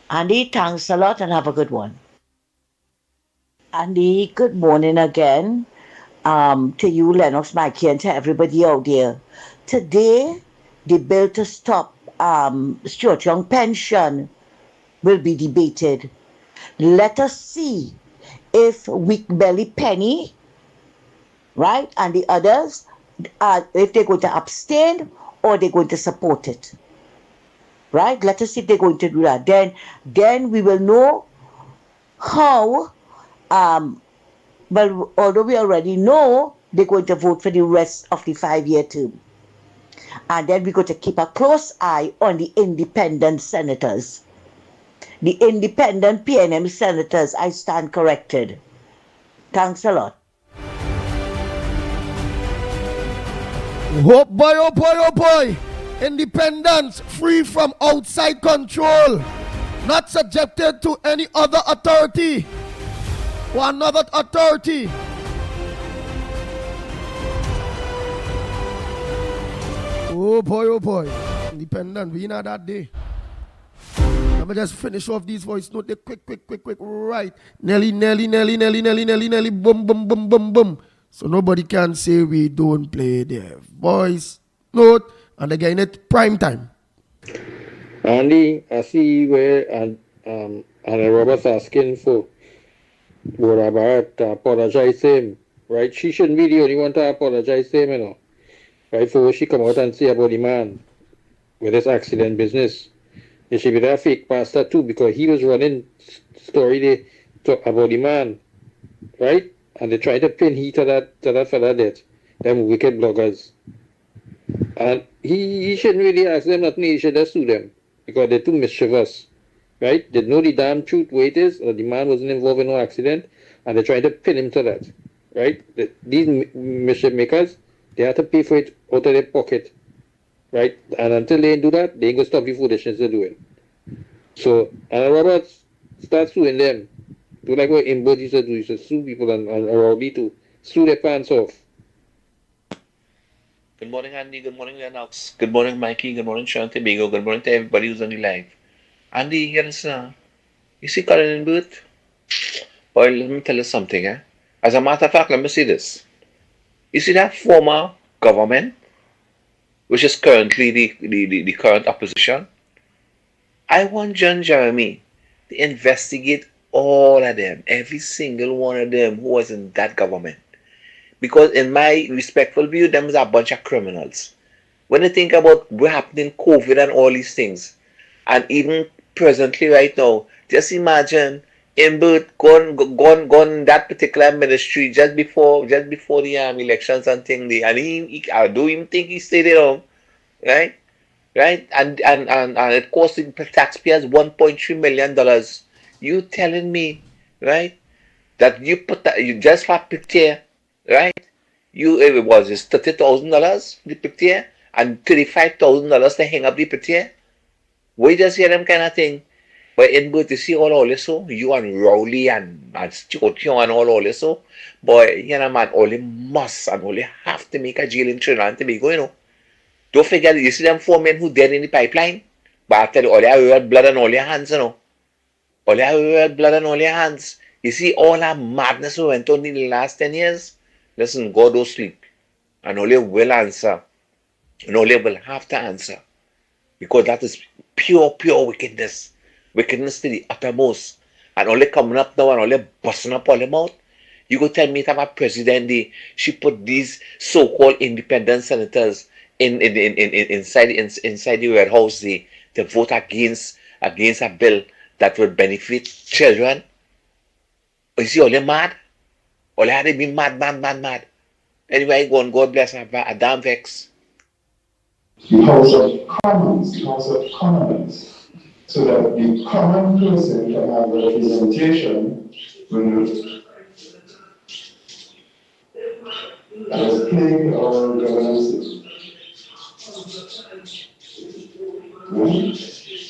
Andy, thanks a lot and have a good one. Andy, good morning again. To you, Lennox, Mickie, and to everybody out there. Today, the bill to stop Stuart Young pension will be debated. Let us see if Weak Belly Penny, right, and the others, if they're going to abstain or they're going to support it. Right? Let us see if they're going to do that. Then we will know how, well, although we already know they're going to vote for the rest of the 5-year term. And then we're going to keep a close eye on the independent senators. The independent PNM senators, I stand corrected. Thanks a lot. Oh boy, oh boy, oh boy. Independence, free from outside control. Not subjected to any other authority or another authority. Oh boy. Independent, we know that day. Let me just finish off these voice notes. Quick. Right. Nelly, boom. So nobody can say we don't play their voice note. And again, it's prime time. Andy, I see where and Robert's asking for Barabarat to apologize to him. Right? She shouldn't be the only one to apologize to him, you know. Right? For what she come out and say about the man with this accident business. It should be that fake pastor too, because he was running story they talk about the man, right? And they try to pin he to that fella death, them wicked bloggers. And he shouldn't really ask them nothing, he should just sue them, because they're too mischievous, right? They know the damn truth where it is, or the man wasn't involved in no accident, and they're trying to pin him to that, right? These mischief makers, they have to pay for it out of their pocket. Right? And until they do that, they ain't gonna stop the foolishness they're doing. So, and Roberts start suing them. Do like what Imbo used to do, used to sue people and Rowdy to sue their pants off. Good morning, Andy. Good morning, Lennox. Good morning, Mickie. Good morning, Sean Tobago. Good morning to everybody who's on the live. Andy, you see Colin in Booth? Well, let me tell you something, eh? As a matter of fact, let me say this. You see that former government, which is currently the current opposition, I want John Jeremy to investigate all of them, every single one of them who was in that government. Because in my respectful view, them is a bunch of criminals. When you think about what happened in COVID and all these things, and even presently right now, just imagine Imbert gone that particular ministry just before the elections and thing. I don't even think he stayed there, right? And it cost the taxpayers $1.3 million. You telling me, right, that you put that you just for picture, right? It was $30,000 the picture and $35,000 to hang up the picture. We just hear them kind of thing. But in both you see all this, so you and Rowley and Stuart and all this, so boy, you know man, only must and only have to make a jail in Trinidad and Tobago, you know. Don't forget, you see them 4 men who dead in the pipeline. But I tell you, all you have blood on all your hands, you know. All you have blood on all your hands. You see all that madness we went on in the last 10 years. Listen, God don't sleep. And only will answer. And only will have to answer. Because that is pure wickedness. Wickedness to the uttermost. And only coming up now and only busting up all them out. You go tell me that my president, she put these so-called independent senators inside the warehouse to vote against a bill that would benefit children. You see, all they mad. All they had to be mad. Anyway, go on, God bless her. A damn vex. the House of Commons, the House of Commons, so that the common person can have representation when as plagued our governance.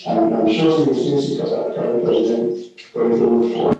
And I'm sure we will see current president going forward.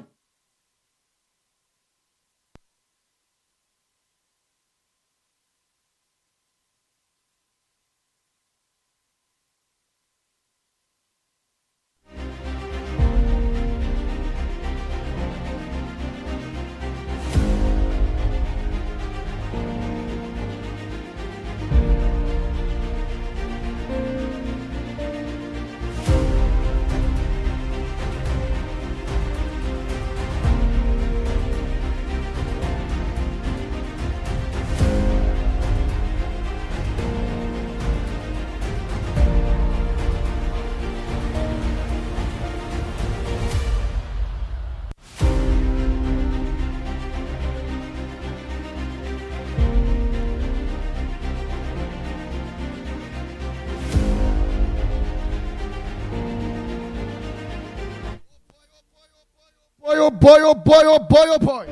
Boy, oh boy, oh boy, oh boy, oh boy.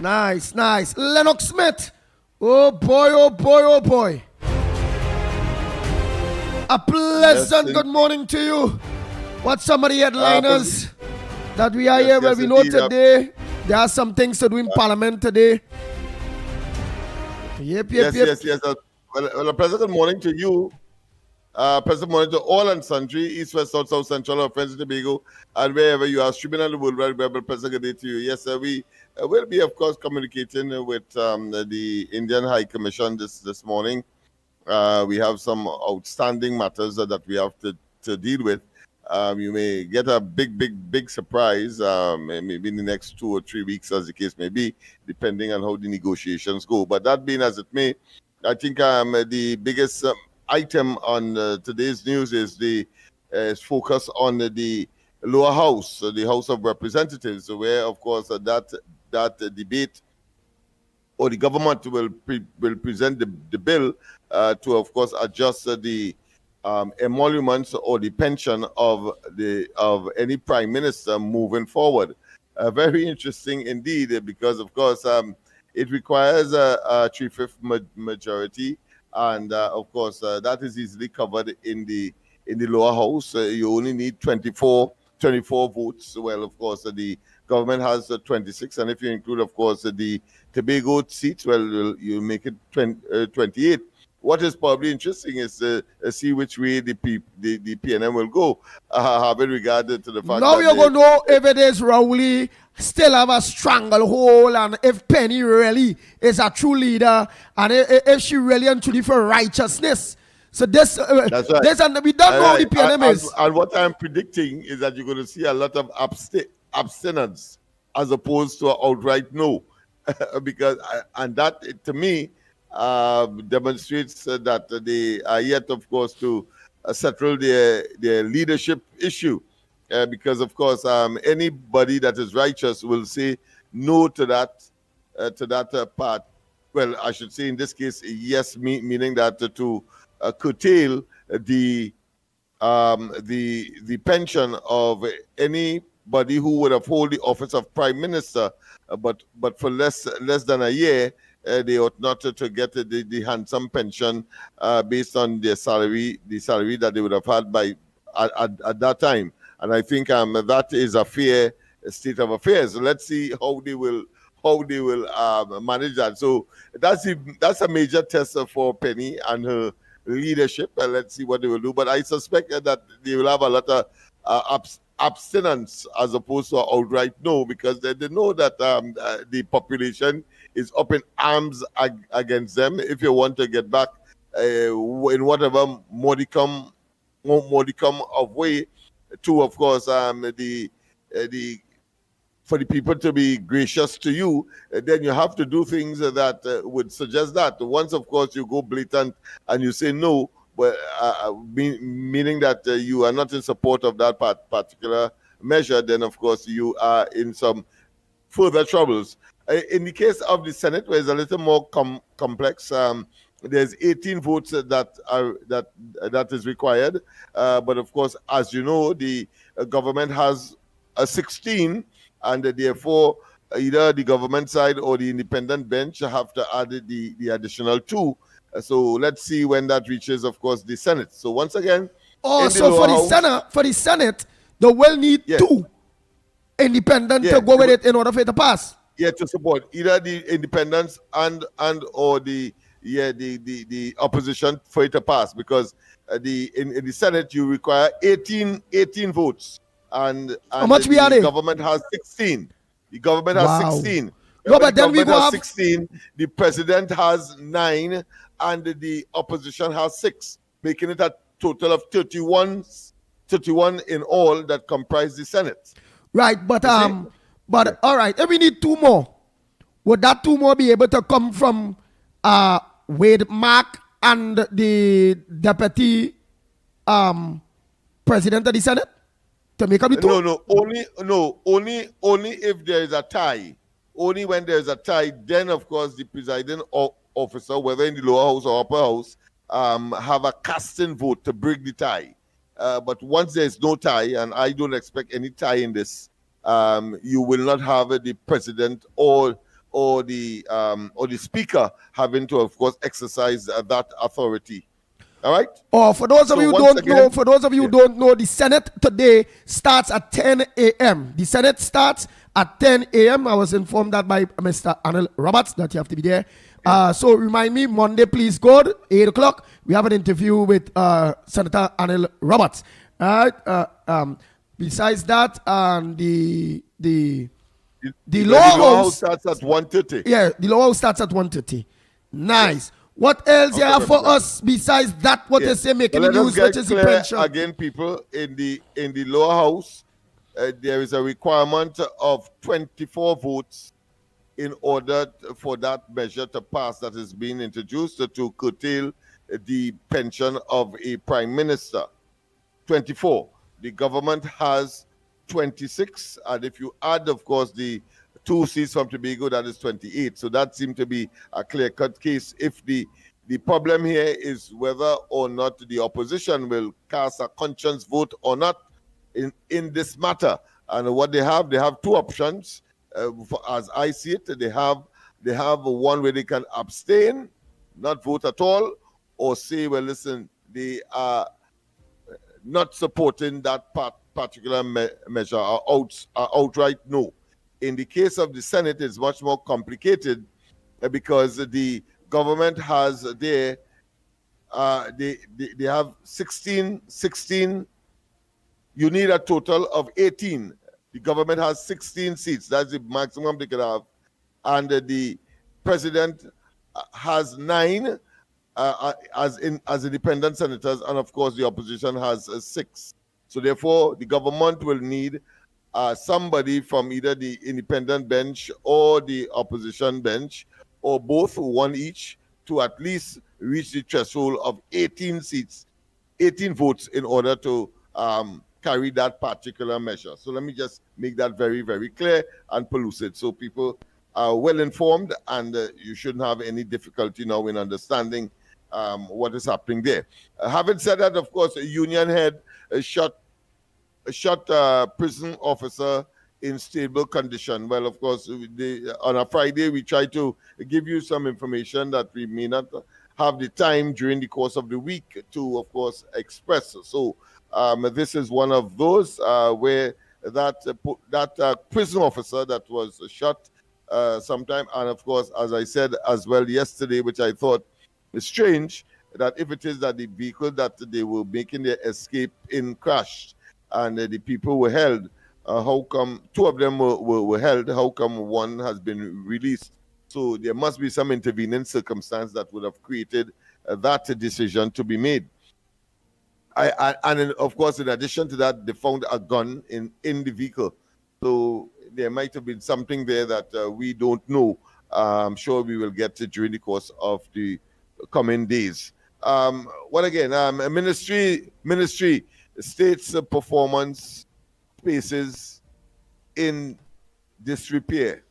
Nice, nice. Lennox Smith. Oh boy, oh boy, oh boy. A pleasant good morning to you. What's some of the headliners that we are here? Well, we know today there are some things to do in Parliament today. Yep. Yes. Well, a pleasant good morning to you. Pleasant morning to all and sundry, East, West, South, South, Central, or Friends of Tobago, and wherever you are streaming on the World Wide Web. Pleasant good day to you. Yes, we will be, of course, communicating with the Indian High Commission this morning. We have some outstanding matters that we have to deal with. You may get a big surprise maybe in the next 2 or 3 weeks, as the case may be, depending on how the negotiations go. But that being as it may, I think the biggest item on today's news is focus on the lower house, the House of Representatives, where, of course, that debate, or the government will present the bill to, of course, adjust the emoluments or the pension of any prime minister moving forward. Very interesting indeed, because, of course, it requires a 3/5 majority, and of course that is easily covered in the lower house. You only need 24 votes. Well, of course, the government has 26, and if you include, of course, the Tobago seats, well, you make it 28. What is probably interesting is to see which way the PNM will go, having regard to the fact now that you're going to know if it is Rowley still have a stranglehold, and if Penny really is a true leader, and if she really and truly for righteousness. So this, that's right. this, and we don't know how the PNM is. And what I'm predicting is that you're going to see a lot of abstinence as opposed to an outright no, because and that to me demonstrates that they are yet, of course, to settle their leadership issue, because, of course, anybody that is righteous will say no to that part. Well, I should say in this case, yes, meaning that to curtail the pension of anybody who would have held the office of prime minister, but for less than a year. They ought not to get the handsome pension based on their salary, the salary that they would have had at that time. And I think that is a fair state of affairs. So let's see how they will manage that. So that's a major test for Penny and her leadership. Let's see what they will do. But I suspect that they will have a lot of abstinence as opposed to outright no, because they know that the population is up in arms against them. If you want to get back in whatever modicum of way to, of course, the for the people to be gracious to you, then you have to do things that would suggest that. Once, of course, you go blatant and you say no, but meaning that you are not in support of that particular measure, then, of course, you are in some further troubles. In the case of the Senate, where it's a little more complex, there's 18 votes that is required. But of course, as you know, the government has a 16, and therefore either the government side or the independent bench have to add the additional 2. So let's see when that reaches, of course, the Senate. So once again, so for the Senate, they will need 2 independent to go with it in order for it to pass. Yeah, to support either the independents and or the opposition for it to pass, because in the Senate you require 18 votes, and how much we are there? Government has 16. The government has 16. No, but then we go have 16. The president has 9, and the opposition has 6, making it a total of 31 in all that comprise the Senate. Right, but all right, if we need 2 more, would that 2 more be able to come from Wade Mark and the deputy president of the Senate to make up the 2? Only if there is a tie. Only when there is a tie, then of course the presiding officer, whether in the lower house or upper house, have a casting vote to break the tie. But once there is no tie, and I don't expect any tie in this, you will not have the president or the speaker having to, of course, exercise that authority. All right. For those of you who don't know, the Senate today starts at 10 a.m. The Senate starts at 10 a.m. I was informed that by Mr. Anil Roberts that you have to be there. So remind me, Monday, please, God, 8 o'clock. We have an interview with Senator Anil Roberts. Besides that, the lower house starts at 1:30. Yeah, the lower house starts at 1:30. Nice. What else you have for us besides that? What they say making the news, which is the pension? Again, people in the lower house, there is a requirement of 24 votes in order for that measure to pass that is being introduced to curtail the pension of a prime minister. 24. The government has 26, and if you add, of course, the 2 seats from Tobago, that is 28. So that seemed to be a clear-cut case. If the problem here is whether or not the opposition will cast a conscience vote or not in this matter. And what they have 2 options. As I see it, they have one where they can abstain, not vote at all, or say, well, listen, they are not supporting that particular measure, or outright no. In the case of the Senate, it's much more complicated because the government has they have 16. You need a total of 18. The government has 16 seats. That's the maximum they could have. And the president has 9 as independent senators, and of course the opposition has 6. So therefore, the government will need somebody from either the independent bench or the opposition bench, or both, 1 each, to at least reach the threshold of 18 seats, 18 votes in order to carry that particular measure. So let me just make that very, very clear and pellucid, so people are well informed, and you shouldn't have any difficulty now in understanding what is happening there. Having said that, of course, a union head shot a prison officer in stable condition. Well, of course, on a Friday, we try to give you some information that we may not have the time during the course of the week to, of course, express. So this is one of those where that prison officer that was shot sometime, and of course, as I said as well yesterday, which I thought is strange, that if it is that the vehicle that they were making their escape in crashed and the people were held, how come 2 of them were held? How come 1 has been released? So there must be some intervening circumstance that would have created that decision to be made. And of course, in addition to that, they found a gun in the vehicle. So there might have been something there that we don't know. I'm sure we will get it during the course of the coming days. What again? Ministry states performance spaces in disrepair.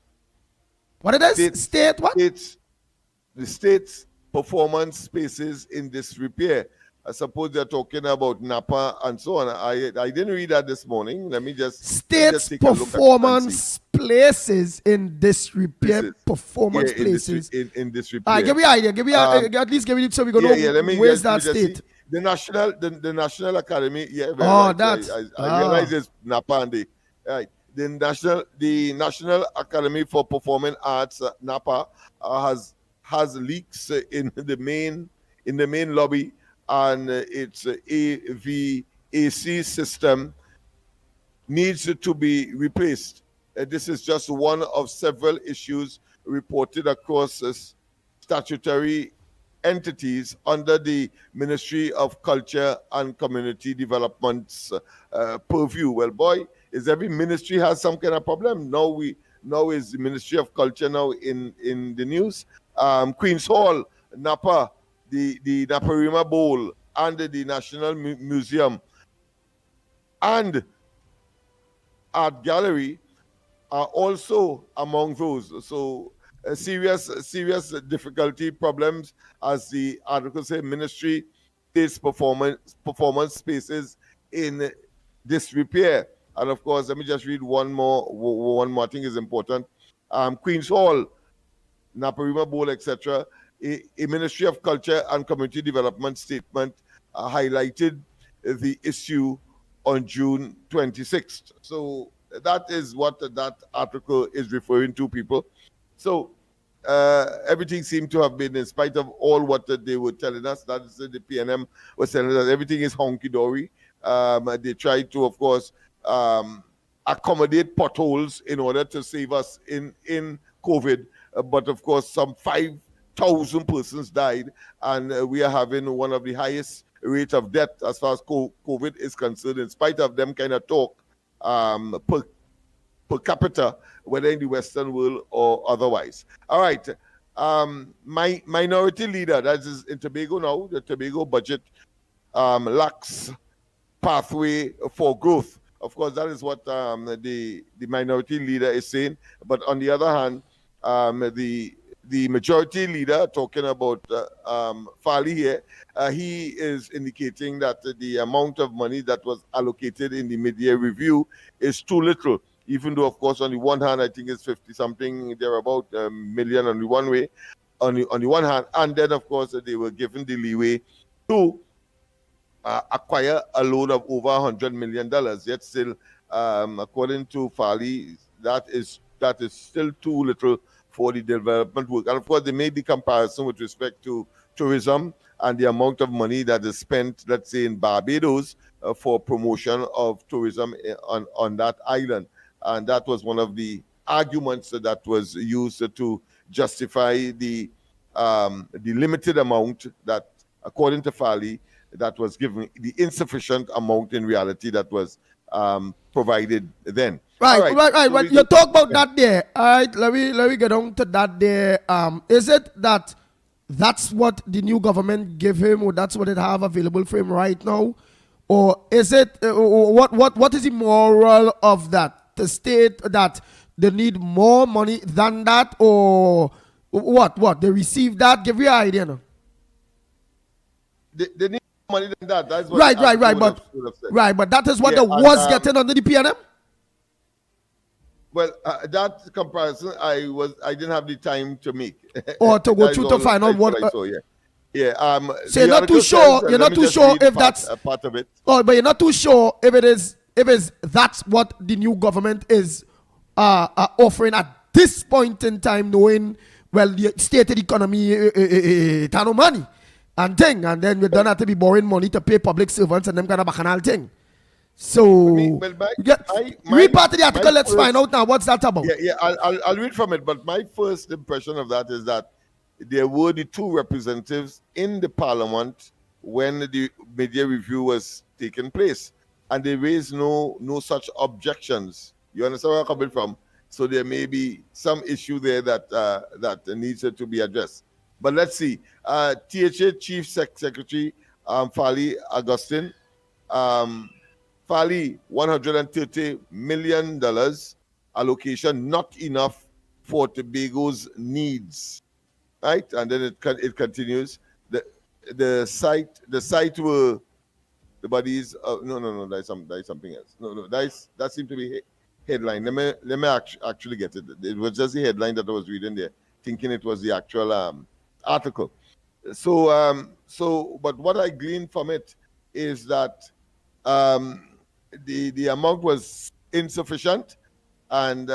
What it is? State what? The state's performance spaces in disrepair. I suppose they're talking about Napa and so on. I didn't read that this morning. Let me just States take a look at it and see. performance places in disrepair. Places. Performance Yeah, places. in disrepair. Give me an idea. Give me at least give me so we go know Let me where's just that see. state. The National Academy. Yeah, very Oh, right. that's I realize it's Napa and the right. The National Academy for Performing Arts, Napa, has leaks in the main lobby, and its AVAC system needs to be replaced. This is just one of several issues reported across statutory entities under the Ministry of Culture and Community Development's purview. Well, boy, is every ministry has some kind of problem. Now is the Ministry of Culture now in the news. Queen's Hall, Napa, the Naparima Bowl, and the National Museum and Art Gallery are also among those. So serious difficulty problems, as the article say. Ministry states performance spaces in disrepair. And of course, let me just read one more. I think is important. Queen's Hall, Naparima Bowl, etc. A Ministry of Culture and Community Development statement highlighted the issue on June 26th. So that is what that article is referring to, people. So everything seemed to have been, in spite of all what they were telling us, that is the PNM was telling us, everything is honky-dory. They tried to, of course, accommodate potholes in order to save us in COVID. But of course, some 5,000 persons died, and we are having one of the highest rates of death as far as COVID is concerned, in spite of them kind of talk per capita, whether in the Western world or otherwise. All right. My minority leader, that is in Tobago now, the Tobago budget lacks pathway for growth. Of course, that is what the minority leader is saying. But on the other hand, the majority leader, talking about Fali here, he is indicating that the amount of money that was allocated in the mid-year review is too little. Even though, of course, on the one hand, I think it's 50-something, they're about million on the one way, on the one hand, and then, of course, they were given the leeway to acquire a loan of over $100 million. Yet still, according to Fali, that is still too little for the development work. And of course, they made the comparison with respect to tourism and the amount of money that is spent, let's say, in Barbados for promotion of tourism on that island. And that was one of the arguments that was used to justify the limited amount that, according to Fali, that was given, the insufficient amount in reality that was provided then. Right. So you talk about that there. All right, let me get on to that there. Is it that that's what the new government give him, or that's what it have available for him right now, or is it what is the moral of that? To state that they need more money than that, or what? They receive that? Give you an idea now. They need more money than that. That's what right, but that is what they was getting under the PNM. Well, that comparison I didn't have the time to make. Or to go through to find out what. I saw, yeah. So you're not too sure. You're not too sure if that's a part of it. Oh, but you're not too sure if it is. If that's what the new government is offering at this point in time, knowing well the stated economy, no money and thing, and then we don't have to be borrowing money to pay public servants and them kind of bacchanal thing. So read part of the article. Let's find out now what's that about. Yeah. I'll read from it. But my first impression of that is that there were the two representatives in the parliament when the media review was taking place, and they raised no such objections. You understand where I'm coming from? So there may be some issue there that needs to be addressed. But let's see. THA Chief Secretary Fali Augustine. Fali, $130 million allocation, not enough for Tobago's needs, right? And then it continues. The site were the bodies. No, that's something else. No, that seemed to be headline. Let me actually get it. It was just the headline that I was reading there, thinking it was the actual article. So, but what I gleaned from it is that the amount was insufficient, and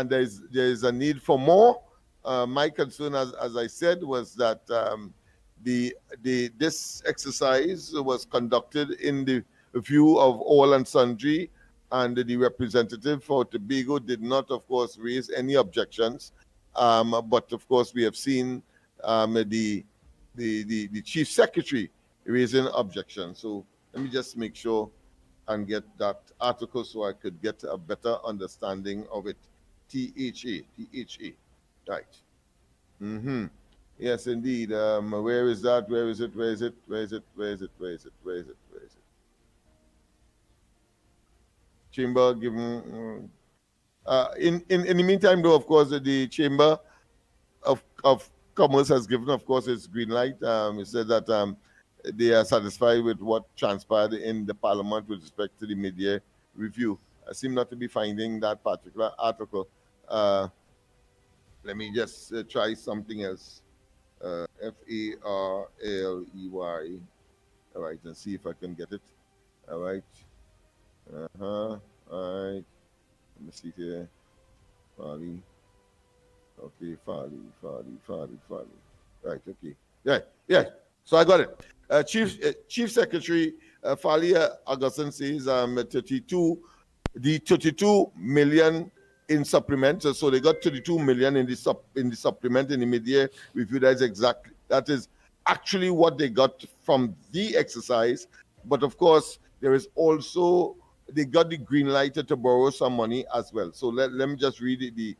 there's a need for more. My concern, as I said, was that this exercise was conducted in the view of all and sundry, and the representative for Tobago did not, of course, raise any objections. But of course, we have seen the chief secretary raising objections. So let me just make sure and get that article so I could get a better understanding of it. THA, right. Yes, indeed. Where is that? Where is it? Chamber given. In the meantime, though, of course, the Chamber of Commerce has given, of course, its green light. It said that they are satisfied with what transpired in the Parliament with respect to the mid-year review. I seem not to be finding that particular article. Let me just try something else. Farley. All right, and see if I can get it. All right. All right. Let me see here. Farley. Okay, Farley. Right, okay. Yeah. So I got it. Chief Secretary Farley Augustine says 32 million in supplement. So they got 32 million in the supplement in the mid-year review. That is actually what they got from the exercise. But of course, there is also, they got the green light to borrow some money as well. So let me just read the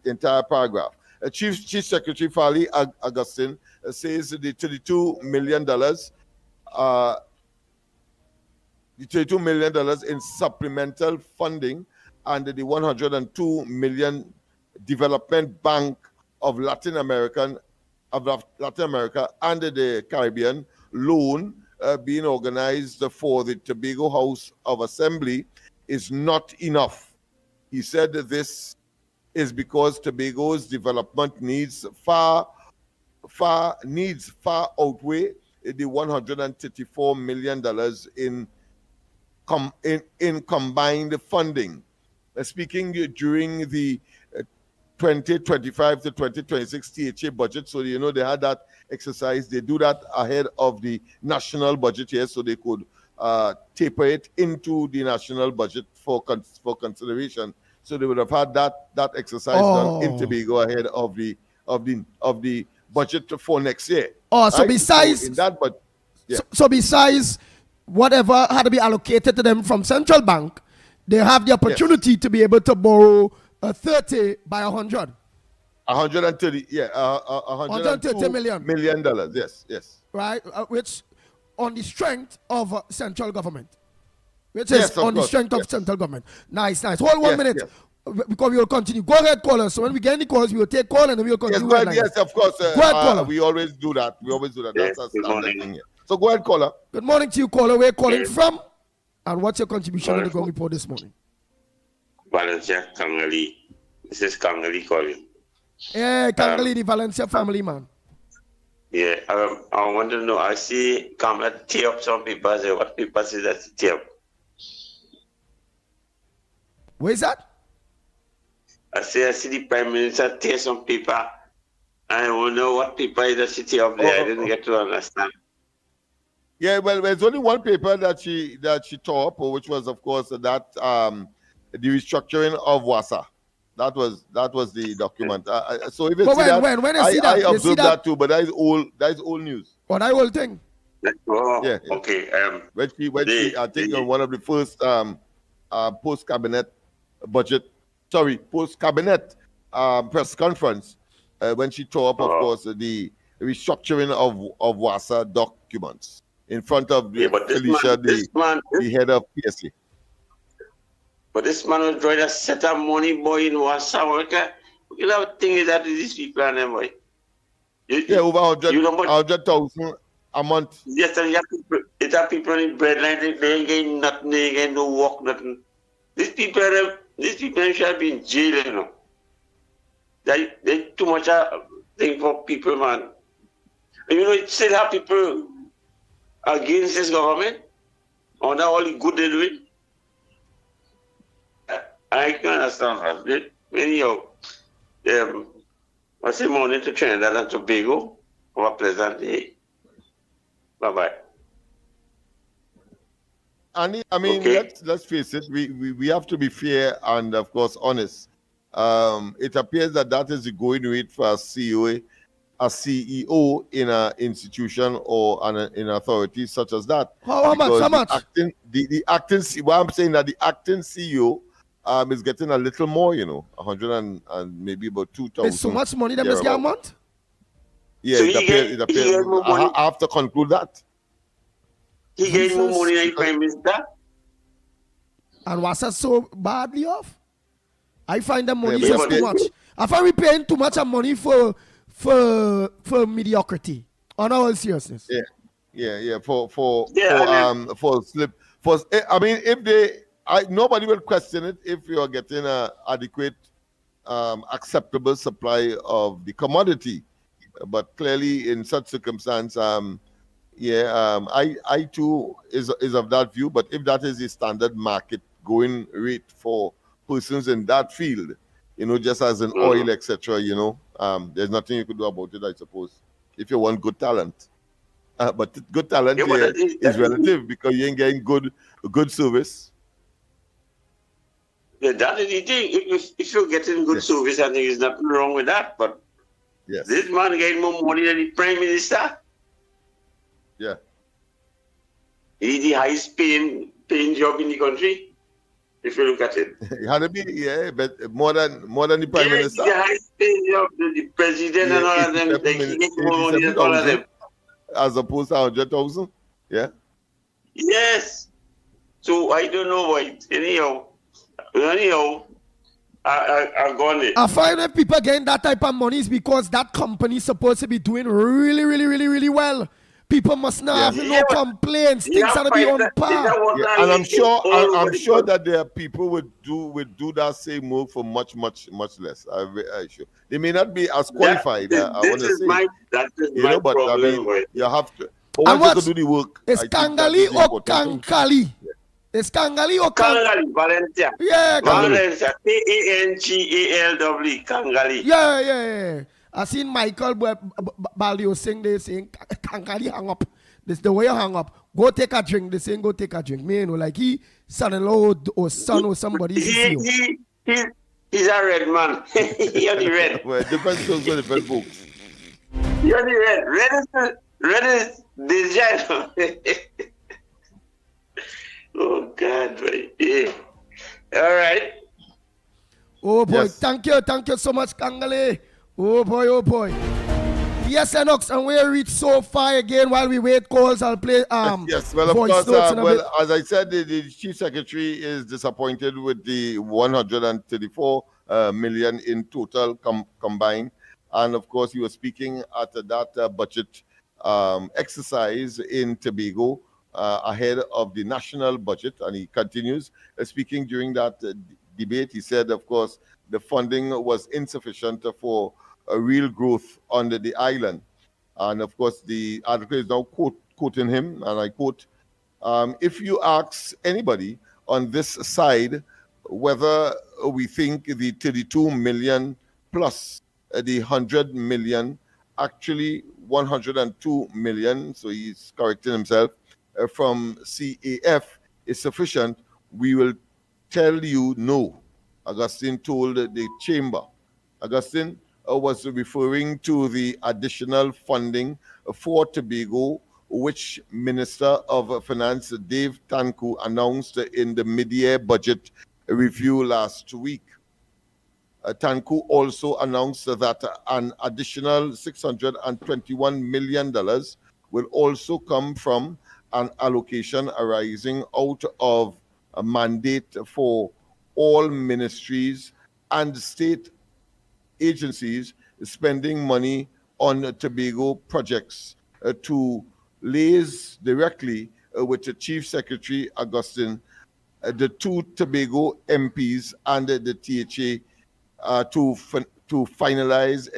entire paragraph. Chief Secretary Farley Augustine says the $32 million in supplemental funding under the $102 million Development Bank of Latin America and the Caribbean loan being organized for the Tobago House of Assembly is not enough. He said that this is because Tobago's development needs far outweigh the $134 million in combined funding. Speaking during the 2025 to 2026 THA budget, so they had that exercise. They do that ahead of the national budget here, so they could taper it into the national budget for consideration. So they would have had that exercise done in Tobago ahead of the budget for next year. So right? Besides so in that, but yeah. So besides whatever had to be allocated to them from central bank, they have the opportunity to be able to borrow 30 by 100. 130, yeah, $130 million. Yes. Right, which on the strength of central government. Which is on the strength of central government. Nice. Hold 1 minute. Because we will continue. Go ahead, caller. So when we get any calls, we will take call and then we will continue. Yes, of course. Go ahead, caller. We always do that. Yes, that's a standard thing here. So go ahead, caller. Good morning to you, caller. Where are you calling from? And what's your contribution to the Gong Report this morning? Valencia, Kangali. This is Kangali calling. Yeah, Kangali, the Valencia family, man. Yeah, I want to know, I see Kamala tear up some papers. What papers is that tear up? Where is that? I see the Prime Minister tear some paper. I don't know what paper is that tear up there. I didn't get to understand. Yeah, well, there's only one paper that she tore up, which was, of course, that the restructuring of WASA. That was the document. So if you see that, when I see that, I observed that too, but that is old news. What I will think. Yeah. Okay. When she I think on one of the first post cabinet budget post-cabinet press conference when she tore up, of course, the restructuring of WASA documents in front of Felicia, the head of PSA. But this man was trying to set up money, boy, in Warsaw. Look at the thing is that these people and them, boy. Over 100,000 a month. Yes, and you have people in bread like they ain't getting nothing, they ain't getting no work, nothing. These people should be in jail, you know. They too much thing for people, man. And you know, it still have people against this government on all the good they're doing. I can understand that. Anyhow, I say morning to Trinidad and Tobago. Have a pleasant day. Bye-bye. Annie, I mean, let's face it, we have to be fair and, of course, honest. It appears that is the going rate for a CEO in an institution or in authority such as that. How much? The acting, well, I'm saying that the acting CEO is getting a little more, 100 and maybe about 2,000. It's so much money that must get a month? Yeah, So it appears. I have to conclude that. He getting more money than Prime Minister. And was that so badly off? I find the money just too much. I find we paying too much money for mediocrity. On all seriousness. Yeah. For I mean, if nobody will question it if you are getting an adequate, acceptable supply of the commodity. But clearly, in such circumstance, I too is of that view. But if that is the standard market going rate for persons in that field, just as in oil, etc., there's nothing you could do about it, I suppose, if you want good talent. But good talent is relative because you ain't getting good service. Yeah, that is the thing. If you're getting good service, I think there's nothing wrong with that. But this man getting more money than the Prime Minister. Yeah. He's the highest paying job in the country. If you look at it. It had to be, but more than the Prime Minister. The highest paying job, the president and all of them, they get more money than all of them. As opposed to 100,000? Yeah. Yes. So I don't know why. Anyhow, I'm going there. I find that people getting that type of money is because that company is supposed to be doing really, really, really, really well. People must not have no complaints. Things are to be on par. And I'm sure that there are people would do that same work for much, much, much less. I'm sure. They may not be as qualified. I want to say. That is my but problem. I mean, you have to. Once you do the work, it's Kangali or Kankali? It's Kangali or Kangali, Valencia. Yeah, Valencia. Kangalw. Kangali. Yeah. I seen Michael Baldio sing. They saying Kangali hang up. This the way you hang up. Go take a drink. They saying go take a drink. Me, like he son-in-law or son or somebody. He's a red man. He only red. Well, it depends on different folks. He only red. Red is the Oh God, right. Yeah. All right. Oh boy, thank you so much, Kangali. Oh boy. Yes, Lennox, and we reach so far again while we wait calls. I'll play yes, well, of course, as I said, the Chief Secretary is disappointed with the 134 million in total combined. And of course, he was speaking at that budget exercise in Tobago ahead of the national budget. And he continues speaking during that debate. He said, of course, the funding was insufficient for a real growth on the island. And of course, the article is now quoting him, and I quote, if you ask anybody on this side whether we think the 32 million plus the 100 million, actually 102 million, so he's correcting himself, from CAF is sufficient, we will tell you no. Augustine told the chamber. Augustine was referring to the additional funding for Tobago, which Minister of Finance Dave Tanku announced in the mid-year budget review last week. Tanku also announced that an additional $621 million will also come from an allocation arising out of a mandate for all ministries and state agencies spending money on Tobago projects to liaise directly with the Chief Secretary Augustine, the two Tobago MPs, and the THA to finalize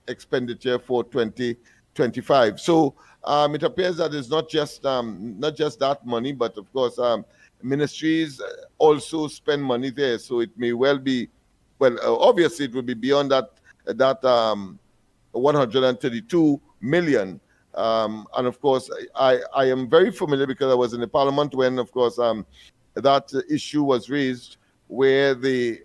expenditure for 2025. So it appears that it's not just that money, but of course ministries also spend money there. So it may well be, obviously it will be beyond that 132 million. And of course, I am very familiar because I was in the parliament when, of course, that issue was raised, where the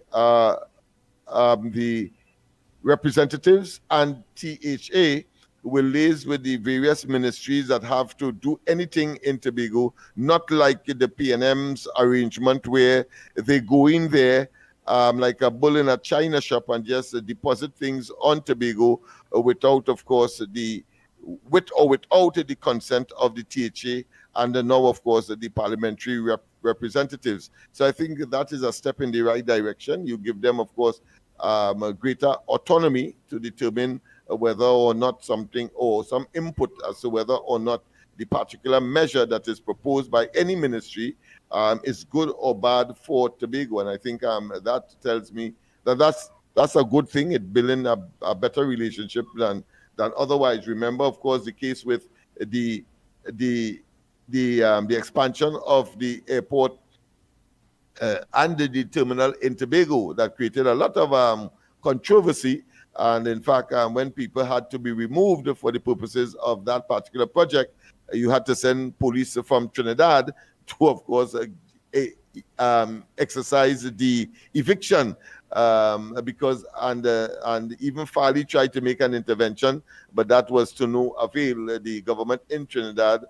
representatives and THA will liaise with the various ministries that have to do anything in Tobago, not like the PNM's arrangement where they go in there like a bull in a china shop and just deposit things on Tobago without, of course, without the consent of the THA and now, of course, the parliamentary representatives. So I think that is a step in the right direction. You give them, of course, a greater autonomy to determine whether or not something or some input as to whether or not the particular measure that is proposed by any ministry is good or bad for Tobago. And I think that tells me that that's a good thing. It building a better relationship than otherwise. Remember, of course, the case with the expansion of the airport and the terminal in Tobago that created a lot of controversy. And in fact, when people had to be removed for the purposes of that particular project, you had to send police from Trinidad to, of course, exercise the eviction because and even Farley tried to make an intervention, but that was to no avail. The government in Trinidad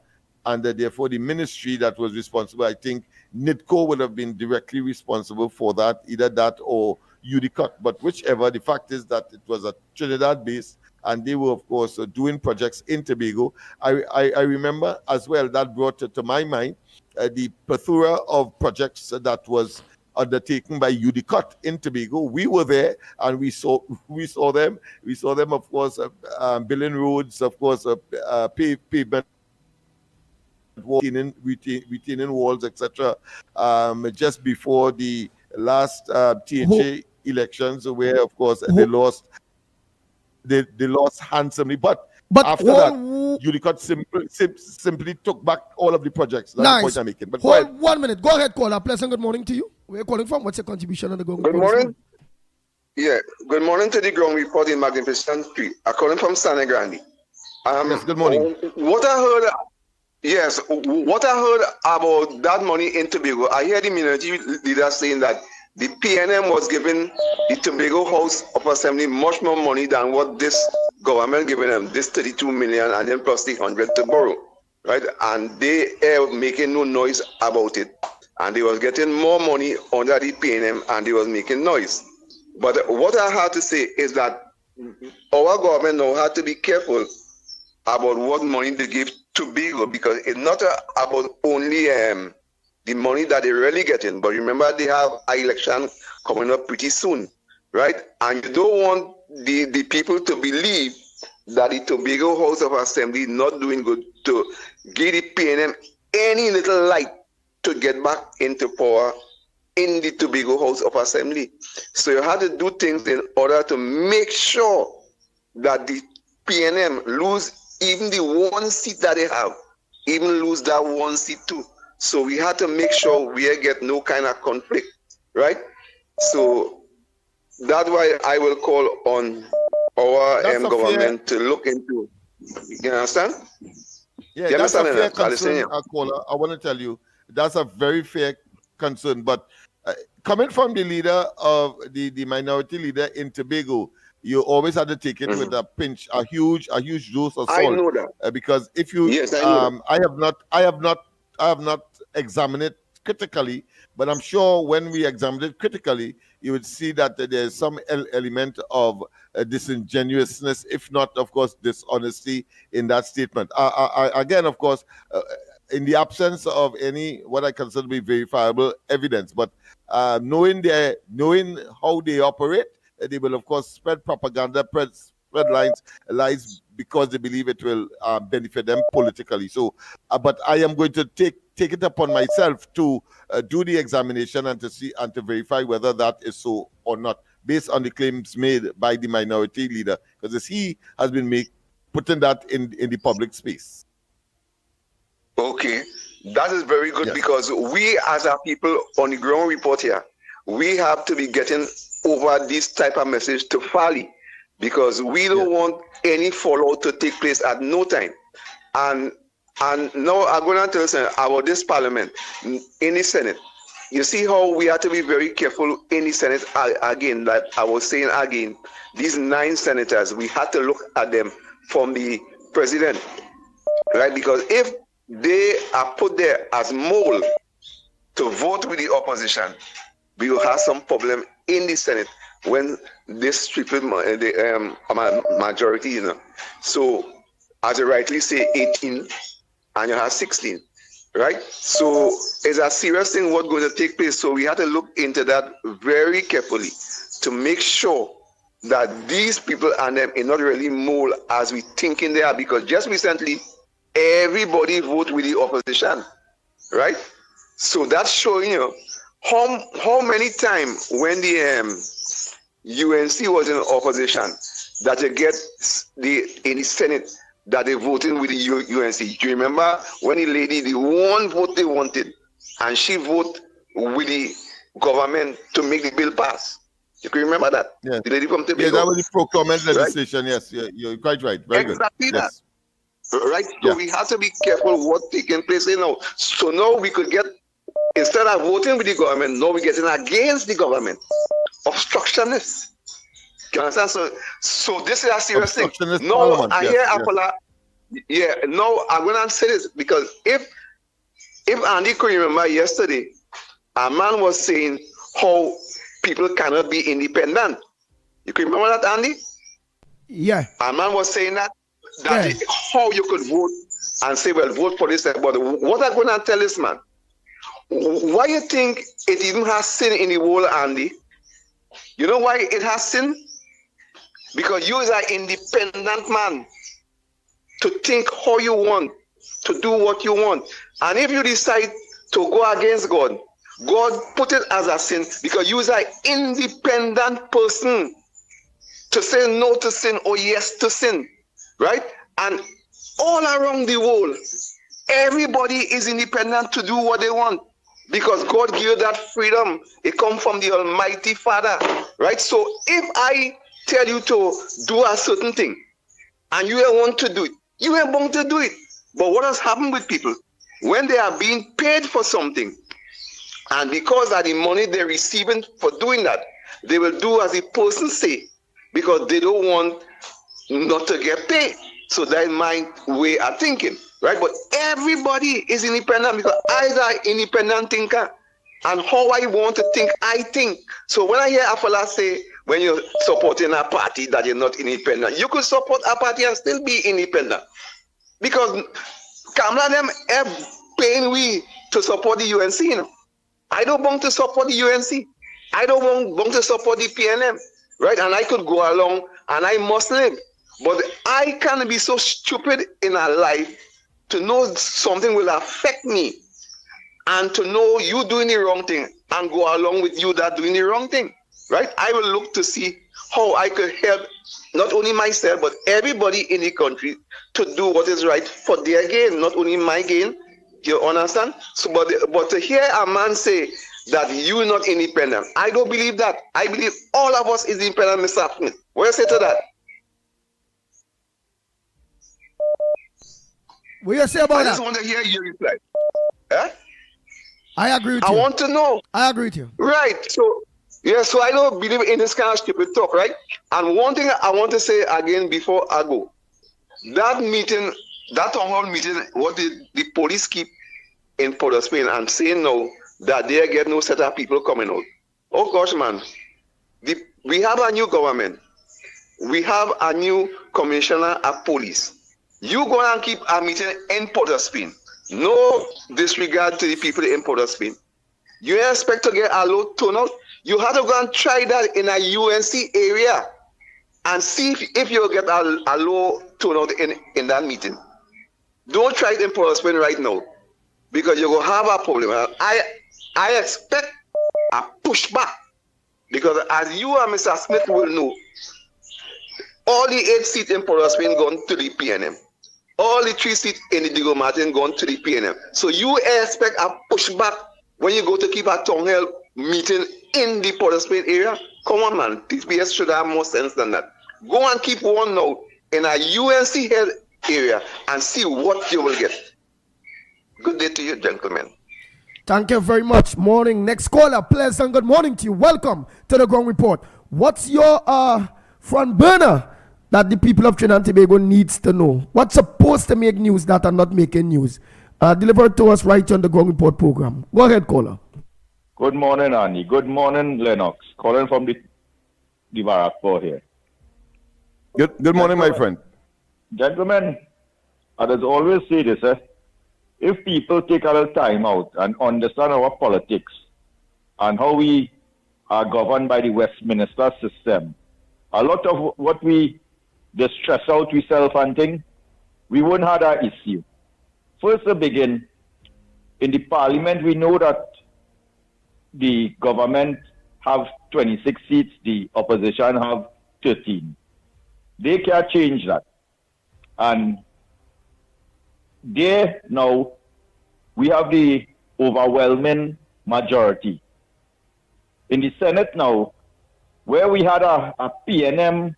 and therefore the ministry that was responsible, I think NIDCO would have been directly responsible for that, either that or UDCOT, but whichever. The fact is that it was a Trinidad base and they were, of course, doing projects in Tobago. I remember as well that brought to my mind the plethora of projects that was undertaken by UDCOT in Tobago. We were there and we saw them. We saw them, of course, building roads, of course, pavement, retaining walls, etc. Just before the last THA elections, where, of course, they lost handsomely. But after that, UDCOT simply took back all of the projects. That's the point I'm making. But hold 1 minute. Go ahead, caller. Pleasant good morning to you. Where are you calling from? What's your contribution on the Go? Good morning. Yeah, good morning to the ground report in Magnificent Street. I'm calling from San Grande. Yes, good morning. What I heard about that money in Tobago, I hear the minority leader saying that the PNM was giving the Tobago House of Assembly much more money than what this government giving them, this 32 million and then plus the 100 to borrow, right? And they are making no noise about it. And they was getting more money under the PNM and they was making noise. But what I have to say is that our government now had to be careful about what money they give Tobago, because it's not about only the money that they're really getting. But remember, they have an election coming up pretty soon, right? And you don't want the people to believe that the Tobago House of Assembly is not doing good, to give the PNM any little light to get back into power in the Tobago House of Assembly. So you have to do things in order to make sure that the PNM lose even the one seat that they have, even lose that one seat too. So we have to make sure we get no kind of conflict, right? So that's why I will call on our government to look into. You understand? Yeah, you that's a understand fair concern, caller. I want to tell you, that's a very fair concern. But coming from the leader of the minority leader in Tobago, you always have to take it with a pinch, a huge dose of salt. I know that. Because if you, yes, I know I have not examined it critically, But I'm sure when we examined it critically, you would see that there's some element of disingenuousness, if not, of course, dishonesty in that statement. Again, of course, in the absence of any what I consider to be verifiable evidence, but knowing how they operate, they will, of course, spread propaganda, spread lies because they believe it will benefit them politically. So, but I am going to take it upon myself to do the examination and to see and to verify whether that is so or not, based on the claims made by the minority leader, because he has been putting that in the public space. Okay, that is very good, because we as our people on the ground report here, we have to be getting over this type of message to Fali, because we don't want any fallout to take place at no time. And now I'm going to tell you something about this parliament in the Senate. You see how we have to be very careful in the Senate again, that I was saying again, these 9 senators, we have to look at them from the president, right? Because if they are put there as mole to vote with the opposition, we will have some problem in the Senate when this triple majority, So, as you rightly say, 18 and you have 16, right? So, it's a serious thing what's going to take place. So, we have to look into that very carefully to make sure that these people and them are not really mole as we thinking they are, because just recently, everybody vote with the opposition, right? So that's showing you how many times when the UNC was in opposition that you get in the Senate that they voted with the UNC. Do you remember when the lady, the one vote they wanted, and she voted with the government to make the bill pass? You can remember that? Yeah. The lady from Tobago. Yeah, that was the procurement legislation. Right? Yes, you're quite right. Very exactly good. That. Yes. Right, so we have to be careful what taking place now. So now we could get, instead of voting with the government, now we're getting against the government. Obstructionists. You understand? So this is a serious thing. No, I hear Apollo. Yeah, no, I'm gonna say this because if Andy could remember yesterday, a man was saying how people cannot be independent. You can remember that, Andy? Yeah. A man was saying that. How you could vote and say, well, vote for this. But what I'm going to tell this man, why you think it even has sin in the world, Andy? You know why it has sin? Because you is an independent man to think how you want, to do what you want. And if you decide to go against God, God put it as a sin because you is an independent person to say no to sin or yes to sin. Right? And all around the world, everybody is independent to do what they want because God gave you that freedom. It comes from the Almighty Father. Right? So if I tell you to do a certain thing and you don't want to do it, you ain't want to do it. But what has happened with people? When they are being paid for something, and because of the money they're receiving for doing that, they will do as the person say because they don't want not to get paid. So that's my way of thinking, right? But everybody is independent because I am an independent thinker. And how I want to think, I think. So when I hear a fella say, when you're supporting a party that you're not independent, you could support a party and still be independent. Because Kamala them have paying we to support the UNC, you know. I don't want to support the UNC. I don't want to support the PNM, right? And I could go along and I must live. But I can't be so stupid in a life to know something will affect me and to know you doing the wrong thing and go along with you that doing the wrong thing, right? I will look to see how I could help not only myself, but everybody in the country to do what is right for their gain, not only my gain. You understand? So, but to hear a man say that you're not independent, I don't believe that. I believe all of us is independent, Mr. Smith. What do you say to that? What do you say about that? I just want to hear your reply. Huh? I agree with you. I want to know. I agree with you. Right. So, yeah, so I don't believe in this kind of stupid talk, right? And one thing I want to say again before I go, that meeting, that town hall meeting, what did the police keep in Port of Spain and saying now that they get no set of people coming out. Oh gosh, man. We have a new government. We have a new commissioner of police. You go and keep a meeting in Port of Spain. No disregard to the people in Port of Spain. You expect to get a low turnout? You have to go and try that in a UNC area and see if you'll get a low turnout in that meeting. Don't try it in Port of Spain right now because you're going to have a problem. I expect a pushback because as you and Mr. Smith will know, all the 8 seats in Port of Spain gone to the PNM. All the 3 seats in the Diego Martin gone to the PNM. So you expect a pushback when you go to keep a town hall meeting in the Port of Spain area? Come on, man. TPS should have more sense than that. Go and keep one now in a UNC health area and see what you will get. Good day to you, gentlemen. Thank you very much. Morning. Next caller, pleasant good morning to you. Welcome to the Ground Report. What's your front burner that the people of Trinidad and Tobago needs to know? What's supposed to make news that are not making news? Deliver it to us right on the Ground Report program. Go ahead, caller. Good morning, Annie. Good morning, Lennox. Calling from the Barakpur here. Good morning, my friend. Gentlemen, I just always say this, if people take a little time out and understand our politics and how we are governed by the Westminster system, a lot of what we just stress out ourselves and things, we wouldn't have that issue. First to begin, in the parliament, we know that the government have 26 seats, the opposition have 13. They can't change that. And there now, we have the overwhelming majority. In the Senate now, where we had a PNM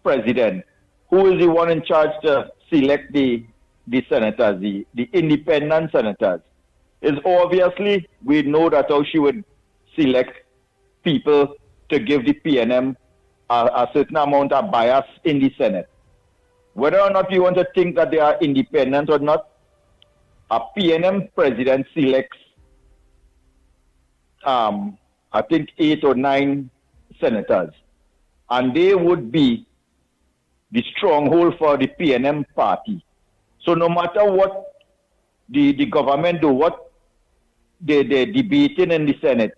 president, who is the one in charge to select the senators, the independent senators, is obviously, we know that how she would select people to give the PNM a certain amount of bias in the Senate. Whether or not you want to think that they are independent or not, a PNM president selects, I think, 8 or 9 senators. And they would be the stronghold for the PNM party. So no matter what the government do, what they're debating in the Senate,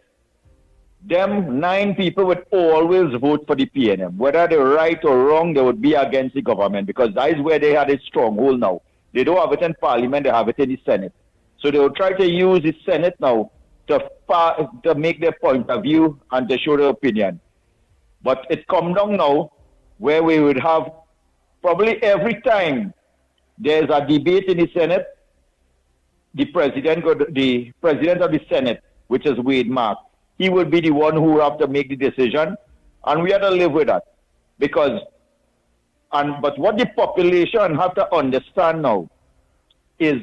them 9 people would always vote for the PNM. Whether they're right or wrong, they would be against the government because that is where they had a stronghold now. They don't have it in Parliament, they have it in the Senate. So they will try to use the Senate now to make their point of view and to show their opinion. But it come down now where we would have probably every time there's a debate in the Senate, the president of the Senate, which is Wade Mark, he would be the one who would have to make the decision, and we have to live with that. But what the population have to understand now is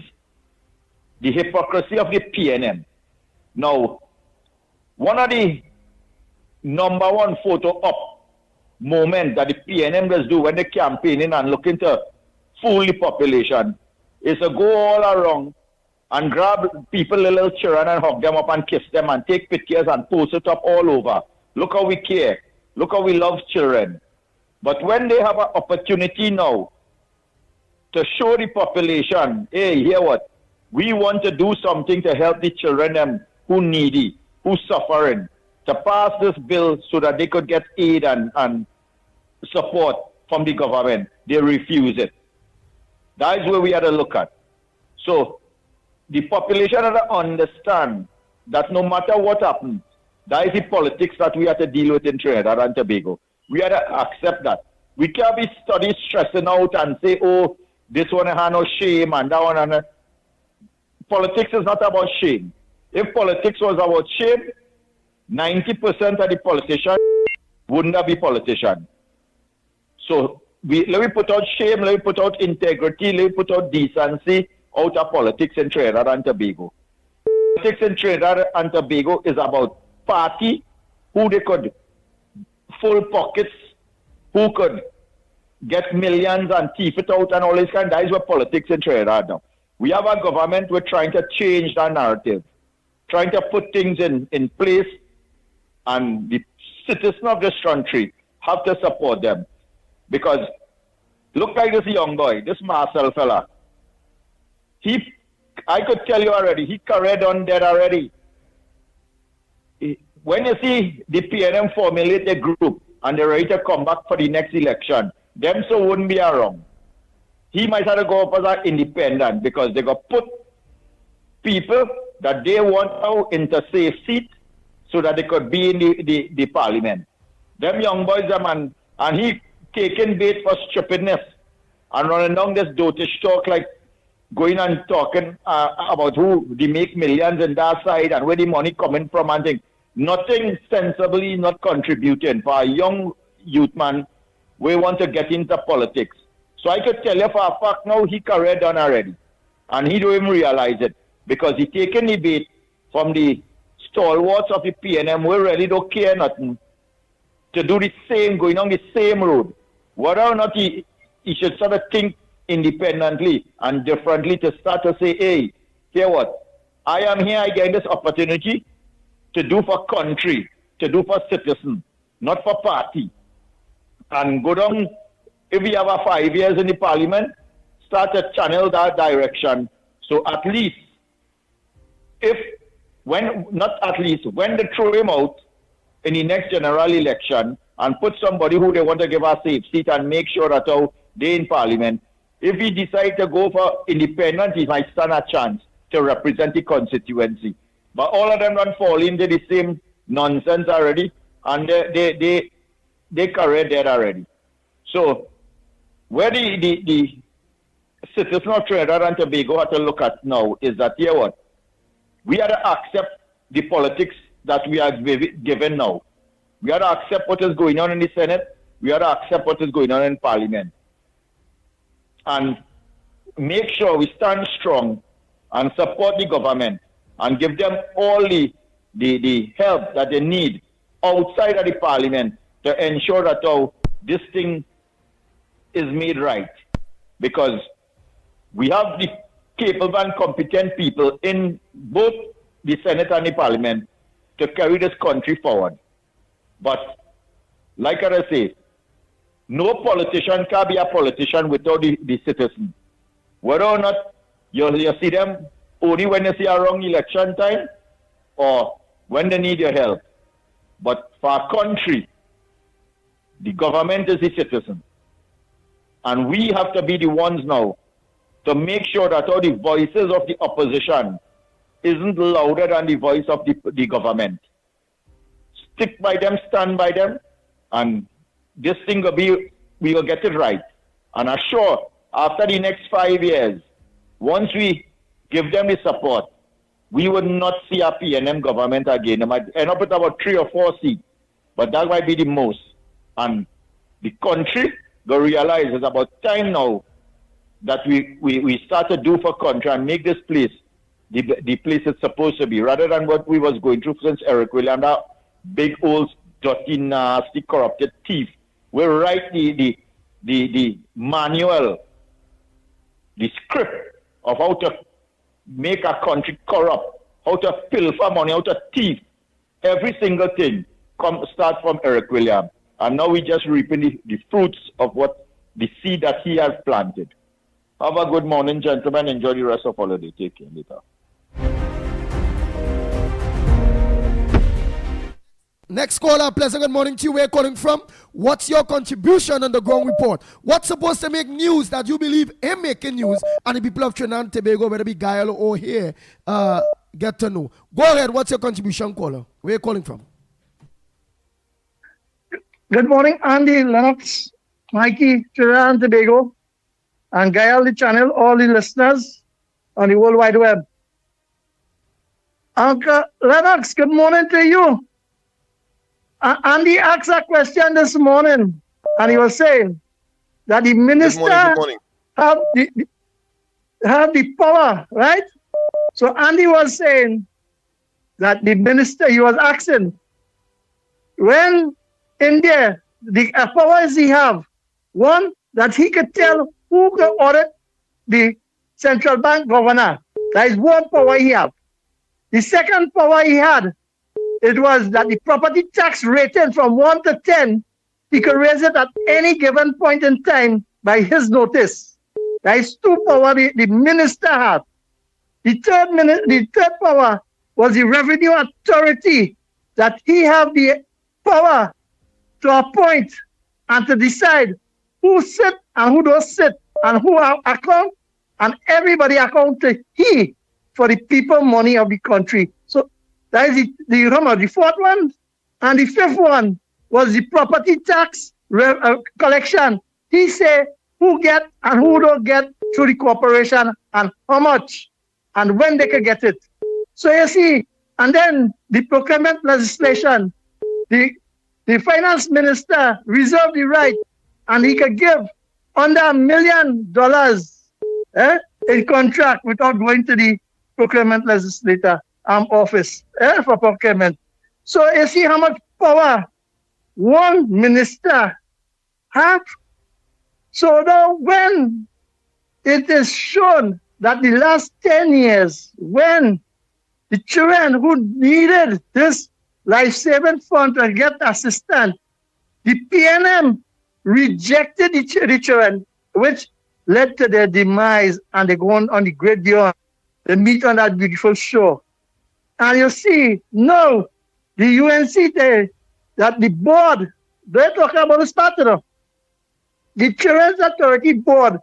the hypocrisy of the PNM. Now, one of the number one photo op moment that the PNM does do when they're campaigning and looking to fool the population is to go all around and grab people, little children, and hug them up and kiss them and take pictures and post it up all over. Look how we care. Look how we love children. But when they have an opportunity now to show the population, hey, hear what? We want to do something to help the children them who needy, who suffering, to pass this bill so that they could get aid and support from the government. They refuse it. That is where we have to look at. So the population has to understand that no matter what happens, that is the politics that we have to deal with in Trinidad and Tobago. We have to accept that. We can't be stressing out and say, oh, this one has no shame and that one has no... Politics is not about shame. If politics was about shame, 90% of the politicians wouldn't have been politicians. So let me put out shame, let me put out integrity, let me put out decency out of politics in Trinidad and Tobago. Politics in Trinidad and Tobago is about party, who they could full pockets, who could get millions and thief it out and all this kind. That is what politics in Trinidad now. We have a government we're trying to change that narrative, trying to put things in place, and the citizens of this country have to support them. Because look like this young boy, this Marcel fella. I could tell you already, he career done dead already. When you see the PNM formulate a group and they're ready to come back for the next election, them so wouldn't be around. He might have to go up as an independent because they got put people that they want out into safe seat so that they could be in the parliament. Them young boys, and he taking bait for stupidness and running down this dotish talk like going and talking about who they make millions in that side and where the money coming from and things. Nothing sensibly not contributing for a young youth man we want to get into politics. So I could tell you for a fact now he career done already. And he don't even realize it because he taking the bait from the stalwarts of the PNM we really don't care nothing to do the same, going on the same road. Whether or not he should sort of think independently and differently to start to say, hey, hear what? I am here, I get this opportunity to do for country, to do for citizen, not for party. And go down, if we have a 5 years in the parliament, start to channel that direction. So at least, when they throw him out in the next general election and put somebody who they want to give a safe seat and make sure that they in parliament, if he decide to go for independent, he might stand a chance to represent the constituency. But all of them don't fall into the same nonsense already, and they career dead already. So where the citizens of Trinidad and Tobago have to look at now is that, here what? We have to accept the politics that we are given now. We have to accept what is going on in the Senate. We have to accept what is going on in Parliament. And make sure we stand strong and support the government and give them all the help that they need outside of the Parliament to ensure that this thing is made right. Because we have the capable and competent people in both the Senate and the Parliament to carry this country forward. But like I say, no politician can be a politician without the citizen. Whether or not you see them only when you see a wrong election time or when they need your help. But for our country, the government is the citizen. And we have to be the ones now to make sure that all the voices of the opposition isn't louder than the voice of the government. Stick by them, stand by them, and this thing we will get it right. And I'm sure after the next 5 years, once we give them the support, we would not see a PNM government again. They might end up with about 3 or 4 seats, but that might be the most. And the country will realize it's about time now that we start to do for country and make this place the place it's supposed to be, rather than what we was going through since Eric William, that big old dirty, nasty, corrupted thief. We write the manual, the script of how to make a country corrupt, how to pilfer money, how to thief. Every single thing start from Eric William. And now we just reaping the fruits of what the seed that he has planted. Have a good morning, gentlemen. Enjoy the rest of holiday. Take care later. Next caller, pleasant good morning to you. Where you calling from? What's your contribution on the ground report? What's supposed to make news that you believe ain't making news, and the people of Trinidad and Tobago, whether it be Guyana or here, get to know? Go ahead. What's your contribution, caller? Where you calling from? Good morning, Andy, Lennox, Mickie, Trinidad and Tobago, and Gael, the channel, all the listeners on the World Wide Web. Uncle Lennox, good morning to you. Andy asked a question this morning, and he was saying that the minister have the power, right? So Andy was saying that the minister, he was asking, when in there, the powers he have, one, that he could tell who could audit the central bank governor. That is one power he had. The second power he had, it was that the property tax rating from 1 to 10, he could raise it at any given point in time by his notice. That is two power the minister had. The third power was the revenue authority, that he have the power to appoint and to decide who sit and who don't sit and who are account, and everybody account to he for the people money of the country. So that is the fourth one. And the fifth one was the property tax collection. He say who get and who don't get through the corporation and how much and when they can get it. So you see, and then the procurement legislation, the finance minister reserved the right, and he could give under $1 million in contract without going to the procurement legislator office for procurement. So you see how much power one minister have. So now when it is shown that the last 10 years, when the children who needed this life-saving fund to get assistance, the PNM rejected the children, which led to their demise, and they go on the great beyond. They meet on that beautiful shore. And you see, now, the UNC there, that the board, they're talking about this part, the Children's Authority Board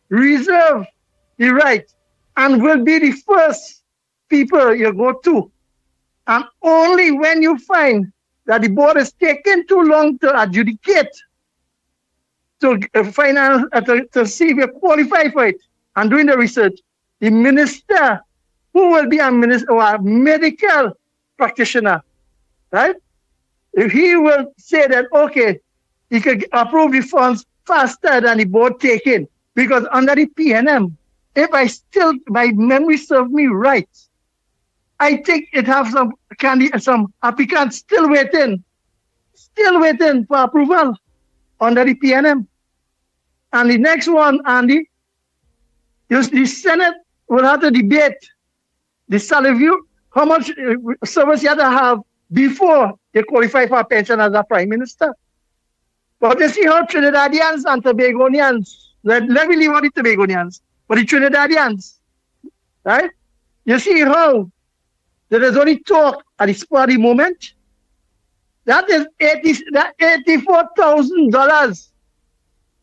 reserve the right and will be the first people you go to. And only when you find that the board is taking too long to adjudicate, to see if you qualify for it, and doing the research, the minister, who will be a minister or a medical practitioner, right? If he will say that, okay, he could approve the funds faster than the board taking, because under the PNM, if my memory serves me right, I think it have some applicants still waiting for approval under the PNM. And the next one, Andy, the Senate will have to debate the salary, how much service you have to have before you qualify for a pension as a prime minister. But you see how Trinidadians and Tobagonians, let me leave out the Tobagonians, but the Trinidadians, right? You see how there is only talk at the spur moment. That is $84,000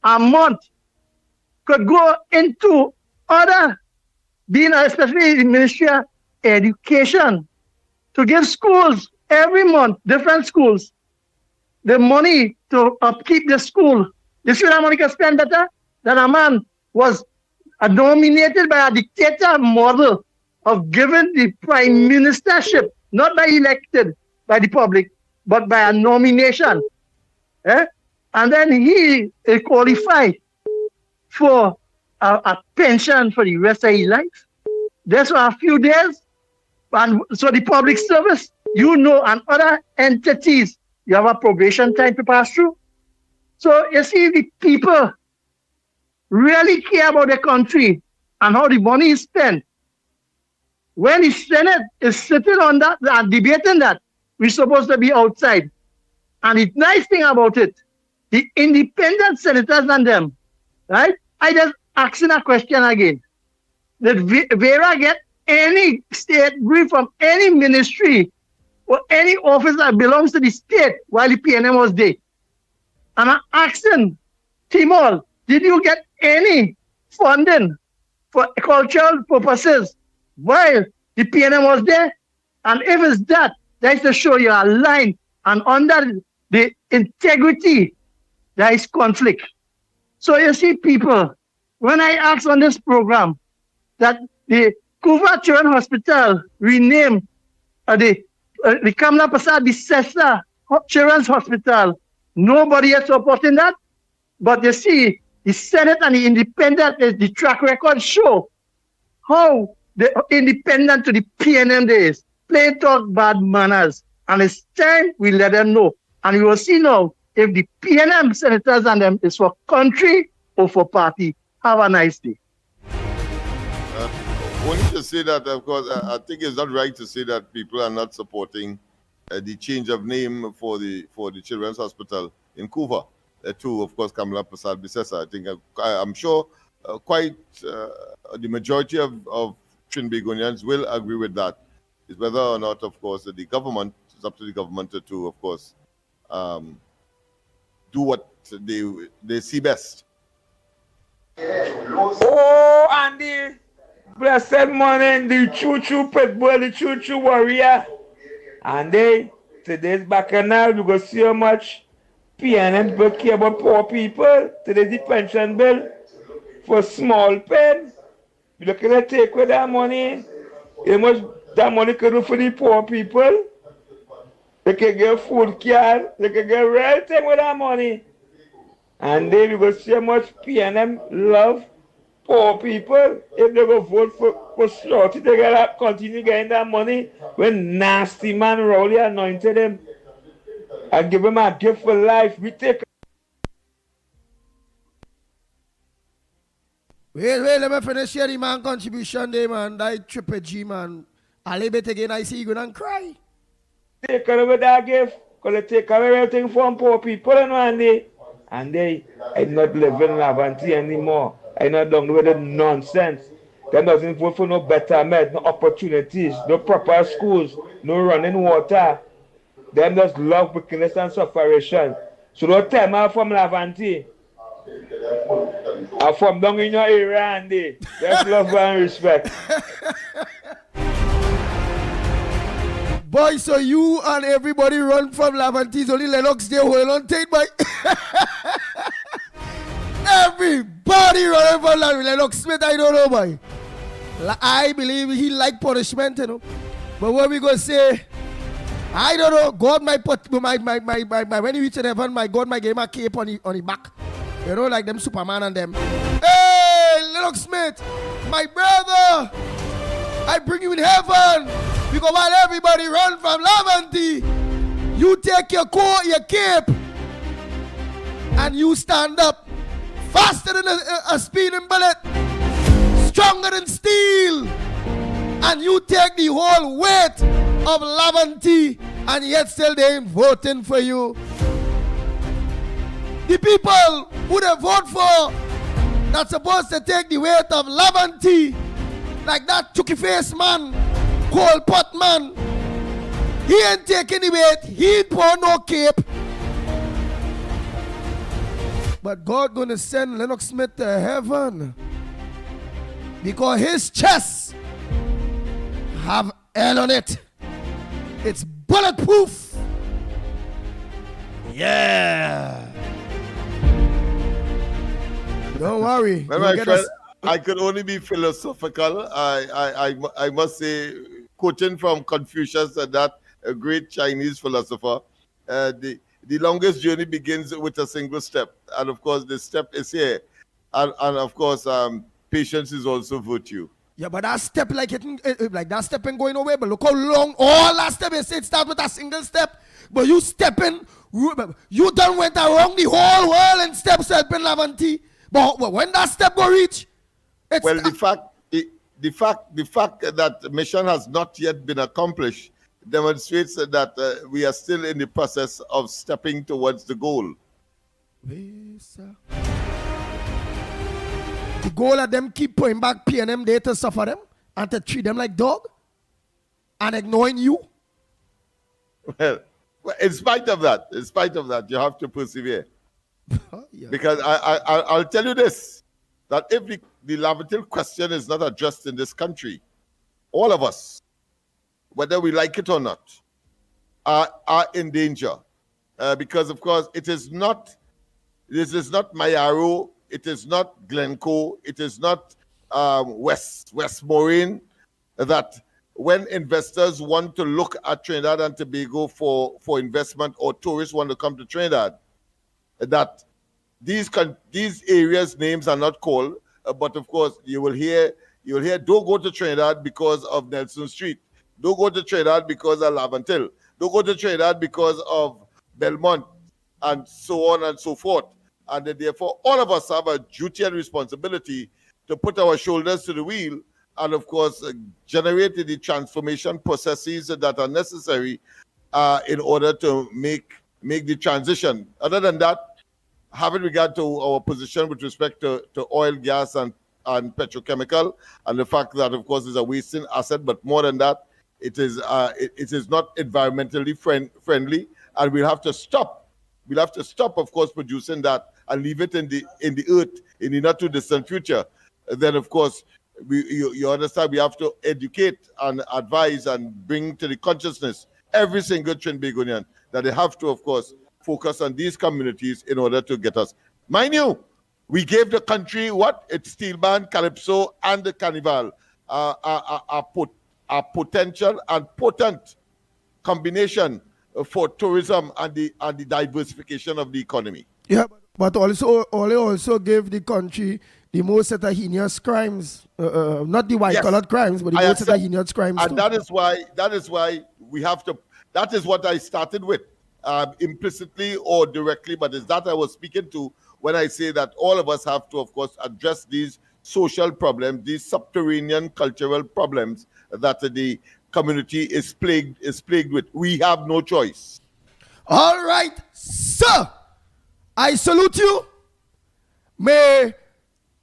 a month could go into other, being especially the Ministry of Education, to give schools every month, different schools, the money to upkeep the school. You see what money can spend better? That a man was nominated by a dictator model of giving the prime ministership, not by elected by the public, but by a nomination. And then he qualified for a pension for the rest of his life. That's for a few days. And so the public service, and other entities, you have a probation time to pass through. So you see, the people really care about the country and how the money is spent. When the Senate is sitting on that and debating that, we're supposed to be outside. And the nice thing about it, the independent senators and them, right? I just asking a question again. Did Vera get any state brief from any ministry or any office that belongs to the state while the PNM was there? And I'm asking Timor, did you get any funding for cultural purposes while the PNM was there? And if it's that is to show you a line, and under the integrity, there is conflict. So you see, people, when I asked on this program that the Kuva Children's Hospital renamed the Kamla Prasad Bisesa Children's Hospital, nobody is supporting that. But you see, the Senate and the independent, the track record show how the independent to the PNM days play talk bad manners. And it's time we let them know. And we will see now if the PNM senators and them is for country or for party. Have a nice day. only to say that, of course, I think it's not right to say that people are not supporting the change of name for the Children's Hospital in Cuba to, of course, Kamala Prasad Bisesa. I think I'm sure quite the majority of Trinbagonians will agree with that. It's whether or not, of course, the government, it's up to the government to of course, do what they see best. Oh, Andy, blessed morning, the choo-choo pitbull, the choo-choo warrior. Andy, today's bacchanal, we go see how much PNM people care about poor people. Today's the pension bill for small pen. We looking at take with that money. How much that money could do for the poor people? They can get food card, they can get real thing with that money. And then we go see how much PNM love poor people. If they go vote for Shorty, they gotta continue getting that money when nasty man Rowley anointed him and give him a gift for life. We take. Wait, let me finish here the man contribution there, man. That triple G, man. I leave it again, I see you gonna cry. Take away that gift, because they take away everything from poor people and they I'm not living in Lavanti anymore. I'm not done with the nonsense. They doesn't vote for no betterment, no opportunities, no proper schools, no running water. Them just love wickedness and sufferation. So don't tell me I'm from Lavanti. I'm from down in your area, Andy. Just love and respect. Boy, so you and everybody run from Lavantis, only Lennox there hold on tight, boy. Everybody running from Lennox Smith, I don't know, boy. I believe he like punishment, you know. But what we gonna say? I don't know. God might put my when he reach in heaven, my God might give him a cape on the back. You know, like them Superman and them. Hey, Lennox Smith, my brother, I bring you in heaven. Because while everybody run from Lavanti, you take your coat, your cape, and you stand up faster than a speeding bullet, stronger than steel, and you take the whole weight of Lavanti, and yet still they ain't voting for you. The people who they vote for that's supposed to take the weight of Lavanti, like that chucky face man, Cold pot man, he ain't taking the weight, he ain't pour no cape. But God gonna send Lennox Smith to heaven because his chest have air on it. It's bulletproof. Yeah. Don't worry. Well, my friend, I could only be philosophical. I must say, quoting from Confucius, that a great Chinese philosopher, the longest journey begins with a single step. And of course, the step is here. And of course, patience is also virtue. Yeah, but that step, like that step ain't going away. But look how long all that step is. It starts with a single step. But you stepping, you done went around the whole world and steps helping Lavanti. But when that step go reach, well, the fact that the mission has not yet been accomplished demonstrates that we are still in the process of stepping towards the goal. The goal of them keep putting back PNM there to suffer them and to treat them like dog and ignoring you. Well, in spite of that, you have to persevere. Yeah. Because I'll tell you this, that if the Lavantil question is not addressed in this country, all of us, whether we like it or not, are in danger. Because, of course, this is not Mayaro, it is not Glencoe, it is not Westmoreland, that when investors want to look at Trinidad and Tobago for investment, or tourists want to come to Trinidad, that these areas' names are not called, but of course you'll hear don't go to Trinidad because of Nelson Street, don't go to Trinidad because of Lavantil, don't go to Trinidad because of Belmont, and so on and so forth. And therefore all of us have a duty and responsibility to put our shoulders to the wheel of course, generate the transformation processes that are necessary in order to make the transition. Other than that, having regard to our position with respect to oil, gas, and petrochemical, and the fact that, of course, it's a wasting asset, but more than that, it is not environmentally friendly, and we'll have to stop. We'll have to stop, of course, producing that and leave it in the earth in the not too distant future. Then, of course, you understand, we have to educate and advise and bring to the consciousness every single Trinbagonian that they have to, of course, focus on these communities in order to get us. Mind you, we gave the country what? It's Steel Band, Calypso, and the Carnival. A potential and potent combination for tourism and the diversification of the economy. Yeah, but also gave the country the most heinous crimes, not the white-collar crimes, but the most heinous crimes. And that is why we have to. That is what I started with, implicitly or directly. But it's that I was speaking to when I say that all of us have to, of course, address these social problems, these subterranean cultural problems that the community is plagued with. We have no choice. All right, sir. I salute you. May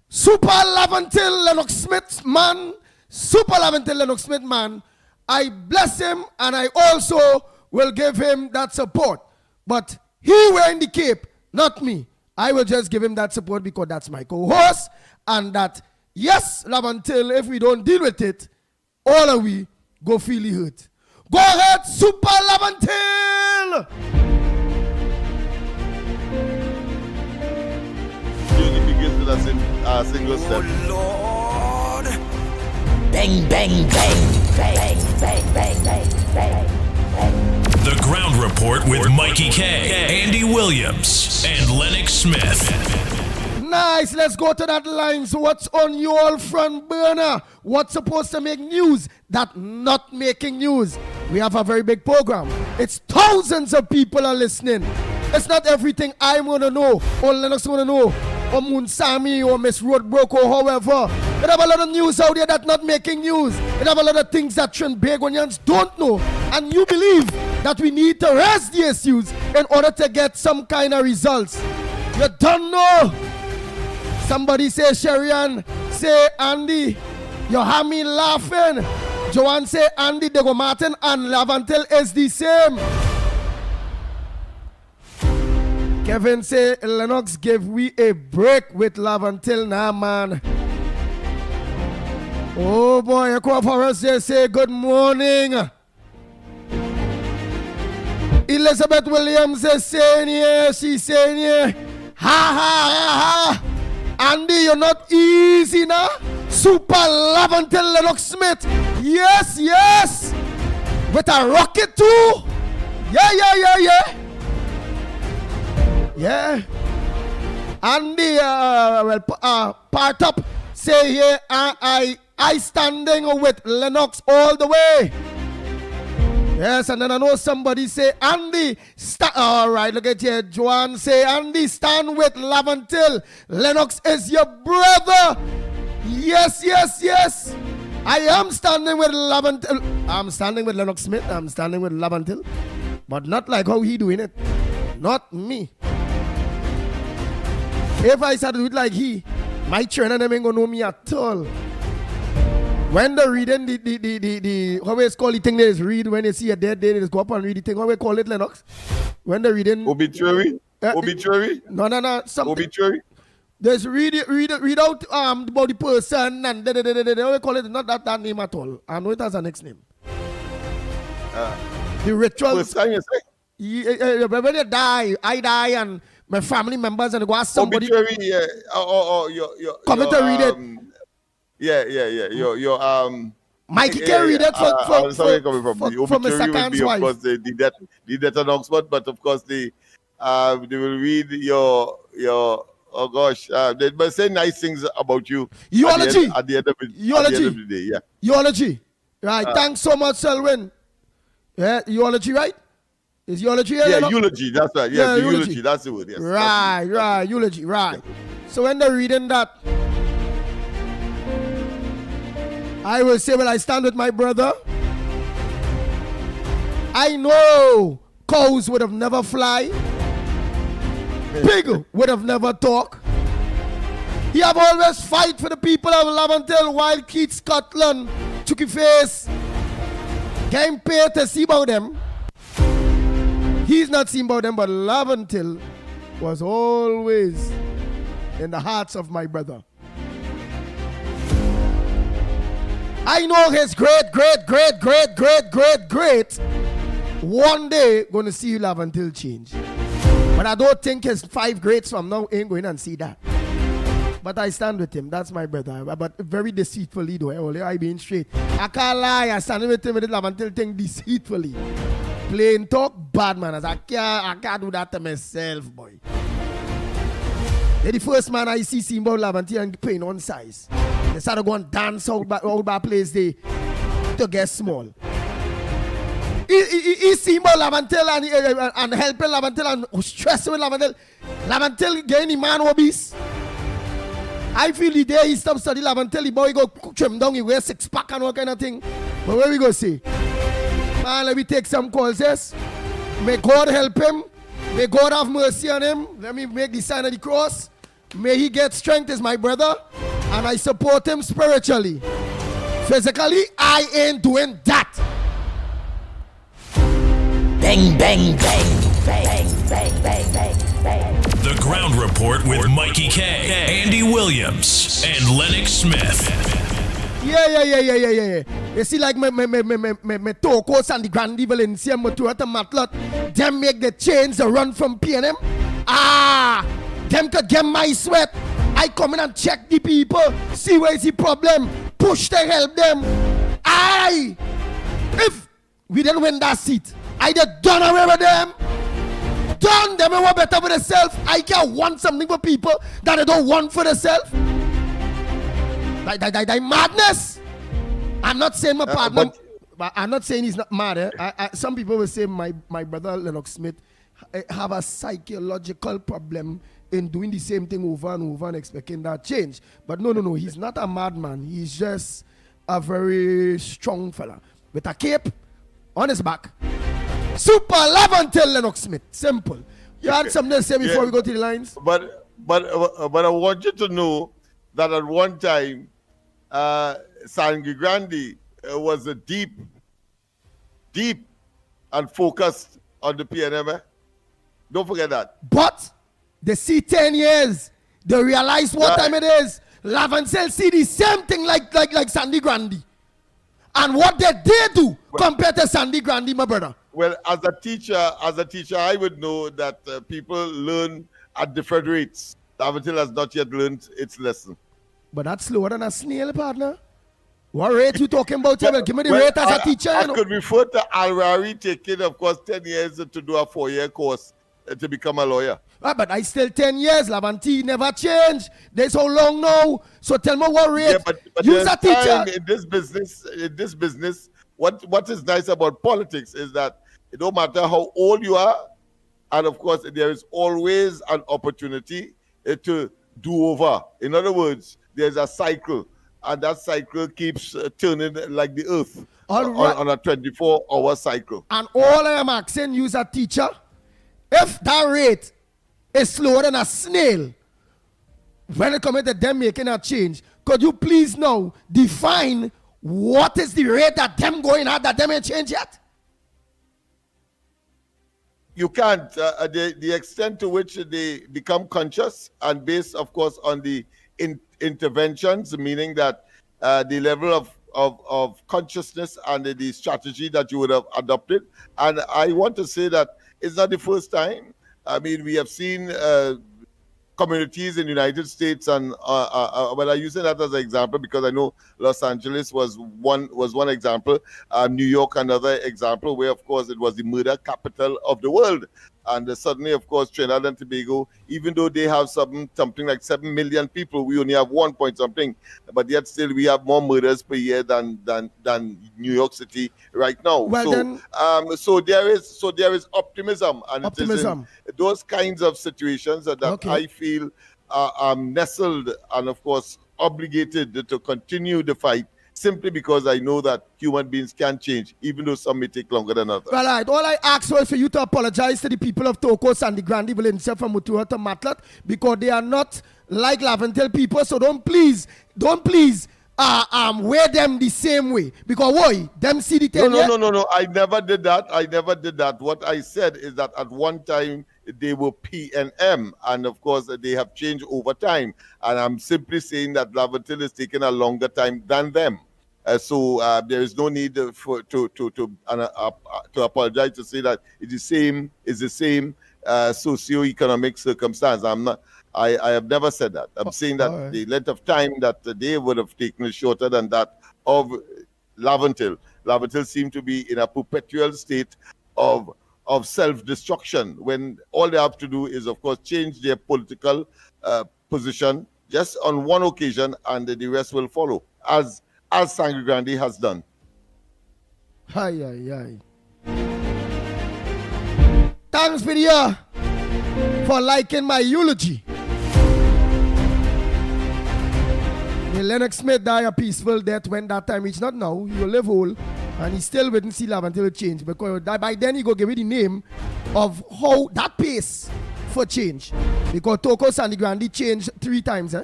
Super Laventil Lennox Smith man, I bless him, and I also will give him that support. But he wearing the cape, not me. I will just give him that support because that's my co-host, and that, yes, Laventil, if we don't deal with it, all of we go feel the hurt. Go ahead, Super Laventil! Usually begins with a single step. Oh Lord! Bang, bang, bang, bang, bang, bang, bang, bang. The Ground Report with Mickie K, Andy Williams, and Lennox Smith. Nice, let's go to that line. So what's on your front burner? What's supposed to make news that not making news? We have a very big program. It's thousands of people are listening. It's not everything I'm going to know, or Lennox going to know, or Munsami, or Miss Roadbrook, or however. We have a lot of news out there that's not making news. We have a lot of things that Trinbagonians don't know. And you believe that we need to raise the issues in order to get some kind of results. You don't know. Somebody say, Sherian, say, Andy, you have me laughing. Joanne say, Andy, Dego Martin, and Laventil is the same. Kevin say, Lennox give we a break with Laventil now, man. Oh boy, Echo Forest say good morning. Elizabeth Williams is saying here, she's saying here, ha ha ha ha. Andy, you're not easy now. Super Laventil Lennox Smith. Yes, yes. With a rocket too. Yeah. Yeah. Andy, part up. Say here, I standing with Lennox all the way. Yes, and then I know somebody say, Andy, all right, look at here. Joanne say, Andy, stand with Laventil. Lennox is your brother. Yes. I am standing with Laventil. I'm standing with Lennox Smith. I'm standing with Laventil. But not like how he doing it. Not me. If I start to do it like he, my trainer them ain't gonna know me at all. When they're reading the how it's called the thing they just read when they see a dead day, they just go up and read the thing. How we call it, Lennox? When they're reading obituary? Obituary? No. Something. Obituary? Just read out about the person and how we call it, not that name at all. I know it has a next name. The ritual. First time you say? When they die, I die, and my family members, and they go ask somebody. Obituary, yeah. Come to read it. Your Mikey can read it from the second's wife. Of course, the death announcement, but of course they will read your oh gosh, they must say nice things about you. Eulogy. At the end of the day, yeah. Eulogy. Right. Thanks so much, Selwyn. Yeah, eulogy, right? Is eulogy here? Yeah, eulogy. That's right. Yeah, the eulogy. That's the word. Yes. Right. Eulogy. Right. So when they're reading that, I will say, well, I stand with my brother. I know cows would have never fly. Pig would have never talk. He have always fight for the people of Laventille while Keith Scotland, Chucky Face, getting paid to see about them. He's not seen about them, but Laventille was always in the hearts of my brother. I know his great one day gonna see Laventille change. But I don't think his 5 greats from now ain't going and see that. But I stand with him. That's my brother. But very deceitfully though. Only I being straight. I can't lie. I stand with him with the Laventille thing deceitfully. Plain talk bad man. I can't do that to myself, boy. They're the first man I see about Laventille and playing on size. They started going dance out by place they to get small. He see about Laventille and helping Laventille and stressing with Laventille. Laventille getting the man obese. I feel the day he stopped studying Laventille, the boy go trim down, he wear 6-pack and all kind of thing. But where we go see? Man, let me take some calls, yes? May God help him. May God have mercy on him. Let me make the sign of the cross. May he get strength as my brother. And I support him spiritually. Physically, I ain't doing that. Bang, bang, bang, bang, bang, bang, bang, bang. The Ground Report with Mickie K, Andy Williams, and Lennox Smith. Yeah. You see, like me Tokos and the Grand Evil in Siam to at the Matlot, them make the chains the run from PNM. Them could get my sweat. I come in and check the people, see where is the problem, push to help them. If we didn't win that seat, I just done away with them. Done them and want better for themselves. I can't want something for people that they don't want for themselves. That madness. I'm not saying my partner, but I'm not saying he's not mad. Some people will say my brother Lennox Smith have a psychological problem in doing the same thing over and over and expecting that change. But no, he's not a madman. He's just a very strong fella with a cape on his back. Super Laventille Lennox Smith. Simple. You had something to say before we go to the lines? But I want you to know that at one time, Sangre Grande was a deep and focused on the PNM. Don't forget that. But they see 10 years. They realize what time it is. Laventille see the same thing like Sandy Grande. And what they do compared to Sandy Grande, my brother. Well, as a teacher, I would know that people learn at different rates. Laventille has not yet learned its lesson. But that's slower than a snail, partner. What rate you talking about? Give me the rate as a teacher. I could refer to Alrari taking, of course, 10 years to do a 4-year course to become a lawyer. But I still 10 years. Laventille never changed. There's so long now. So tell me what rate. Yeah, but use a teacher. In this business, what is nice about politics is that it don't matter how old you are, and of course there is always an opportunity to do over. In other words, there's a cycle, and that cycle keeps turning like the earth on a 24-hour cycle. And all I am asking you as a teacher, if that rate is slower than a snail, when it comes to them making a change, could you please now define what is the rate that them going at that them ain't changed yet? You can't. The extent to which they become conscious and based, of course, on the interventions, meaning that the level of consciousness and the strategy that you would have adopted. And I want to say that it's not the first time. I mean, we have seen communities in the United States, and well, I'm using that as an example because I know Los Angeles was one example, New York another example, where of course it was the murder capital of the world, and suddenly, of course, Trinidad and Tobago, even though they have something like 7 million people, we only have 1 point something, but yet still we have more murders per year than New York City right now. Well, so there is optimism, and optimism. It is in those kinds of situations that I feel nestled and of course obligated to continue the fight simply because I know that human beings can change, even though some may take longer than others. Well, all right. All I ask was for you to apologize to the people of Tokos and the Grandi Valencia from Mutua to Matlat, because they are not like Laventille people. So don't please wear them the same way, because why? Them see the thing. No. I never did that. What I said is that at one time they were PNM, and of course they have changed over time. And I'm simply saying that Laventille is taking a longer time than them. So there is no need to apologize, to say that it's the same socio-economic circumstance. I have never said that. I'm saying that the length of time that they would have taken is shorter than that of Laventille. Laventille seemed to be in a perpetual state of self-destruction, when all they have to do is, of course, change their political position just on one occasion, and the rest will follow, as Sangre Grande has done. Hi. Thanks, video, for liking my eulogy. May Lennox Smith die a peaceful death when that time reached. Not now. He will live whole, and he still wouldn't see Laventille change, because by then he go give it the name of how that pace for change. Because Toko Sandy Grandi changed 3 times.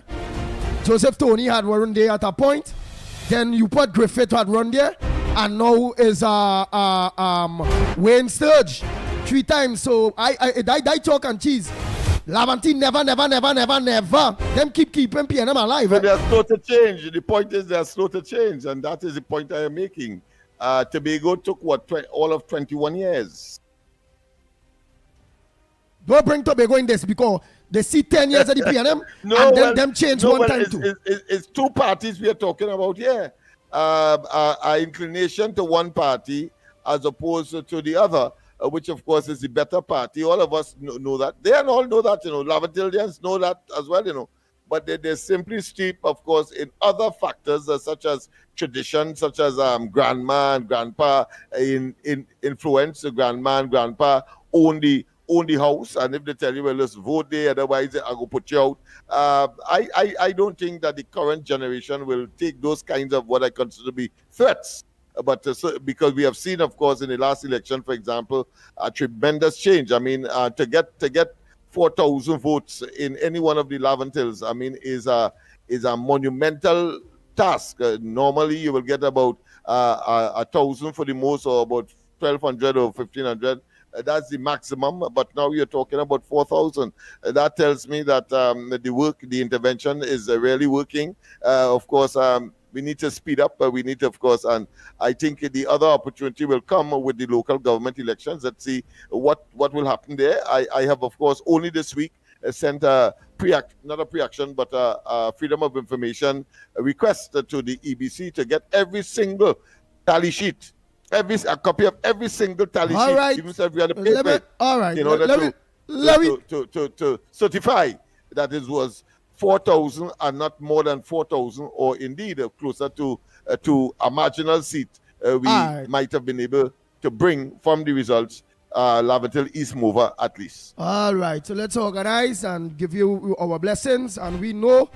Joseph Tony had one day at a point. Then you put Griffith had run there, and now is Wayne Sturge 3 times. So I chalk and cheese. Laventille never. Them keeping PNM alive. But they are slow to change. The point is they are slow to change, and that is the point I am making. Tobago took all of 21 years. Don't bring Tobago in this, because they see 10 years of the PNM and them change one time too. It's 2 parties we are talking about here. Our inclination to one party as opposed to the other, which of course is the better party. All of us know that. They all know that, Laventillians know that as well, But they simply steep, of course, in other factors such as tradition, such as grandma and grandpa in influence. Grandma and grandpa own the house, and if they tell you, well, let's vote there, otherwise I will put you out. I don't think that the current generation will take those kinds of what I consider to be threats. But because we have seen, of course, in the last election, for example, a tremendous change. I mean, to get 4,000 votes in any one of the Laventilles, I mean, is a monumental task. Normally, you will get about 1,000 for the most, or about 1,200 or 1,500. That's the maximum, but now you're talking about 4,000. That tells me that the intervention is really working. Of course, we need to speed up. We need to, of course, and I think the other opportunity will come with the local government elections. Let's see what will happen there. I have, of course, only this week sent not a pre-action, but a Freedom of Information request to the EBC to get every single tally sheet, a copy of every single tally sheet, right. even if we had a paper, all right. in order to certify that it was 4,000 and not more than 4,000, or indeed closer to a marginal seat we might have been able to bring from the results Laventille East Mover at least. All right, so let's organize and give you our blessings, and we know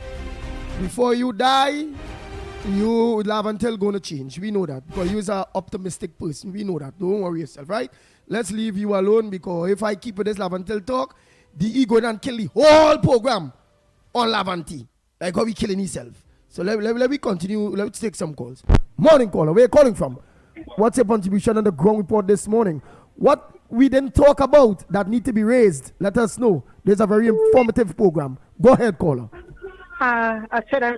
before you die, you Laventille gonna change. We know that, because you're an optimistic person. We know that. Don't worry yourself, right? Let's leave you alone, because if I keep with this Laventille talk, the ego and kill the whole program on Laventille, like how we killing himself. So let me continue. Let's take some calls. Morning caller, where are you calling from? What's your contribution on the ground report this morning? What we didn't talk about that need to be raised, let us know. There's a very informative program. Go ahead, caller. I said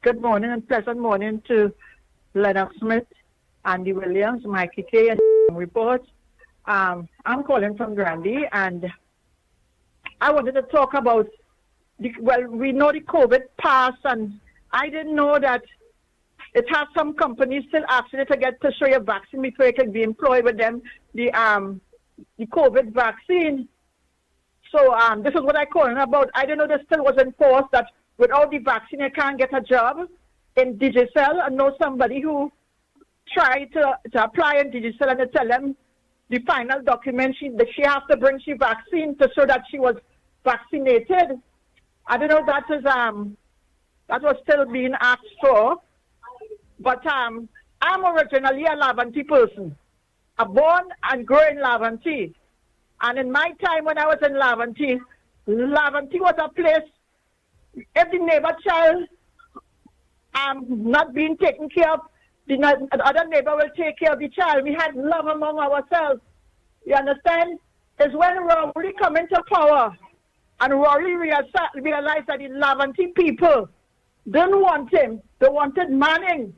good morning and pleasant morning to Lennox Smith, Andy Williams, Mickie K, and report. I'm calling from Grandi, and I wanted to talk about we know the COVID passed, and I didn't know that it has some companies still asking you to show your vaccine before you can be employed with them, the COVID vaccine. So this is what I'm calling about. I didn't know this still was enforced, that without the vaccine you can't get a job in Digicel. I know somebody who tried to apply in Digicel, and they tell them the final document that she has to bring she vaccine to show that she was vaccinated. I don't know if that was still being asked for. But I'm originally a Laventille person. I'm born and grew in Laventille. And in my time when I was in Laventille was a place, if the neighbor child not being taken care of, the other neighbor will take care of the child. We had love among ourselves. You understand? It's when Rory come into power and Rory realized that the Laventille people didn't want him. They wanted Manning.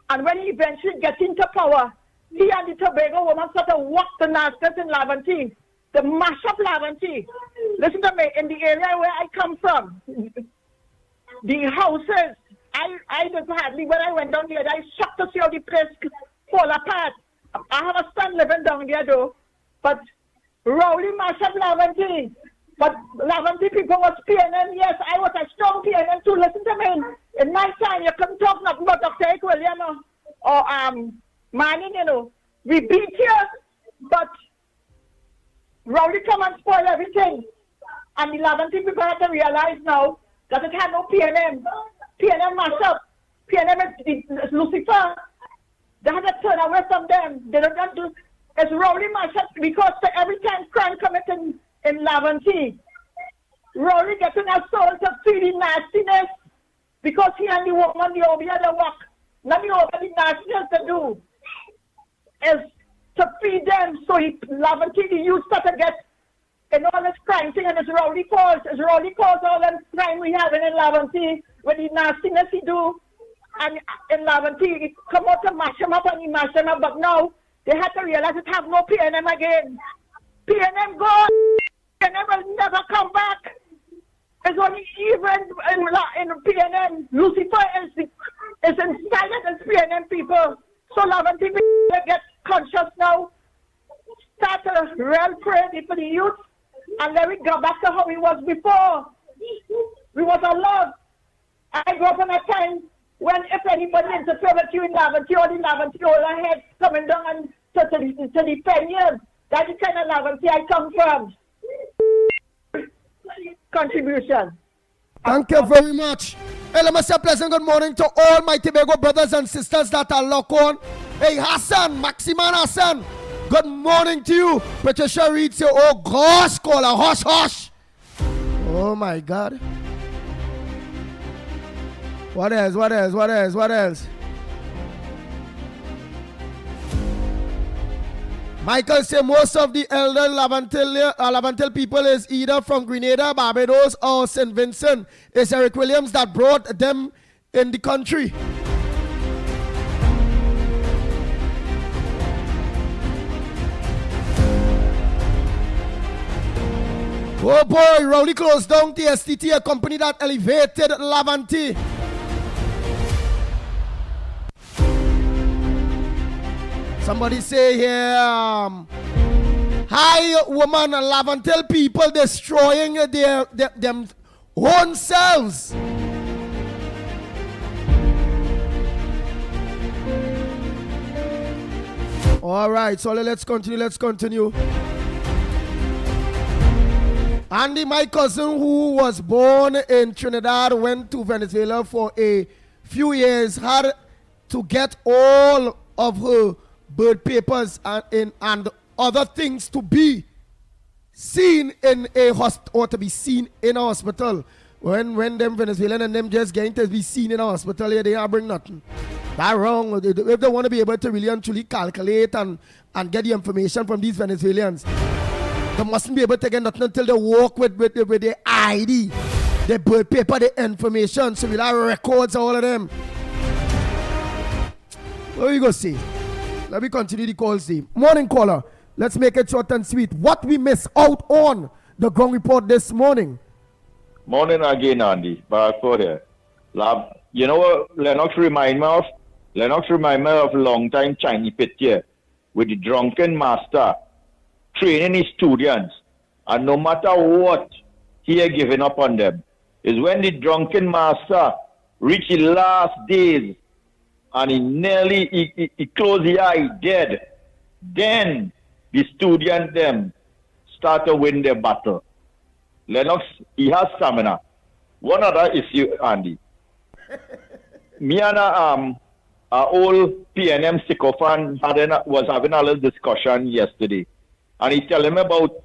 And when he eventually gets into power, he and the Tobago woman sort of walk the Nascas in Laventille. They mash up Laventille. Listen to me, in the area where I come from, the houses, I just hardly, when I went down there, I shocked to see how the place fall apart. I have a son living down there though, but Rowley mash up Laventille. But Laventille people was PNM, yes, I was a strong PNM too. Listen to me, in my time, you couldn't talk nothing about Dr. William or Manning, you know. We beat you, but Rowley come and spoil everything. And the Laventille people have to realize now that it had no PNM. PNM mash up. PNM is Lucifer. They have to turn away from them. They don't do. It's Rowley mash up because every time crime committed in Laventille, Rowley getting a soul to feed the nastiness because he and the woman, the over the work. Nothing over the nastiness to do is to feed them. So Laventille, the youth start to get in all this crime thing, and it's Rowley cause. It's Rowley cause all the crime we have in Laventille with the nastiness he do. And in Laventille, he come out to mash him up and he mash him up. But now they have to realize it have no PNM again. PNM gone. PNM will never come back. It's only even in PNM. Lucifer is inside as PNM people. So Laventille people get conscious now. Start a real prayer for the youth. And then we go back to how we was before. We was a love. I grew up in a time when if anybody interfered with you in Laventille, all the Laventille all heads coming down and to defend you. That's the kind of Laventille I come from. Contribution. Thank you very much. Hey, let me say a pleasant good morning to all my Tobago brothers and sisters that are locked on. Hey, Hassan, Maximan Hassan, good morning to you. Patricia Reed say, oh gosh, caller, hush, hush. Oh my God. What else? Michael say most of the elder Laventille people is either from Grenada, Barbados, or St. Vincent. It's Eric Williams that brought them in the country. Oh boy, Rowley closed down TSTT, a company that elevated Laventille. Somebody say here, hi woman, Laventille people destroying them own selves. All right, so let's continue. Andy, my cousin who was born in Trinidad, went to Venezuela for a few years, had to get all of her birth papers and other things to be seen in a hospital or to be seen in a hospital. When them Venezuelan and them just getting to be seen in a hospital, yeah, they are bring nothing. That's wrong. If they want to be able to really and truly calculate and get the information from these Venezuelans, they mustn't be able to get nothing until they walk with their ID, their birth paper, their information. So we'll have records of all of them. What are you going to say? Let me continue the call, see. Morning caller. Let's make it short and sweet. What we miss out on the ground report this morning? Morning again, Andy. Back for here. You know what Lennox remind me of? Lennox remind me of a long time Chinese pit here with the drunken master training his students. And no matter what he had given up on them, is when the drunken master reached the last days and he closed the eye dead. Then the student them start to win their battle. Lennox, he has stamina. One other issue, Andy. Me and our old PNM sycophant was having a little discussion yesterday. And he telling me about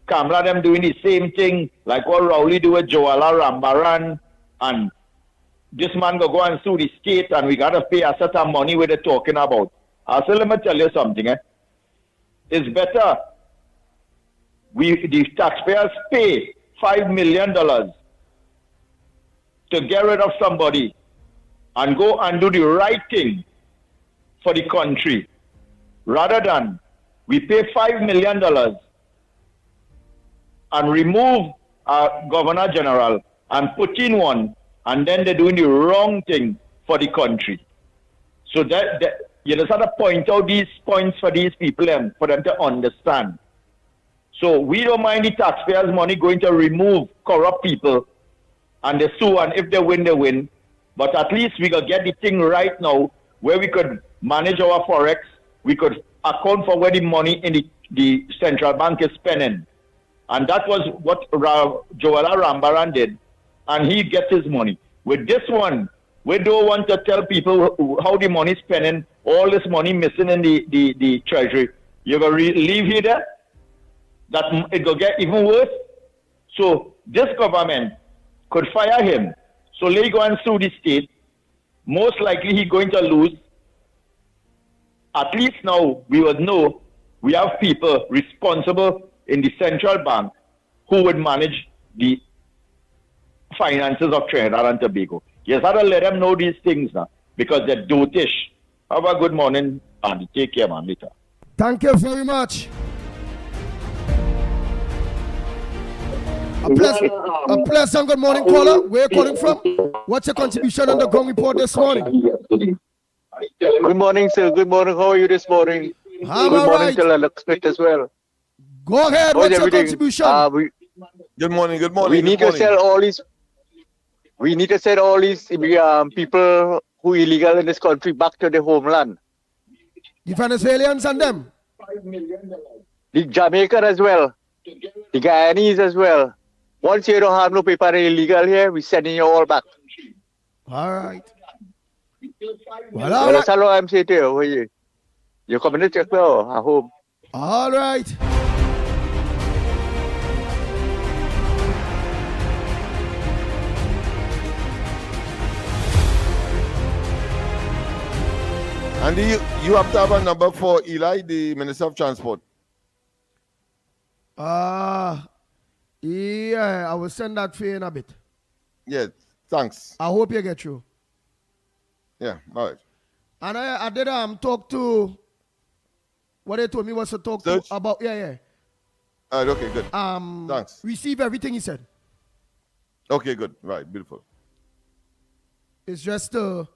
Kamala them doing the same thing like what Rowley do with Joala Rambaran, and this man go and sue the state and we got to pay a certain money where they're talking about. I said, let me tell you something. It's better the taxpayers pay $5 million to get rid of somebody and go and do the right thing for the country, rather than we pay $5 million and remove our Governor General and put in one, and then they're doing the wrong thing for the country. So that you just have to point out these points for these people and for them to understand. So we don't mind the taxpayers' money going to remove corrupt people and they sue, and if they win, they win. But at least we could get the thing right now where we could manage our forex, we could account for where the money in the central bank is spending. And that was what Joala Rambaran did, and he gets his money. With this one, we don't want to tell people how the money is spending, all this money missing in the treasury. You're going to leave here there, that it will get even worse. So this government could fire him. So let go and sue the state. Most likely he's going to lose. At least now we would know we have people responsible in the central bank who would manage the finances of Trinidad and Tobago. Yes, I don't let them know these things now because they're dotish. Have a good morning and take care, man, later. Thank you very much. A pleasant good morning, caller. Where are you calling from? What's your contribution on the ground report this morning? Good morning, sir. Good morning. How are you this morning? Good morning to Lennox Smith as well. Go ahead. What's your contribution? Good morning. Good morning. We need to sell all these. We need to send all these people who illegal in this country back to their homeland. The Venezuelans and them. The Jamaican as well. The Guyanese as well. Once you don't have no paper illegal here, we sending you all back. All right. Well, that's all I'm saying to you. You're coming to check now at home. All right. And you have to have a number for Eli, the Minister of Transport. Yeah, I will send that for you in a bit. Yeah, thanks. I hope you get through. Yeah, all right. And I did talk to what they told me was to talk to about yeah. All right, okay, good. Thanks. Receive everything he said. Okay, good. Right, beautiful. It's just to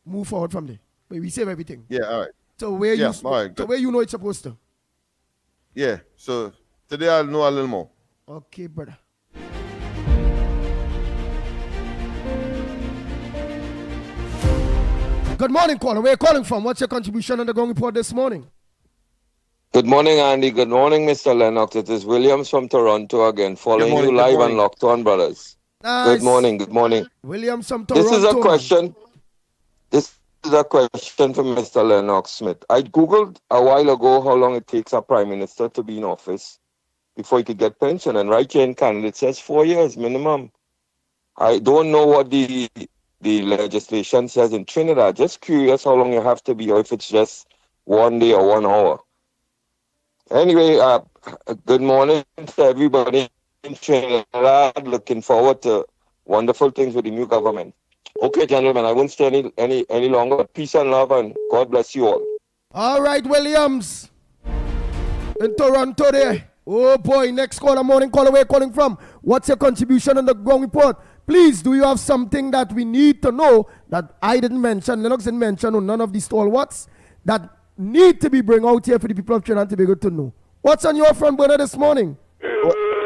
move forward from there. But we save everything. Yeah, all right. So where all right, so where you know it's supposed to. Yeah, so today I'll know a little more. Okay, brother. Good morning, caller. Where are you calling from? What's your contribution on the ground report this morning? Good morning, Andy. Good morning, Mr. Lennox. It is Williams from Toronto again, following you live on Locked On Brothers. Nice. Good morning. Good morning. Williams from Toronto. This is a question. This is a question for Mr. Lennox Smith. I Googled a while ago how long it takes a prime minister to be in office before he could get pension. And right here in Canada, it says 4 years minimum. I don't know what the legislation says in Trinidad. Just curious how long you have to be, or if it's just 1 day or 1 hour. Anyway, good morning to everybody in Trinidad. Looking forward to wonderful things with the new government. Okay, gentlemen, I won't stay any longer. Peace and love, and God bless you all. All right, Williams. In Toronto there. Oh boy, next caller, morning caller, where calling from? What's your contribution on the ground report? Please, do you have something that we need to know that I didn't mention, Lennox didn't mention, or none of these stalwarts that need to be bring out here for the people of Trinidad and Tobago to know? What's on your front burner this morning?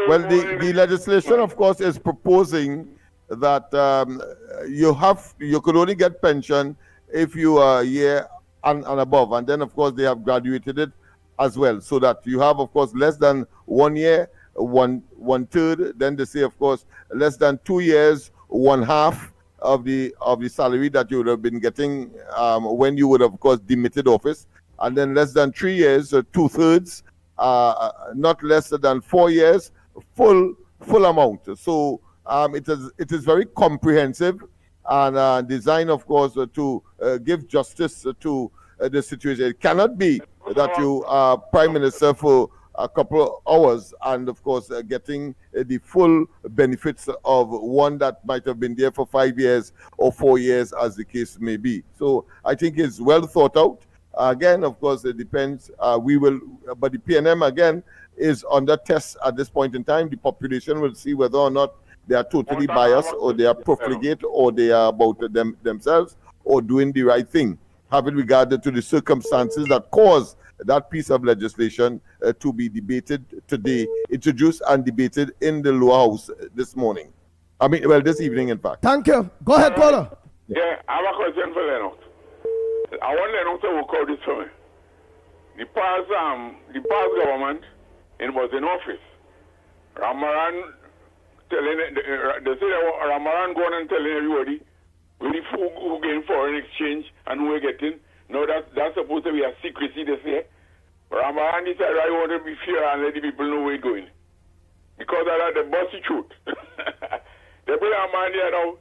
Well, the legislation, of course, is proposing that you could only get pension if you are a year and above, and then of course they have graduated it as well, so that you have of course less than 1 year, one third. Then they say of course less than 2 years, 1/2, of the salary that you would have been getting when you would have, of course, demitted office, and then less than 3 years, 2/3, not less than 4 years, full amount. So it is very comprehensive and designed, of course, to give justice to the situation. It cannot be that you are prime minister for a couple of hours and, of course, getting the full benefits of one that might have been there for 5 years or 4 years, as the case may be. So I think it's well thought out. Again, of course, it depends. But the PNM, again, is under test at this point in time. The population will see whether or not they are totally biased, or they are profligate, or they are about themselves, or doing the right thing, having regard to the circumstances that caused that piece of legislation to be debated today, introduced and debated in the lower house this morning. This evening, in fact. Thank you. Go ahead, caller. Yeah, I have a question for Lennox. I want Lennox to work out this for me. The past government, it was in office. Ramaran telling, they say Ramaran going and telling everybody, who gain foreign exchange and who we're getting. No, that's supposed to be a secrecy, they say. Ramaran decided I want to be fair and let the people know where we're going. Because I like the bossy truth. They put a man there now,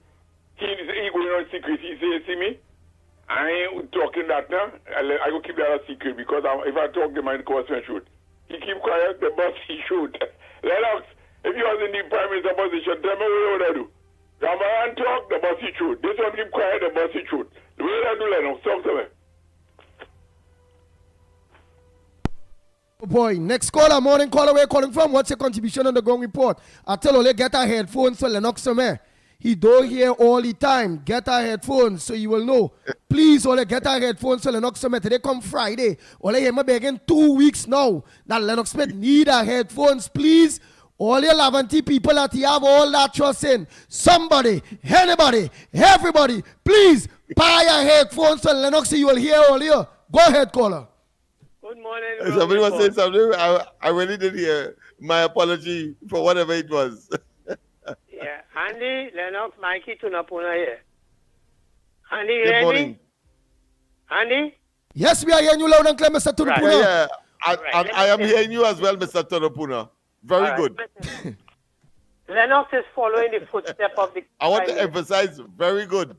he going on secrecy. He say, see me? I ain't talking that now. I go keep that a secret because if I talk, the mind cause me shoot. He keep quiet, the bossy shoot. Lennox, if you was in the prime minister position, tell me what you would do. Ramaran talk, the bossy truth. This one keep quiet, the bossy truth. The way I do, Lennox, talk to me. Oh boy, next caller, morning caller, where you calling from? What's your contribution on the ground report? I tell Ole, get our headphones for Lennox Summe. He don't hear all the time. Get our headphones so you will know. Please, Ole, get our headphones for Lennox Summe. Today come Friday. Ole, I'm begging 2 weeks now that Lennox Smith need our headphones, please. All your Lavanti people that you have all that trust in. Somebody, anybody, everybody, please buy your headphones for Lennox so you will hear all here. Go ahead, caller. Good morning. Somebody was saying something. I really did hear. My apology for whatever it was. Yeah, Andy, Lennox, Mickie, Tunapuna here. Andy, Good morning. Andy? Yes, we are hearing you loud and clear, Mr. Tunapuna. Yeah. I am hearing you as well, Mr. Tunapuna. Very good. Lennox is following the footsteps of the... I want to emphasize, very good.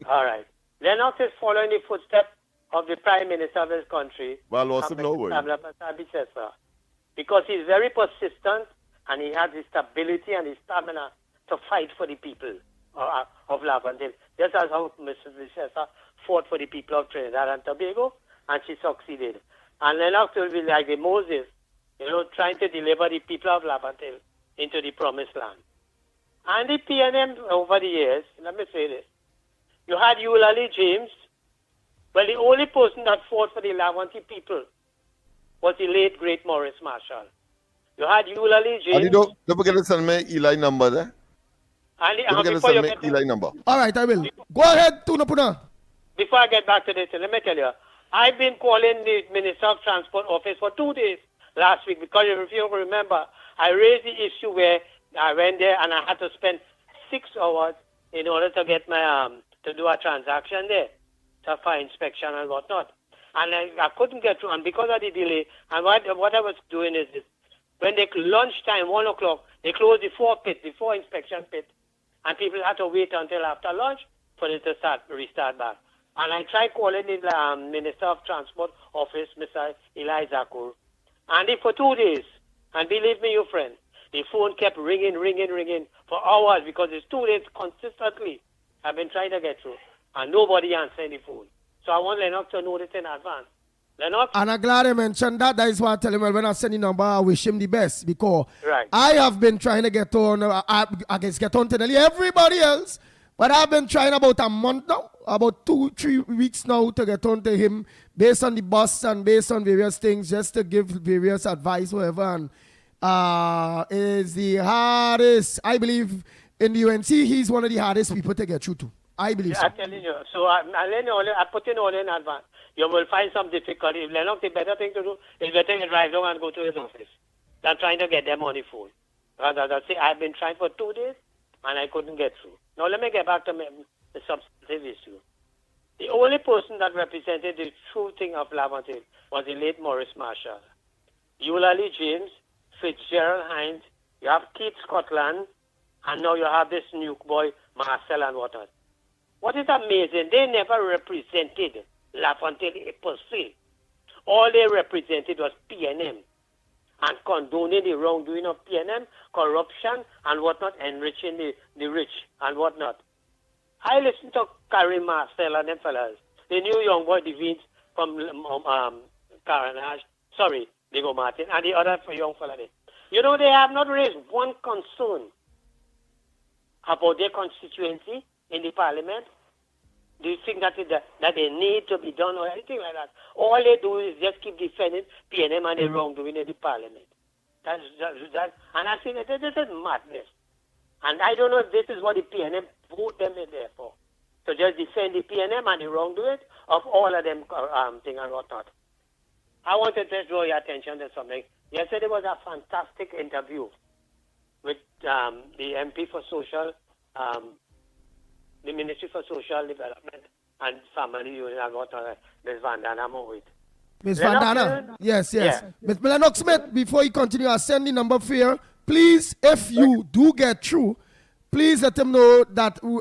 All right. Lennox is following the footsteps of the Prime Minister of this country. Well, awesome, no way. Because he's very persistent and he has the stability and the stamina to fight for the people of Lavendale. Just as how Mrs. Bissessa fought for the people of Trinidad and Tobago, and she succeeded. And Lennox will be like the Moses, trying to deliver the people of Lavendale into the promised land. And the PNM over the years, let me say this, you had Eulalie James. Well, the only person that fought for the Laventille people was the late, great Maurice Marshall. You had Eulalie James. And don't forget to send me Eli number there. Don't forget to send me Eli number. All right, I will. Go ahead, Tunapuna. Before I get back to this, let me tell you, I've been calling the Minister of Transport office for 2 days last week because if you remember, I raised the issue where I went there and I had to spend 6 hours in order to get my to do a transaction there, for inspection and whatnot. And I couldn't get through, and because of the delay, and what I was doing is this, when they lunchtime, 1 o'clock, they closed the 4 inspection pit, and people had to wait until after lunch for it to restart back. And I tried calling the Minister of Transport office, Mr. Eli Zakur, and for 2 days, and believe me, you friend, the phone kept ringing for hours because it's 2 days consistently. I've been trying to get through, and nobody answered the phone. So I want Lennox to know this in advance. Lennox? And I'm glad I mentioned that. That is why I tell him, well, when I send the number, I wish him the best. Because I have been trying to get on, I guess get on to nearly everybody else. But I've been trying about a month now, about 2-3 weeks now to get on to him based on the bus and based on various things, just to give various advice, whatever. And is the hardest, I believe, in the UNC, he's one of the hardest people to get through to. I believe so. I'm telling you. So I put in all in advance. You will find some difficulty. If Lennox, the better thing to do is better to drive down and go to his office than trying to get them on the phone. Rather than say, I've been trying for 2 days and I couldn't get through. Now let me get back to the substantive issue. The only person that represented the true thing of Laventille was the late Maurice Marshall. Eulalie James, Fitzgerald Hines, you have Keith Scotland, and now you have this new boy, Marcel and whatnot. What is amazing, they never represented Laventille per se. All they represented was PNM and condoning the wrongdoing of PNM, corruption and whatnot, enriching the rich and whatnot. I listened to Karim Marcel and them fellas, the new young boy, Devine from Carnage, Diego Martin, and the other young fella there. You know, they have not raised one concern about their constituency in the parliament. Do you think that they need to be done or anything like that? All they do is just keep defending PNM and the wrongdoing in the parliament. That, and I think that this is madness. And I don't know if this is what the PNM vote them in there for. To just defend the PNM and the wrongdoing of all of them thing and whatnot. I wanted to draw your attention to something. Yesterday was a fantastic interview with the MP for Social, the Ministry for Social Development and Family Union and whatnot, Ms. Vandana Mohit. Ms. Vandana, yes. Ms. Lennox Smith, before you continue, I send the number for you. Please, if you do get through, please let them know that we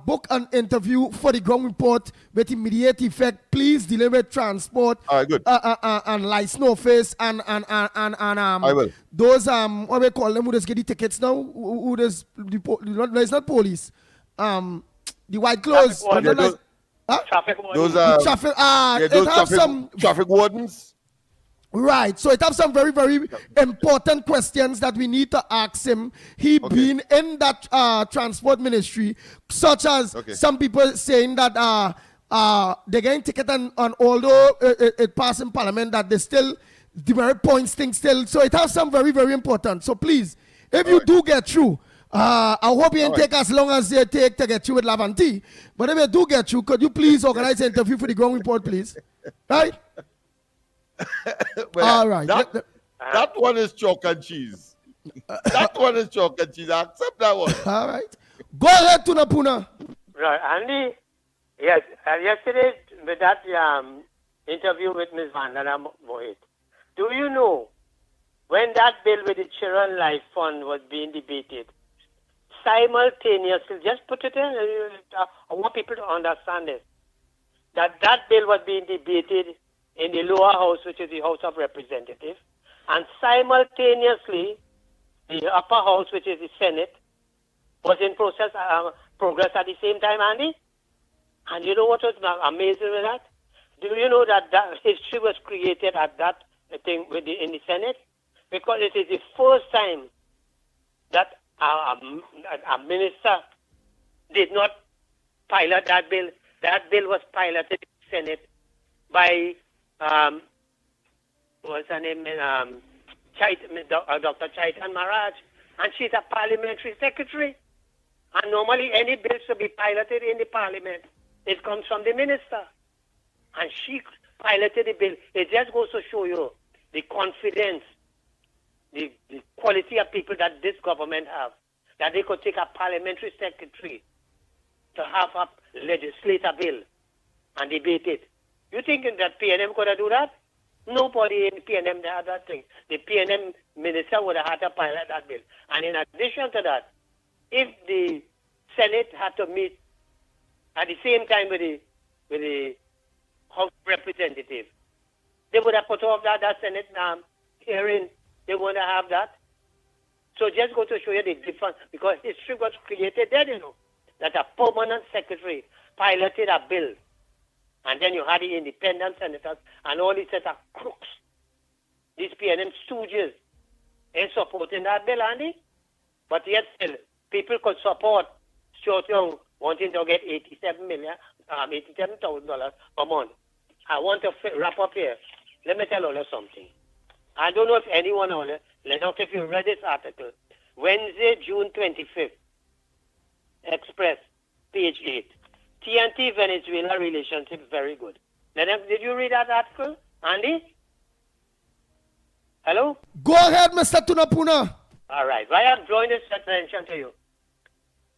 book an interview for the ground report with immediate effect. Please deliver transport. All right, good. And license office and I will. Those what we call them who just get the tickets now. Who does it's not police. The white clothes. Traffic Those traffic wardens. Right, so it has some very, very important questions that we need to ask him. He being in that transport ministry, such as some people saying that they're getting ticket and although it passed in parliament, that they still demerit points thing still. So it has some very, very important. So please, if you do get through, I hope it didn't take as long as they take to get through with Laventille. But if you do get through, could you please organize an interview for the ground report, please? Right? All right. That one is chalk and cheese. That one is chalk and cheese. I accept that one. All right. Go ahead, Tunapuna. Right, Andy. Yes, yesterday with that interview with Ms. Vandana Mohit, do you know when that bill with the Children Life Fund was being debated, simultaneously, just put it in, I want people to understand this, that bill was being debated in the lower house, which is the House of Representatives, and simultaneously, the upper house, which is the Senate, was in progress at the same time, Andy? And you know what was amazing with that? Do you know that history was created at that thing in the Senate? Because it is the first time that a minister did not pilot that bill. That bill was piloted in the Senate by what's her name? Dr. Chaitan Maharaj, and she's a parliamentary secretary. And normally any bill should be piloted in the parliament. It comes from the minister. And she piloted the bill. It just goes to show you the confidence, the quality of people that this government have, that they could take a parliamentary secretary to have a legislative bill and debate it. You thinking that PNM could have do that? Nobody in PNM had that thing. The PNM minister would have had to pilot that bill. And in addition to that, if the Senate had to meet at the same time with the House of Representatives, they would have put off that Senate hearing. They wouldn't have that. So just go to show you the difference, because history was created there, you know, that a permanent secretary piloted a bill. And then you had the independent senators and all these set of crooks, these PNM stooges, in supporting that bill, Andy. But yet still, people could support Stuart Young wanting to get $87,000 per month. I want to wrap up here. Let me tell you something. I don't know if anyone on it, Lennox, if you read this article, Wednesday, June 25th, Express, page 8. TNT-Venezuela relationship very good. Lennox, did you read that article, Andy? Hello? Go ahead, Mr. Tunapuna. All right. Why I'm drawing this attention to you?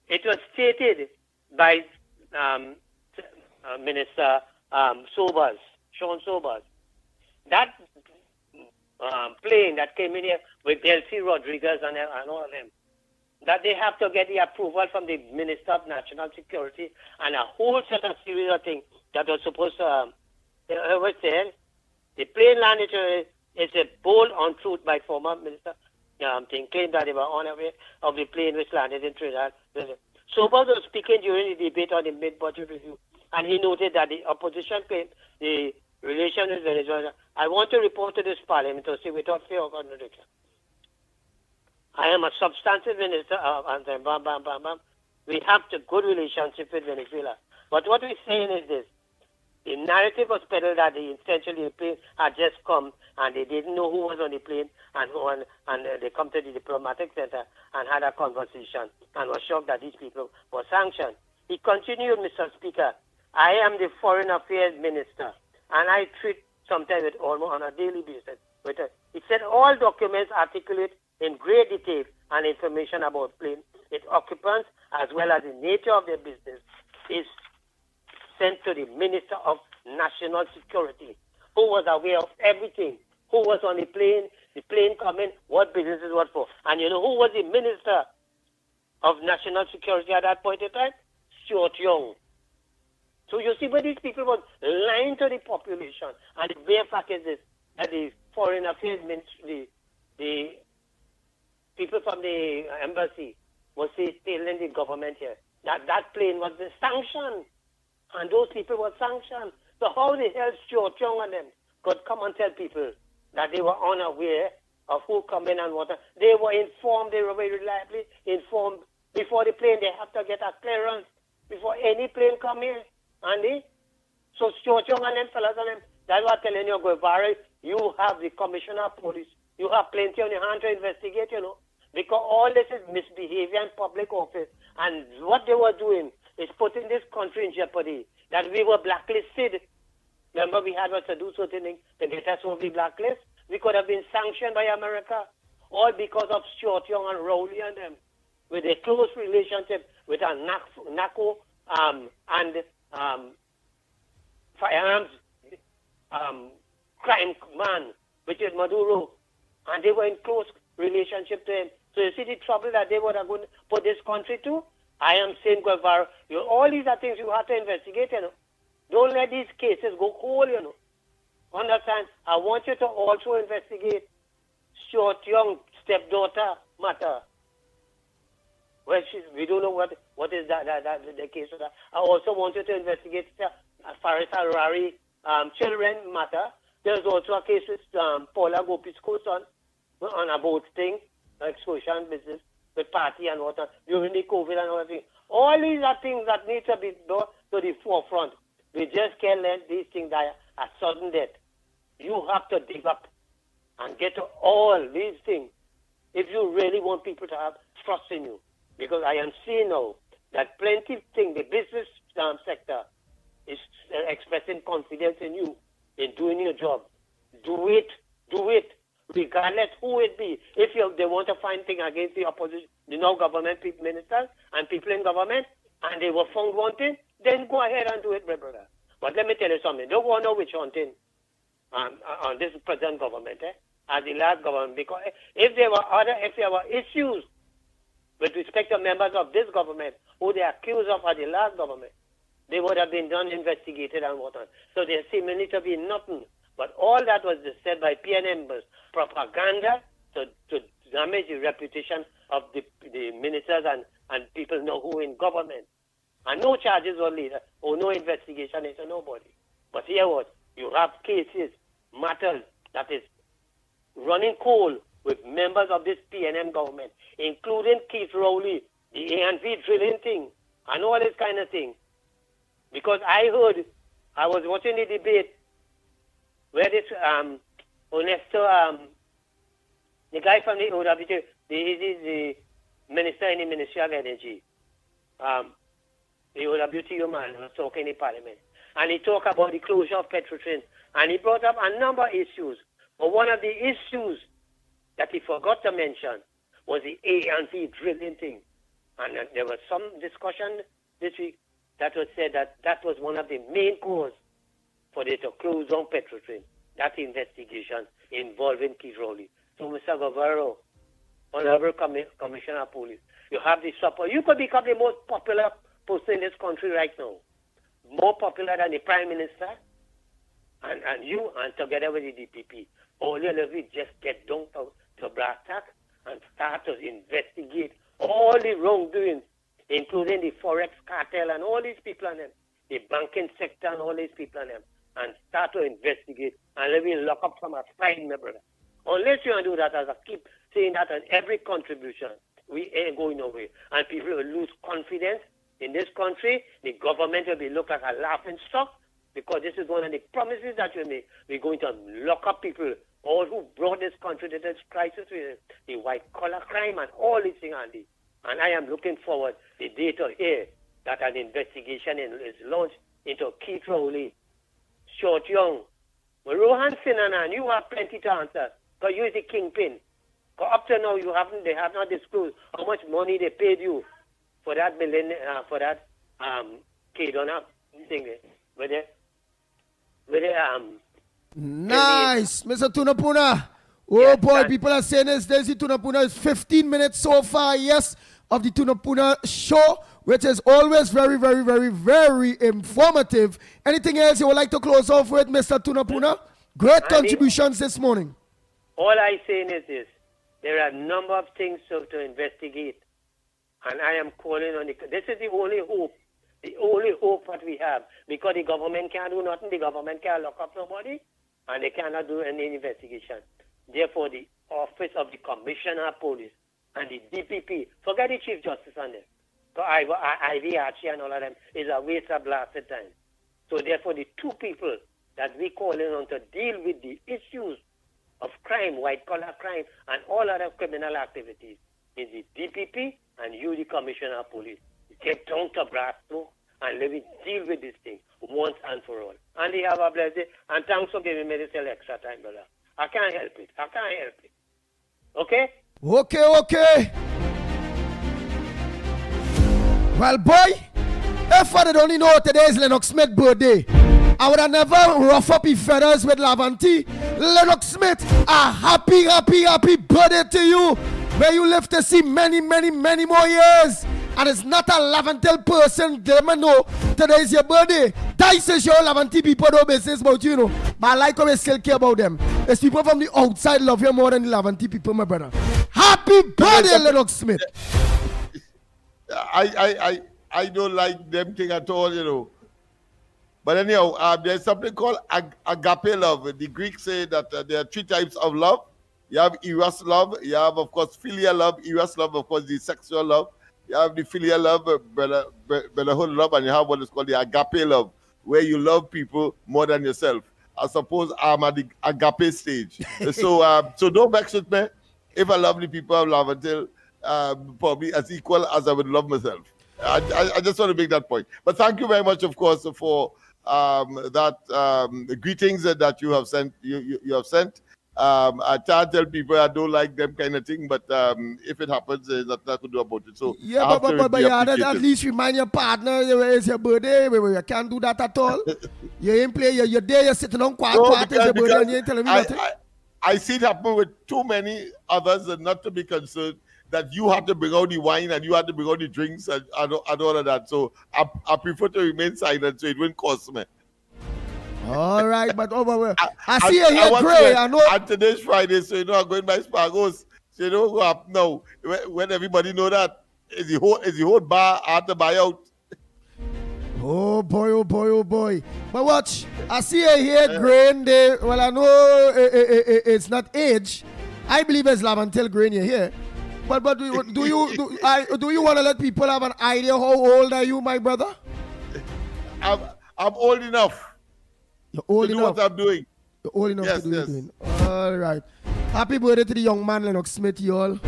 it was stated by Minister Sean Sobers, that plane that came in here with Delcy Rodriguez and all of them, that they have to get the approval from the Minister of National Security and a whole set of series of things that was supposed to, was said, the plane landed is a bold untruth by former Minister claimed that they were unaware of the plane which landed in Trinidad. Sobers was speaking during the debate on the mid-budget review, and he noted that the opposition claimed the relation with Venezuela. I want to report to this parliament to say without fear or contradiction, I am a substantive minister of we have a good relationship with Venezuela. But what we're saying is this. The narrative was peddled that essentially the plane had just come and they didn't know who was on the plane and they come to the diplomatic center and had a conversation and was shocked that these people were sanctioned. He continued, Mr. Speaker, I am the Foreign Affairs Minister and I treat sometimes with almost on a daily basis. He said all documents articulate in great detail and information about plane, its occupants, as well as the nature of their business, is sent to the Minister of National Security, who was aware of everything, who was on the plane coming, what business it was for. And you know who was the Minister of National Security at that point in time? Stuart Young. So you see where these people were lying to the population. And the bare fact is this, that the Foreign Affairs Ministry, the people from the embassy was telling the government here that plane was sanctioned. And those people were sanctioned. So how the hell Stuart Young and them could come and tell people that they were unaware of who come in and what? They were informed, they were very reliably informed before the plane. They have to get a clearance before any plane come here. And so Stuart Young and them fellas and them, that's what I'm telling you, Guevara, you have the Commissioner of Police. You have plenty on your hand to investigate, you know. Because all this is misbehavior in public office. And what they were doing is putting this country in jeopardy. That we were blacklisted. Remember, we had to do certain things to get us off the blacklist. We could have been sanctioned by America, all because of Stuart Young and Rowley and them, with a close relationship with a narco and firearms crime man, which is Maduro, and they were in close relationship to him. So you see the trouble that they were going to put this country to? I am saying, Guevara, all these are things you have to investigate, you know. Don't let these cases go cold, you know. Understand? I want you to also investigate Stuart Young's stepdaughter matter. Well, we don't know what is the case of that. I also want you to investigate Faris Harari children matter. There's also a case with Paula Gopisco's son on a boat thing, excursion business with party and water during the COVID and all that thing. All these are things that need to be brought to the forefront. We just can't let these things die a sudden death. You have to dig up and get to all these things if you really want people to have trust in you. Because I am seeing now that plenty of things, the business sector is expressing confidence in you in doing your job. Do it, regardless who it be. If they want to find things against the opposition, the government ministers and people in government, and they were found wanting, then go ahead and do it, my brother. But let me tell you something. Don't want to know which hunting on this present government, as the last government. Because if there were issues with respect to members of this government who they accuse of the last government, they would have been done, investigated and whatnot. So there seemingly to be nothing. But all that was said by PNM was propaganda to damage the reputation of the ministers and people know who in government. And no charges were laid, or no investigation into nobody. But here what? You have cases, matters that is running cold with members of this PNM government, including Keith Rowley, the A&V drilling thing, and all this kind of thing. Because I was watching the debate where this Ernesto, the guy from the OWT, the minister in the Ministry of Energy, the OWTO man was talking in the parliament. And he talked about the closure of Petrotrain. And he brought up a number of issues. But one of the issues that he forgot to mention was the A&V drilling thing. And there was some discussion this week that was said that was one of the main causes for them to close down Petrotrain, that investigation involving Keith Rowley. So, Mr. Guevara, Honorable Commissioner of Police, you have the support. You could become the most popular person in this country right now, more popular than the Prime Minister, and you, and together with the DPP. All you have to just get down to brass tacks and start to investigate all the wrongdoings, including the Forex cartel and all these people and them, the banking sector and all these people and them, and start to investigate and let me lock up some aside, my brother. Unless you do that, as I keep saying that on every contribution, we ain't going nowhere. And people will lose confidence in this country. The government will be looked like a laughing stock, because this is one of the promises that you make. We're going to lock up people, all who brought this country to this crisis, with the white-collar crime and all these things, Andy. And I am looking forward the day to hear that an investigation is launched into Keith Rowley, Short Young, Rohan Sinan, and you have plenty to answer, because you is the kingpin. Because up to now, they have not disclosed how much money they paid you for that K-Donna thing. Nice, Mr. Tunapuna. Oh yes, boy, people are saying this. Daisy Tunapuna is 15 minutes so far, yes, of the Tunapuna show, which is always very, very, very, very informative. Anything else you would like to close off with, Mr. Tunapuna? Great contributions this morning. All I saying is this. There are a number of things to investigate. And I am calling on this is the only hope. The only hope that we have. Because the government can't do nothing. The government can't lock up nobody. And they cannot do any investigation. Therefore, the office of the Commissioner of Police and the DPP, forget the Chief Justice on them. Ivy Archie and all of them is a waste of blasted time. So therefore, the two people that we calling on to deal with the issues of crime, white-collar crime, and all other criminal activities is the DPP and you, the Commissioner of Police. Get down to brass tacks and let me deal with this thing once and for all. And they have a blessed day. And thanks for giving me this little extra time, brother. I can't help it. Okay? Okay. Well, boy, if I did only know today is Lennox Smith's birthday, I would have never rough up his feathers with Lavanti. Lennox Smith, a happy birthday to you. May you live to see many, many, many more years. And it's not a Lavantel person, they may know today is your birthday. That is your Lavanti people do business about you, know. But I like how we still care about them. It's people from the outside love you more than the Lavanti people, my brother. Happy birthday, Lennox Smith. I don't like them thing at all, you know. But anyhow, there's something called agape love. The Greeks say that there are three types of love. You have eros love. You have, of course, filial love. Eros love, of course, the sexual love. You have the filial love, brotherhood love, and you have what is called the agape love, where you love people more than yourself. I suppose I'm at the agape stage. So don't vex with me. If I love the people of Laventille, probably as equal as I would love myself. I just want to make that point. But thank you very much, of course, for the greetings that you have sent. You have sent. I can't tell people I don't like them kind of thing, but if it happens, there's nothing I could do about it. So yeah, but you at least remind your partner it's your birthday. You can't do that at all. You ain't play. You're there. You're sitting on quiet. It's your birthday, and you ain't telling me nothing. I see it happen with too many others, and not to be concerned that you have to bring out the wine and you have to bring out the drinks and all of that. So I prefer to remain silent so it won't cost me. All right, but I see you here, Gray. I know. And today's Friday, so I'm going by Spargos. So you know what happen now? When everybody know that, is the whole bar hard to buy out? Oh boy. But watch, I see you here, Grain. Well, I know it's not age. I believe it's Lavantel Grain you're here. But do you want to let people have an idea how old are you, my brother? I'm old enough. You're old enough. Do what I'm doing. You're old enough yes, to do yes. what you're doing. All right. Happy birthday to the young man, Lennox Smith, y'all.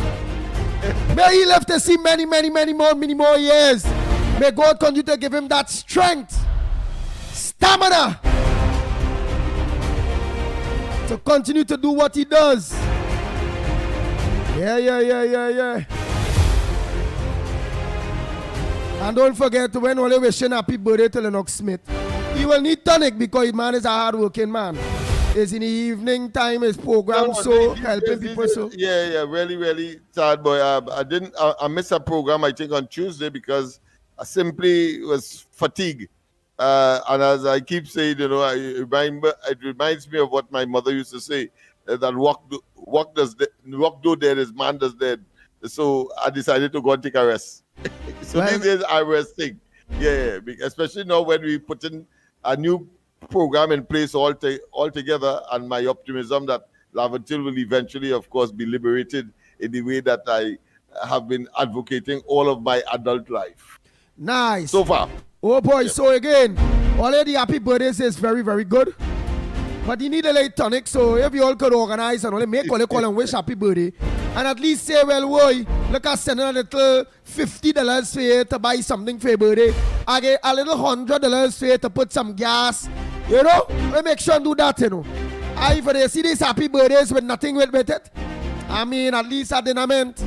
May he live to see many more years. May God continue to give him that strength, stamina to continue to do what he does. Yeah. And don't forget, when only wishing happy birthday to Lennox Smith, he will need tonic because his man is a hard-working man. It's in the evening time, his program, helping people. Yeah, really sad, boy. I missed a program, I think, on Tuesday because I simply was fatigued. And as I keep saying, it reminds me of what my mother used to say, that walk do dead is man does dead. So I decided to go and take a rest. So these days I resting. Yeah, especially now when we put in a new program in place all together, and my optimism that Laventille will eventually, of course, be liberated in the way that I have been advocating all of my adult life. Nice. So far. Oh boy, so again, already happy birthdays is very, very good. But you need a late tonic, so if you all could organize and only make all the call and wish happy birthday, and at least say, well, boy, look at sending a little $50 for you to buy something for your birthday. I get a little $100 for you to put some gas. You know, we make sure and do that, you know. I for they see these happy birthdays with nothing with it. I mean, at least I didn't meant.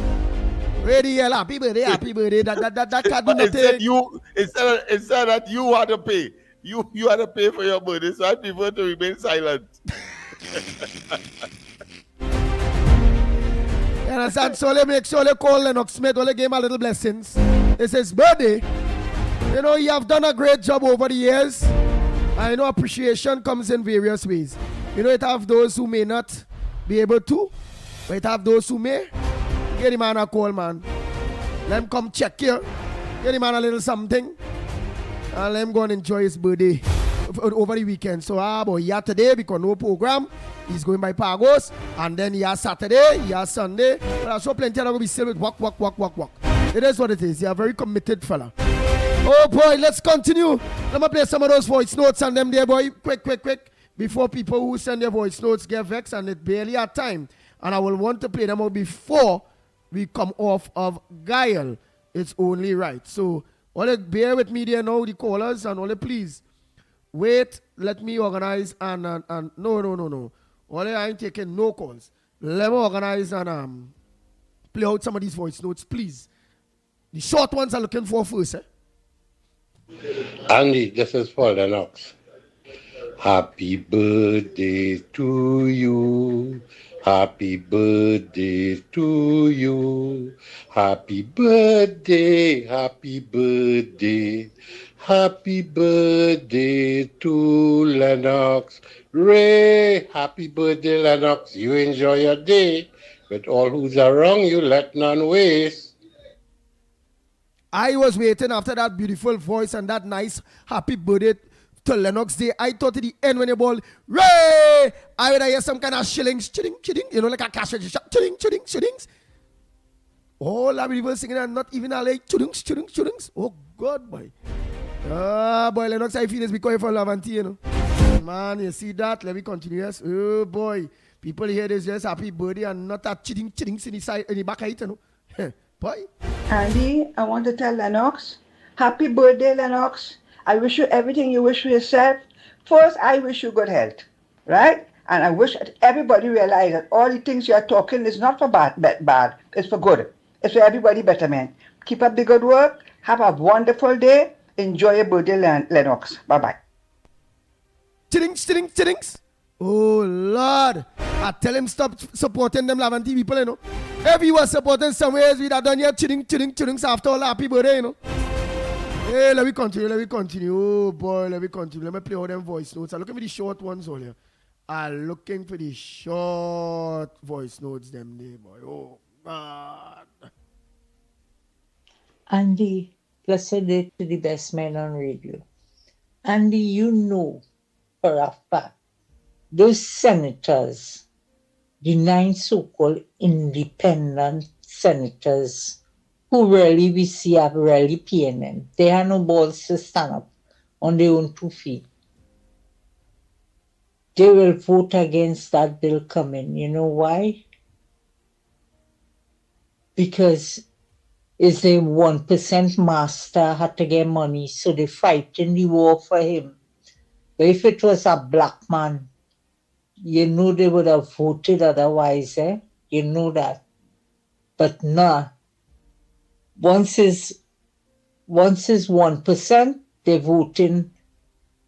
Ready, happy birthday. That can't do nothing. Instead that you had to pay. You had to pay for your birthday, so I prefer to remain silent. You understand? So they make sure they call Lennox Smith, they give him a little blessings. It's his birthday. You know, you have done a great job over the years. I know appreciation comes in various ways. You know, it have those who may not be able to, but it have those who may. Get him man a call, man. Let him come check you. Get him man a little something. And let him go and enjoy his birthday over the weekend. So, boy, he had today because no program. He's going by Pagos. And then he has Saturday, he has Sunday. But I saw plenty of them will be still with walk. It is what it is. You're a very committed fella. Oh, boy, let's continue. Let me play some of those voice notes on them there, boy. Quick. Before people who send their voice notes get vexed and it barely had time. And I will want to play them out before we come off of Guile. It's only right. So, all bear with me there now, the callers, and all please wait. Let me organize and no. All I ain't taking no calls. Let me organize and play out some of these voice notes, please. The short ones I'm looking for first, Andy, this is for Lennox. Happy birthday to you. Happy birthday to you. Happy birthday, happy birthday. Happy birthday to Lennox. Ray, happy birthday, Lennox. You enjoy your day. With all who's around you, let none waste. I was waiting after that beautiful voice and that nice happy birthday to Lennox Day. I thought at the end when the ball, Ray! I would hear some kind of shillings, chitting, you know, like a cash register, chitting. All our people singing and not even a like chitting. Oh, God, boy. Boy, Lennox, I feel this because for Lavanti, you know. Man, you see that? Let me continue. Yes. Oh, boy. People hear this just happy birthday and not that chitting in the side, in the back of it, you know. Boy. Andy, I want to tell Lennox, happy birthday, Lennox. I wish you everything you wish for yourself. First, I wish you good health, right? And I wish that everybody realize that all the things you are talking is not for bad. It's for good. It's for everybody betterment. Keep up the good work. Have a wonderful day. Enjoy your birthday, Lennox. Bye-bye. Chitting. Oh, Lord. I tell him stop supporting them Lavanti people, you know. If you were supporting somewhere, we'd have done your chitting after all happy birthday, you know. Hey, let me continue. Oh, boy, let me continue. Let me play all them voice notes. I'm looking for the short ones all here. I'm looking for the short voice notes, them there, boy. Oh, God. Andy, blessed day to the best man on radio. Andy, you know for a fact, those senators, the 9 so-called independent senators, who really we see have really PNM. They have no balls to stand up on their own 2 feet. They will vote against that bill coming. You know why? Because it's a 1% master had to get money, so they fighting the war for him. But if it was a black man, you know they would have voted otherwise, eh? You know that. But nah. Once once it's 1%, they're voting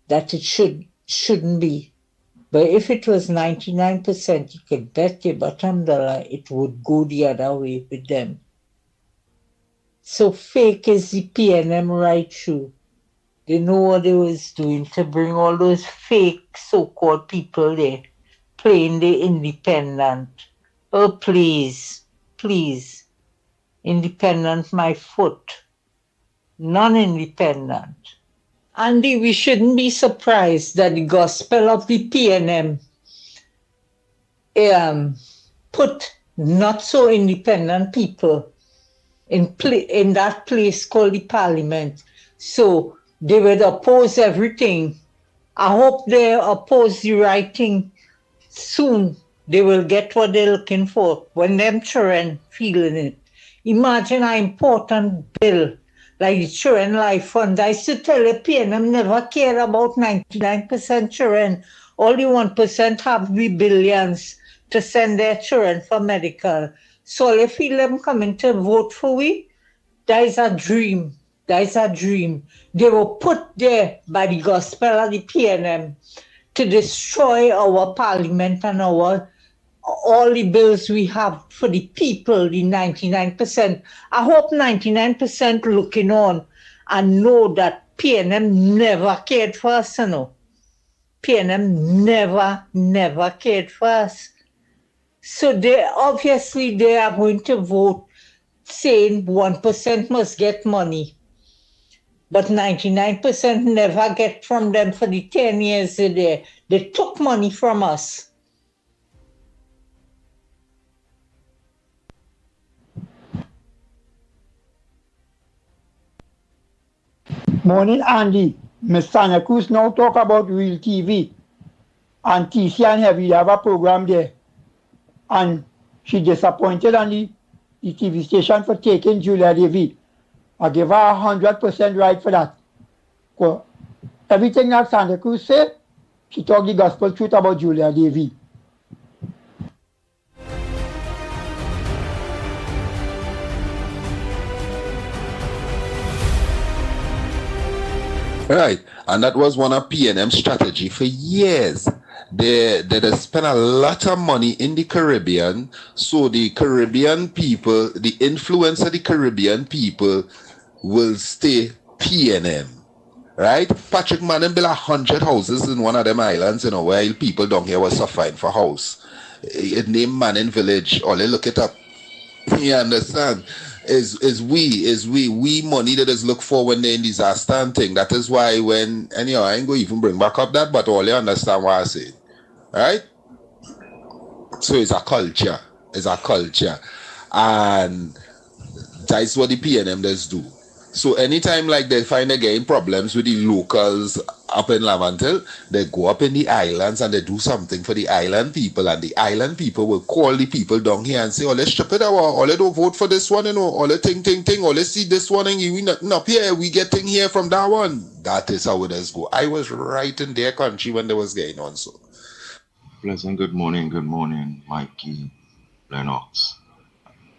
that it shouldn't be. But if it was 99%, you could bet your bottom dollar it would go the other way with them. So fake is the PNM right through. They know what they was doing to bring all those fake so-called people there, playing the independent. Oh, please, please. Independent my foot. Non-independent. Andy, we shouldn't be surprised that the gospel of the PNM put not so independent people in that place called the parliament. So they would oppose everything. I hope they oppose the right thing soon. They will get what they're looking for when them children feeling it. Imagine an important bill like the Children Life Fund. I used to tell the PNM never care about 99% children. Only 1% have the billions to send their children for medical. So I feel them coming to vote for we. That is a dream. That is a dream. They were put there by the gospel of the PNM to destroy our parliament and all the bills we have for the people, the 99%. I hope 99% looking on and know that PNM never cared for us, you know. PNM never cared for us. So they are going to vote saying 1% must get money. But 99% never get from them for the 10 years there. They took money from us. Morning, Andy. Miss Santa Cruz now talk about Real TV. And TC and Heavy have a program there. And she disappointed on the TV station for taking Julia David. I give her 100% right for that. Because everything that Santa Cruz said, she talked the gospel truth about Julia David. Right, and that was one of PNM's strategy for years. They spent a lot of money in the Caribbean, so the Caribbean people, the influence of the Caribbean people will stay PNM. Right? Patrick Manning built 100 houses in one of them islands, while people down here were suffering for house. It named Manning Village, or they look it up. You understand? Is we money that is look for when they're in disaster and thing. That is why when anyhow I ain't going to even bring back up that, but all you understand what I say. Right? So it's a culture. It's a culture. And that's what the PNM does do. So anytime like they find they're getting problems with the locals up in Lamantil, they go up in the islands and they do something for the island people, and the island people will call the people down here and say, oh, let's strip it out, or let's don't vote for this one, or let's ting, or let's see this one, and we nothing up here, we get thing here from that one. That is how it does go. I was right in their country when they was going on so. Pleasant good morning, Mickie, Lennox,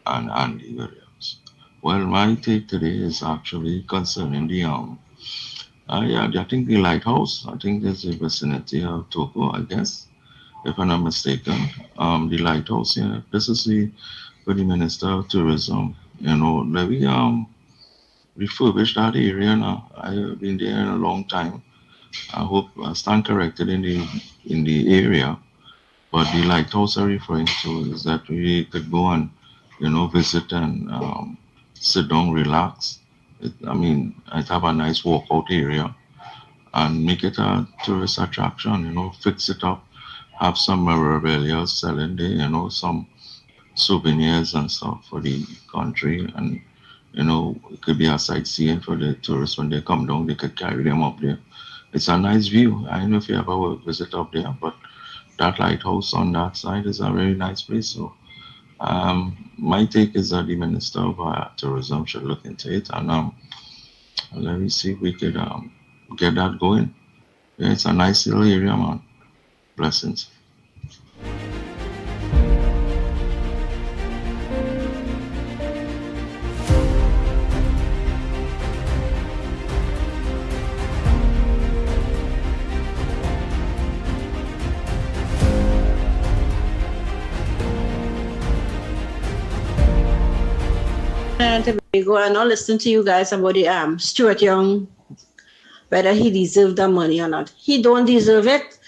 and Andy Williams. Well, my take today is actually concerning the I think the lighthouse. I think there's a vicinity of Togo, I guess, if I'm not mistaken. The lighthouse here. This is for the Minister of Tourism. Let me refurbish that area now. I have been there in a long time. I hope I stand corrected in the area. But the lighthouse I'm referring to is that we could go and visit and sit down, relax. It have a nice walkout area and make it a tourist attraction, fix it up, have some memorabilia selling there, some souvenirs and stuff for the country. And, it could be a sightseeing for the tourists when they come down, they could carry them up there. It's a nice view. I don't know if you ever visit up there, but that lighthouse on that side is a very nice place. So my take is that the Minister of Tourism should look into it, and let me see if we could get that going. Yeah, it's a nice little area, man. Blessings. And Tobago, I now listen to you guys about the Stuart Young, whether he deserved the money or not. He don't deserve it.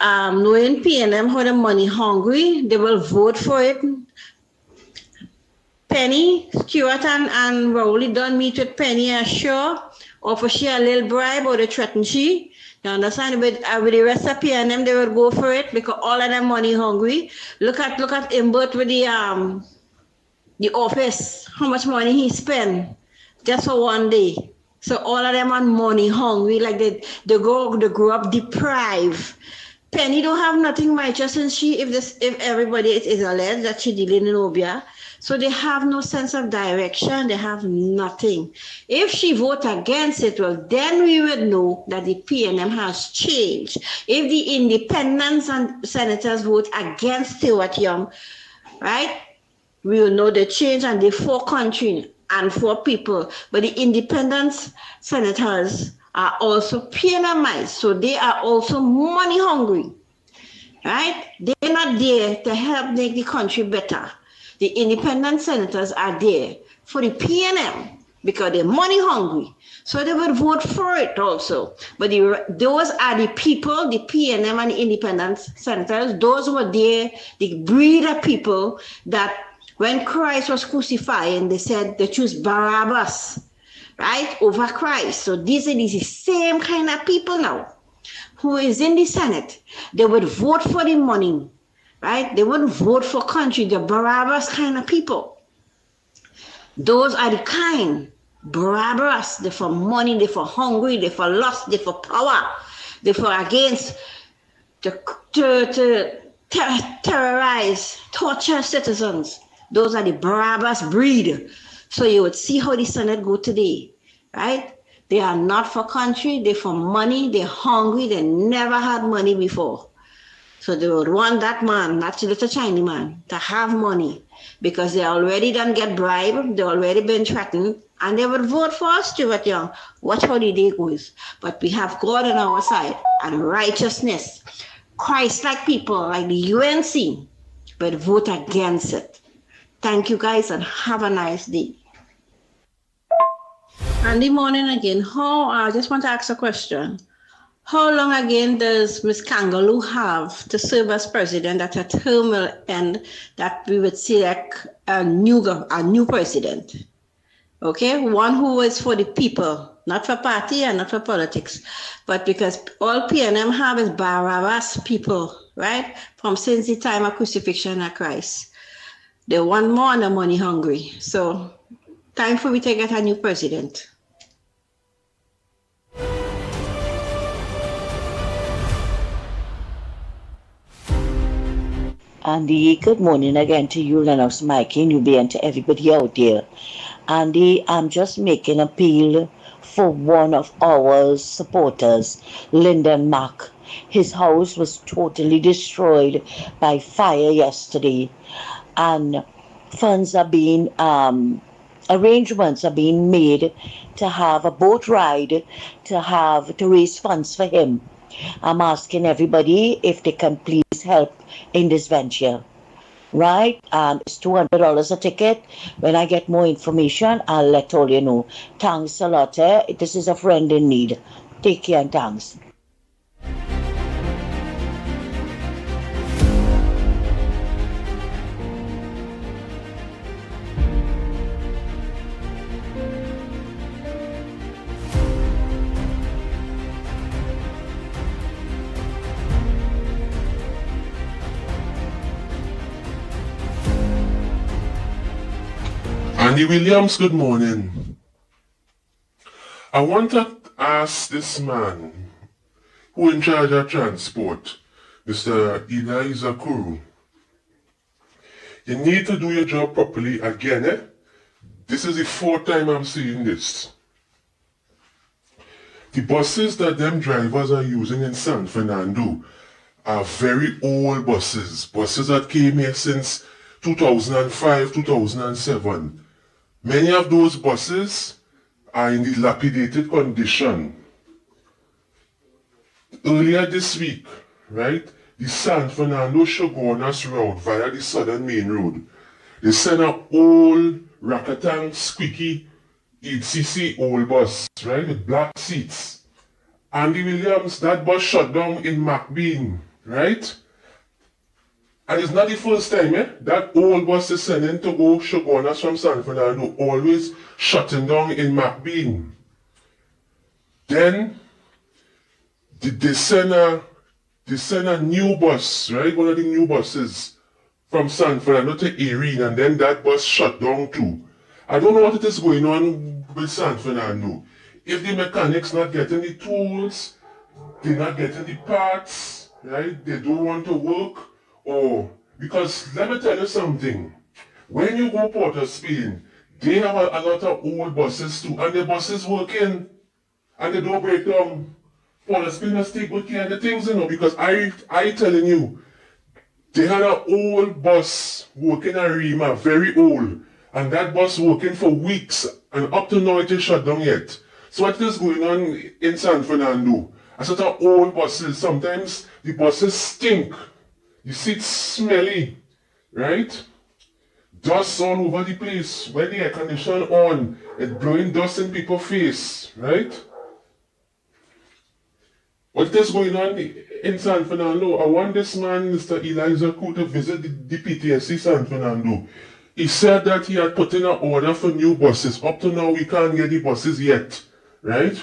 Knowing PNM how the money hungry, they will vote for it. Penny, Stuart and Rowley don't meet with Penny, I'm sure, offer she a little bribe or they threaten she. You understand? With the rest of PNM, they will go for it because all of them money hungry. Look at Imbert with the office, how much money he spent just for one day. So all of them are money hungry, like they grow up deprived. Penny don't have nothing righteous in she if everybody is alleged that she dealing in Obia. So they have no sense of direction, they have nothing. If she vote against it, well, then we would know that the PNM has changed. If the independents and senators vote against Stuart Young, right, we will know the change and the for country and for people. But the independent senators are also PNMized, so they are also money hungry, right? They're not there to help make the country better. The independent senators are there for the PNM because they're money hungry. So they will vote for it also. But those are the people, the PNM and the independent senators, those were there, the breed of people that when Christ was crucified, they said they choose Barabbas, right, over Christ. So these are the same kind of people now who is in the Senate. They would vote for the money, right? They wouldn't vote for country, the Barabbas kind of people. Those are the kind, Barabbas, they're for money, they're for hungry, they're for lust, they're for power, they're for against, to terrorize, torture citizens. Those are the Barabbas breed. So you would see how the Senate go today, right? They are not for country, they're for money, they're hungry, they never had money before. So they would want that man, that little Chinese man, to have money because they already done get bribed, they already been threatened, and they would vote for us, Stuart Young. Watch how the day goes. But we have God on our side and righteousness. Christ-like people like the UNC, but vote against it. Thank you guys and have a nice day. And the morning again, I just want to ask a question. How long again does Ms. Kangaloo have to serve as president at her term will end that we would select a new president? Okay, one who is for the people, not for party and not for politics, but because all PNM have is Barabbas people, right? From since the time of crucifixion of Christ. They want more and they're money hungry. So time for we to get a new president. Andy, good morning again to you, Lennox, Mickie, Newbie, and to everybody out there. Andy, I'm just making an appeal for one of our supporters, Lyndon Mack. His house was totally destroyed by fire yesterday, and funds are being, arrangements are being made to have a boat ride to raise funds for him. I'm asking everybody if they can please help in this venture. Right? It's $200 a ticket. When I get more information, I'll let all you know. Thanks a lot. This is a friend in need. Take care and thanks. Andy Williams, good morning. I want to ask this man who in charge of transport, Mr. Eliza Kuru. You need to do your job properly again, eh? This is the fourth time I'm seeing this. The buses that them drivers are using in San Fernando are very old buses. Buses that came here since 2005, 2007. Many of those buses are in dilapidated condition. Earlier this week, right, the San Fernando Chaguanas route via the Southern Main Road, they sent an old Rakatang, squeaky, CC old bus, right, with black seats. Andy Williams, that bus shut down in McBean, right? And it's not the first time, that old bus is sending to go Shogunas from San Fernando, always shutting down in McBean. Then, they send a new bus, right? One of the new buses from San Fernando to Erin, and then that bus shut down too. I don't know what it is going on with San Fernando. If the mechanics not getting the tools, they're not getting the parts, right? They don't want to work, or because let me tell you something. When you go Port of Spain, they have a lot of old buses too, and the buses working, and they don't break down. Port of Spain has take good care of the things, because I telling you, they had an old bus working at Rima, very old, and that bus working for weeks, and up to now it is shut down yet. So what is going on in San Fernando? A sort of old buses, sometimes the buses stink. You see it's smelly, right? Dust all over the place. When the air condition on, it's blowing dust in people's face, right? What is going on in San Fernando? I want this man, Mr. Elijah Koo, to visit the PTSC San Fernando. He said that he had put in an order for new buses. Up to now, we can't get the buses yet, right?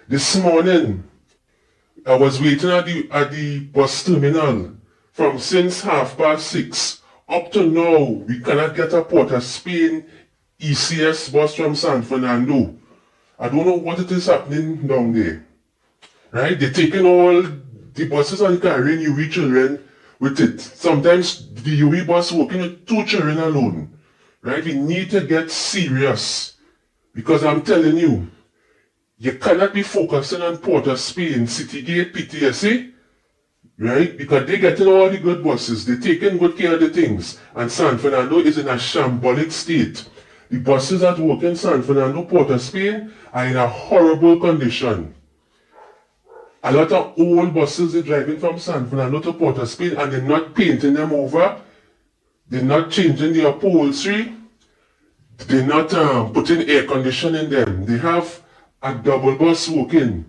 This morning, I was waiting at the bus terminal from since 6:30. Up to now, we cannot get a Port of Spain ECS bus from San Fernando. I don't know what it is happening down there. Right? They're taking all the buses and carrying UE children with it. Sometimes the UE bus working with 2 children alone. Right? We need to get serious. Because I'm telling you, you cannot be focusing on Port of Spain, Citygate, PTSA, right? Because they're getting all the good buses. They're taking good care of the things. And San Fernando is in a shambolic state. The buses that work in San Fernando, Port of Spain, are in a horrible condition. A lot of old buses are driving from San Fernando to Port of Spain, and they're not painting them over. They're not changing the upholstery. They're not putting air conditioning in them. They have a double bus working.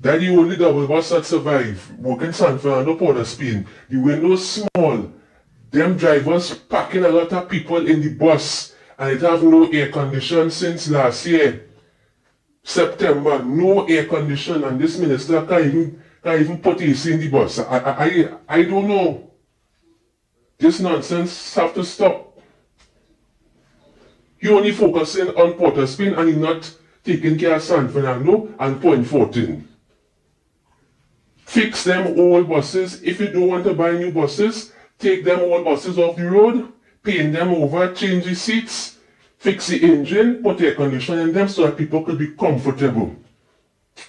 That's the only double bus that survive. Working San Fernando, Port of Spain. The windows small. Them drivers packing a lot of people in the bus, and it have no air condition since last year. September, no air condition, and this minister can't even put AC in the bus. I don't know. This nonsense have to stop. He only focusing on Port of Spain, and he not taking care of San Fernando and Point 14. Fix them old buses. If you don't want to buy new buses, take them old buses off the road, paint them over, change the seats, fix the engine, put air conditioning in them so that people could be comfortable.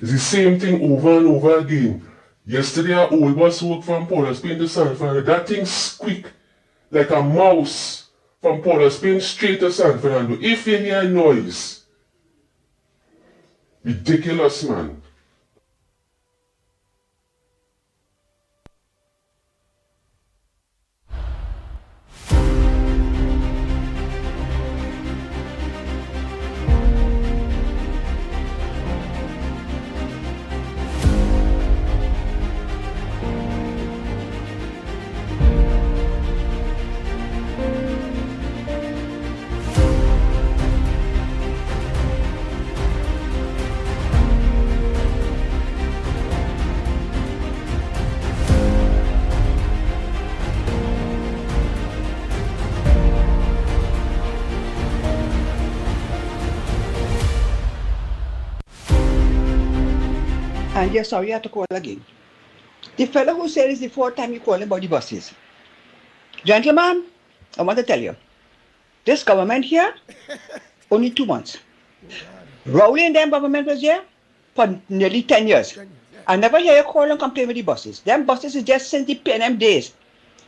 It's the same thing over and over again. Yesterday, our old bus worked from Port of Spain to San Fernando. That thing squeaked like a mouse from Port of Spain straight to San Fernando. If you hear noise, ridiculous, man. And you're sorry you have to call again. The fellow who said it's the 4th time you call him about the buses. Gentlemen, I want to tell you, this government here, only 2 months. Rowley and them government was here for nearly 10 years. I never hear you call and complain with the buses. Them buses is just since the PNM days.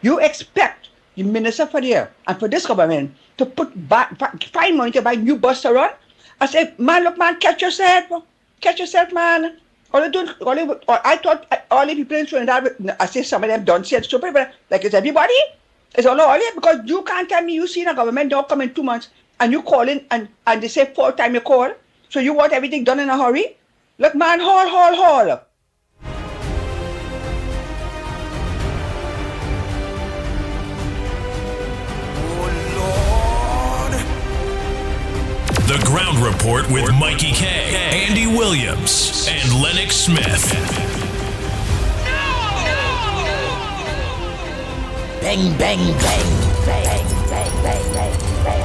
You expect the minister for the year and for this government to find money to buy new buses to run? I say, man, look, man, catch yourself. Catch yourself, man. I thought all the people in Trinidad, I say some of them don't see it stupid, but like it's everybody. It's all because you can't tell me you see the government don't come in 2 months, and you call in and they say 4 times you call. So you want everything done in a hurry? Look, man, haul. The Ground Report with Mikey K, Andy Williams, and Lennox Smith. Bang, bang, bang, bang, bang, bang, bang, bang.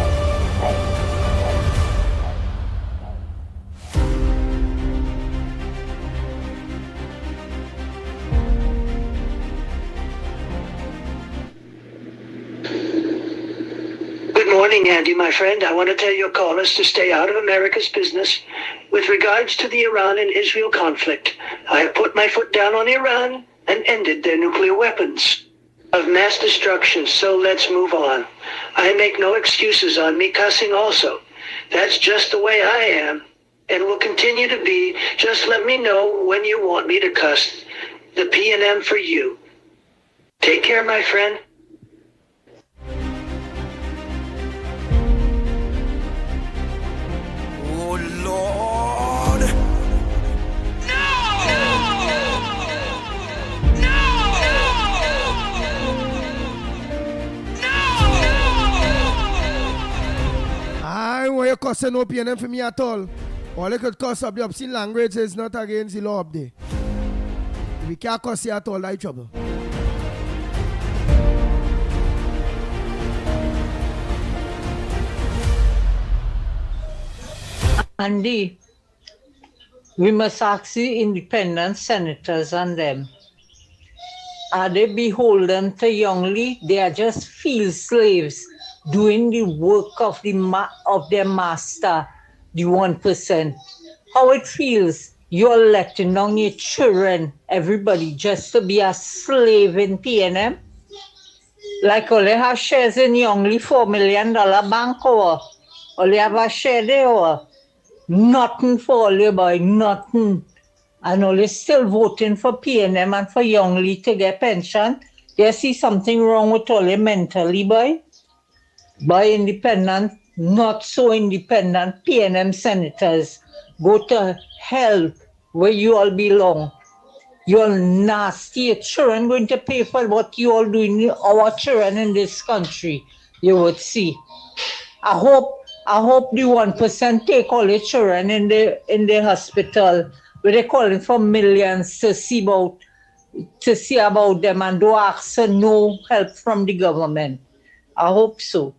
Good morning, Andy, my friend. I want to tell your callers to stay out of America's business with regards to the Iran and Israel conflict. I have put my foot down on Iran and ended their nuclear weapons of mass destruction, so let's move on. I make no excuses on me cussing also. That's just the way I am and will continue to be. Just let me know when you want me to cuss. The P&M for you. Take care, my friend. I don't want you cussing no PNM for me at all. All you could cuss up the obscene language is not against the law up there. If we can't cuss you at all, that's trouble. Andy, we must ask the independent senators and them. Are they beholden to Youngly? They are just field slaves doing the work of their master, the 1%. How it feels, you're letting down your children, everybody, just to be a slave in PNM? Like all they have shares in Youngly, $4 million bank or all they have a share there or nothing for all you, boy, nothing. And all they still voting for PNM and for Youngly to get pension. They see something wrong with all you mentally, boy. By independent, not so independent PNM senators, go to hell where you all belong. You're nasty. Your children going to pay for what you all doing, our children in this country. You would see. I hope the 1% take all the children in the hospital where they're calling for millions to see about them and don't ask for no help from the government. I hope so.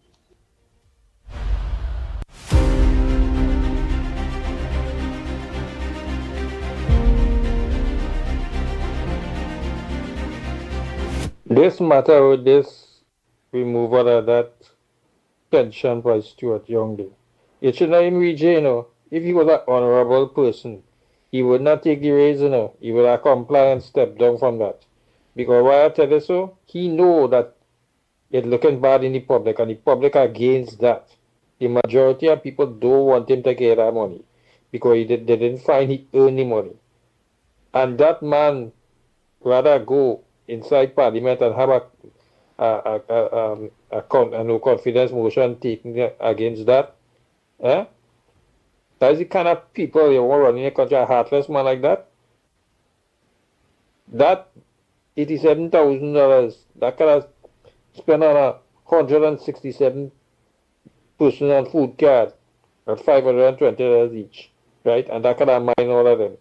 This matter with this removal of that pension by Stuart Youngday, it should not even reach, if he was an honorable person, he would not take the raise, he would have complied and step down from that. Because why I tell you so, he know that it's looking bad in the public and the public are against that. The majority of people don't want him to get that money because they didn't find he earned the money. And that man rather go inside Parliament and have a no confidence motion taken against that. That's the kind of people you want running a country, a heartless man like that. That $87,000, that kind of spend on a 167 person on food card at $520 each, right? And that could have mine all of them.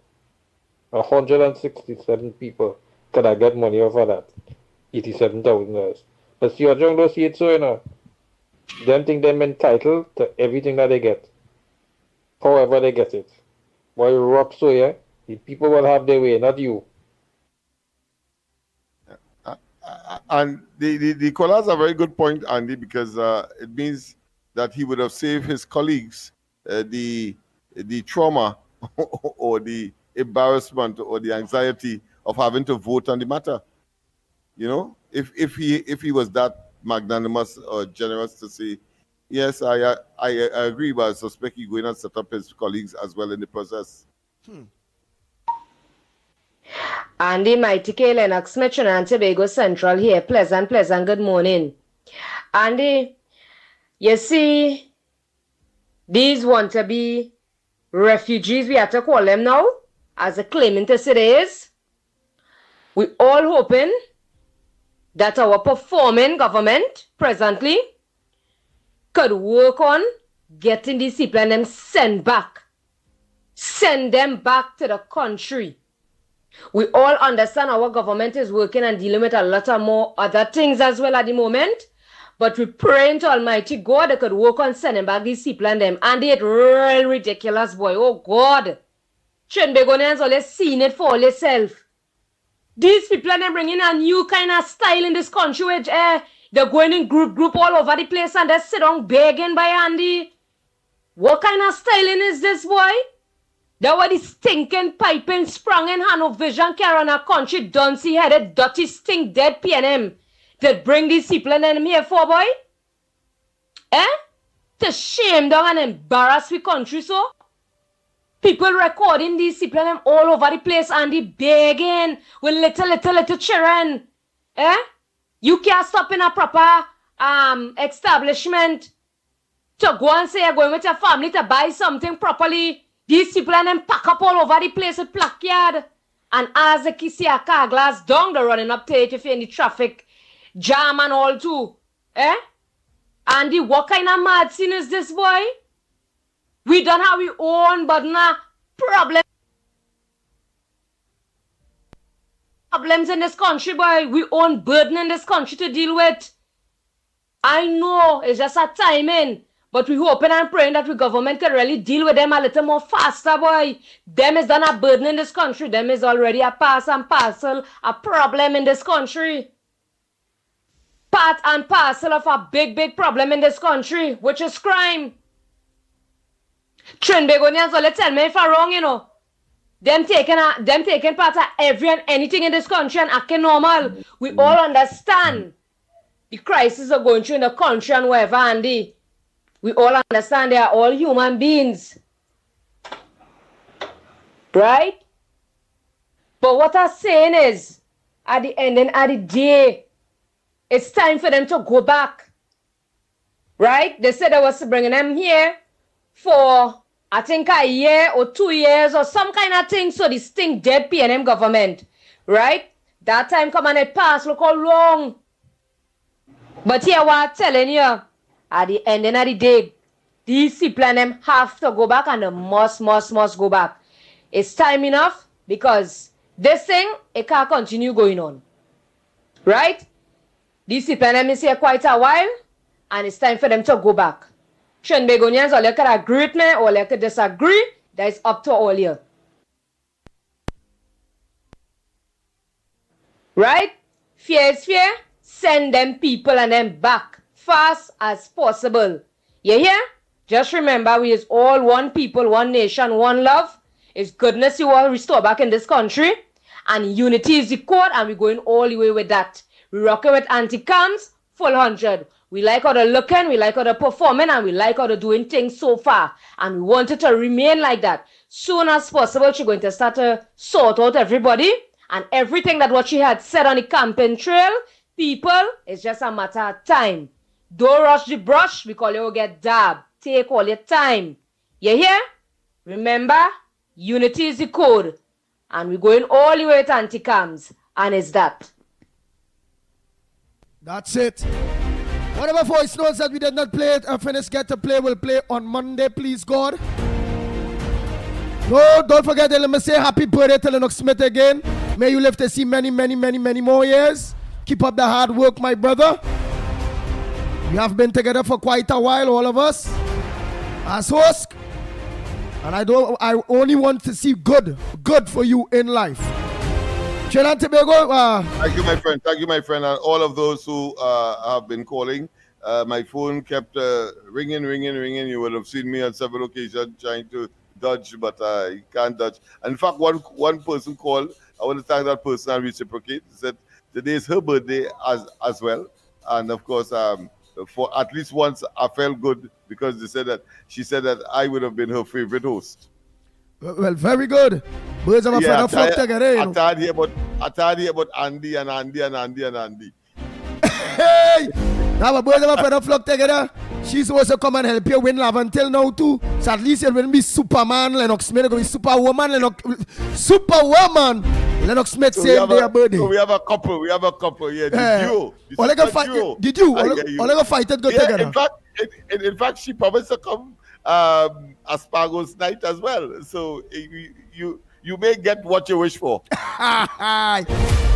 167 people could have get money off of that. $87,000. But see, Young don't see it so, Them think they're entitled to everything that they get. However they get it. Why you rob so, the people will have their way, not you. And the callers have a very good point, Andy, because it means that he would have saved his colleagues the trauma or the embarrassment or the anxiety of having to vote on the matter. If he was that magnanimous or generous to say, yes, I agree, but I suspect he's going to set up his colleagues as well in the process. Andy, Mighty K, Lennox Smith, and Tobago Central here. Pleasant, good morning. Andy, you see, These want to be refugees, we have to call them now, as the claimant as it is. We all hoping that our performing government presently could work on getting these people and them sent back. Send them back to the country. We all understand our government is working and dealing with a lot of more other things as well at the moment. But we praying to Almighty God that could work on sending back these people and them. And it's real ridiculous, boy. Oh, God. Chenbegonians always seen it for yourself. These people and them bringing a new kind of style in this country where they're going in group all over the place and they sit down begging by Andy. What kind of styling is this, boy? That was the stinking piping sprung in hand of vision care on a country duncy headed dirty stink dead PNM that bring these people and them here for, boy? To shame down and embarrass the country, so? People recording these people and them all over the place and they begging with little children. You can't stop in a proper establishment to go and say you're going with your family to buy something properly. These people and them pack up all over the place with placard. And as they see a car glass down, they're running up to it if you're in the traffic jam and all too. Andy, what kind of mad scene is this, boy? We don't have our own, but nah, problems in this country, boy. We own burden in this country to deal with. I know, it's just a timing. But we hoping and praying that the government can really deal with them a little more faster, boy. Them is done a burden in this country. Them is already a pass and parcel, a problem in this country. Part and parcel of a big problem in this country, which is crime. Trinbagonians will tell me if I'm wrong, you know. Them taking part of every and anything in this country and acting normal. We all understand the crisis are going through in the country and wherever, Andy. We all understand they are all human beings. Right? But what I'm saying is, at the ending of the day, it's time for them to go back. Right? They said I was bringing them here for, I think, a year or 2 years or some kind of thing. So this thing dead PNM government. Right? That time come and it passed. Look how long. But here what I'm telling you, at the ending of the day, these people and them have to go back and they must go back. It's time enough because this thing, it can't continue going on. Right? These people and them is here quite a while and it's time for them to go back. Trinbagonians, or you could agree with me or you could disagree, that is up to all you. Right? Fear is fear. Send them people and them back fast as possible. You hear? Just remember, we is all one people, one nation, one love. It's goodness you all restore back in this country. And unity is the code, and we're going all the way with that. We're rocking with anti-cams, full 100. We like how they're looking, we like how they're performing, and we like how they're doing things so far. And we want it to remain like that. Soon as possible, she's going to start to sort out everybody. And everything that what she had said on the campaign trail, people, it's just a matter of time. Don't rush the brush because you will get dabbed. Take all your time. You hear? Remember, unity is the code. And we're going all the way to anti-cams. And it's that. That's it. Whatever voice notes that we did not play, finish get to play, we'll play on Monday, please God. No, don't forget to let me say happy birthday to Lennox Smith again. May you live to see many more years. Keep up the hard work, my brother. We have been together for quite a while, all of us, as hosts. And I only want to see good for you in life. Trinidad and Tobago. Thank you, my friend, and all of those who have been calling. My phone kept ringing. You would have seen me on several occasions trying to dodge, but I can't dodge. And in fact, one person called. I want to thank that person and reciprocate. He said today is her birthday as well, and of course, for at least once I felt good because she said that I would have been her favorite host. Well, very good. Birds of a feather flock together. I thought here about Andy. Hey! Now, birds of a feather flock together. She's supposed to come and help you win love until now too. So at least it will be Superman, Lennox Smith, it will be Superwoman, Superwoman. Lennox Smith So same day birthday. So we have a couple. Yeah, the duo. All I got fight. Did you? All I got fight it go together. In fact, she promised to come Aspargo's night as well. So you may get what you wish for.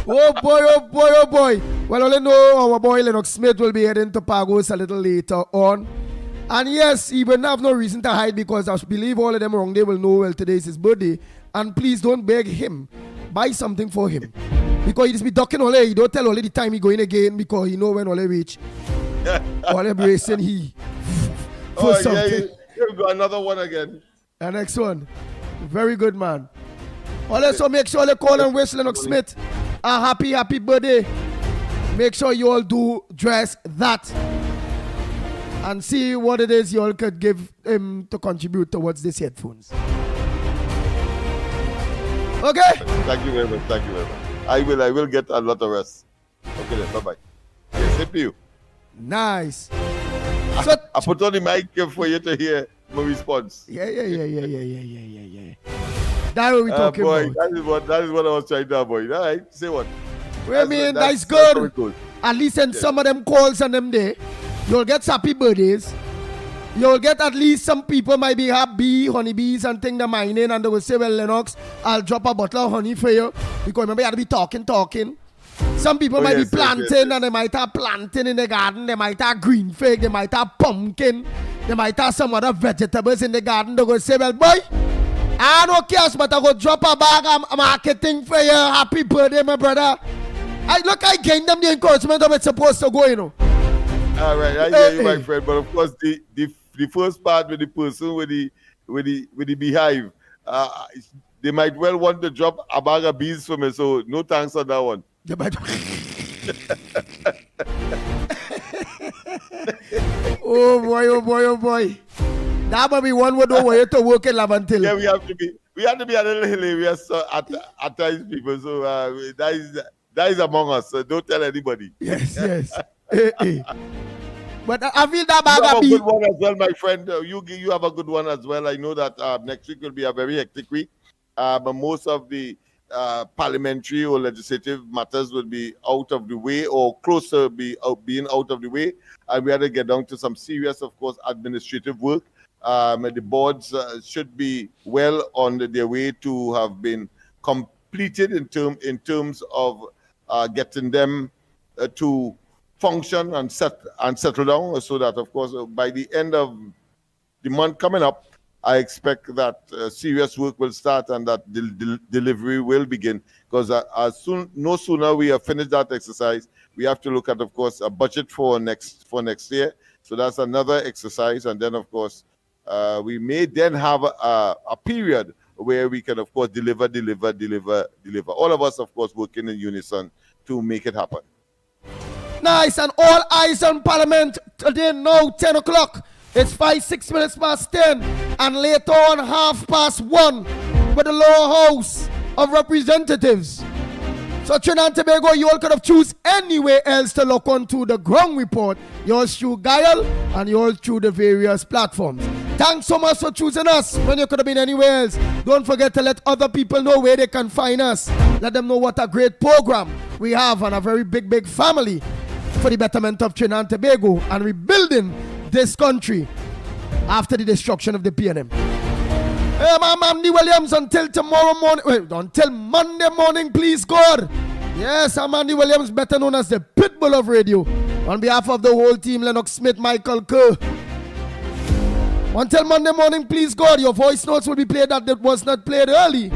Oh boy. Well, only know our boy Lennox Smith will be heading to Pagos a little later on. And yes, he will have no reason to hide because I believe all of them around there will know well today is his birthday. And please don't beg him. Buy something for him. Because he just be ducking Ole. He don't tell Ole the time he going again because he know when Ole reach. Ole bracing he. For something. Yeah, you got another one again. The next one. Very good, man. Ole, so make sure you call and wish Lennox Smith a happy birthday. Make sure you all do dress that. And see what it is you all could give him to contribute towards these headphones. Okay? Thank you very much. I will get a lot of rest. Okay then, bye-bye. Yes, same to you. Nice. So, I put on the mic for you to hear my response. Yeah. That's what we're talking about. That is what I was trying to avoid. All right, say what? That's good. At least in some of them calls and them day, you'll get happy birthdays. You'll get at least some people might be happy, honeybees and thing the mining, and they will say, well, Lennox, I'll drop a bottle of honey for you. Because remember, you have to be talking. Some people might be planting and they might have planting in the garden. They might have green fig. They might have pumpkin. They might have some other vegetables in the garden. They go say, well, boy, I don't care, but I go drop a bag of marketing for you. Happy birthday, my brother. I gained them the encouragement of it's supposed to go, you know. All right, I hear you, my friend. But of course, the first part with the person with the beehive, they might well want to drop a bag of bees for me. So no thanks on that one. Oh boy. That might be one would way to work in Lavantil. Yeah, we have to be a little hilarious at times, people. So that is among us. So don't tell anybody. Yes. Hey. But I feel that bag you have of a good one as well, my friend. You have a good one as well. I know that next week will be a very hectic week. But most of the parliamentary or legislative matters will be out of the way or close to being out of the way. And we had to get down to some serious, of course, administrative work. The boards should be well on their way to have been completed in terms of getting them to function and settle down, so that, of course, by the end of the month coming up, I expect that serious work will start and that delivery will begin. Because no sooner we have finished that exercise, we have to look at, of course, a budget for next year. So that's another exercise, and then, of course, we may then have a period where we can, of course, deliver. All of us, of course, working in unison to make it happen. Nice, and all eyes on Parliament today now, 10 o'clock. It's 6 minutes past 10, and later on 1:30 with the lower house of representatives. So Trinidad and Tobago, you all could have choose anywhere else to look onto the ground report. You all through Guile and you all through the various platforms. Thanks so much for choosing us when you could have been anywhere else. Don't forget to let other people know where they can find us. Let them know what a great program we have and a very big family for the betterment of Trinidad and Tobago and rebuilding this country after the destruction of the PNM. Hey, I'm Andy Williams until tomorrow morning. Until Monday morning, please God. Yes, I'm Andy Williams, better known as the Pitbull of Radio. On behalf of the whole team, Lennox Smith, Michael Kerr. Until Monday morning, please God, your voice notes will be played that was not played early.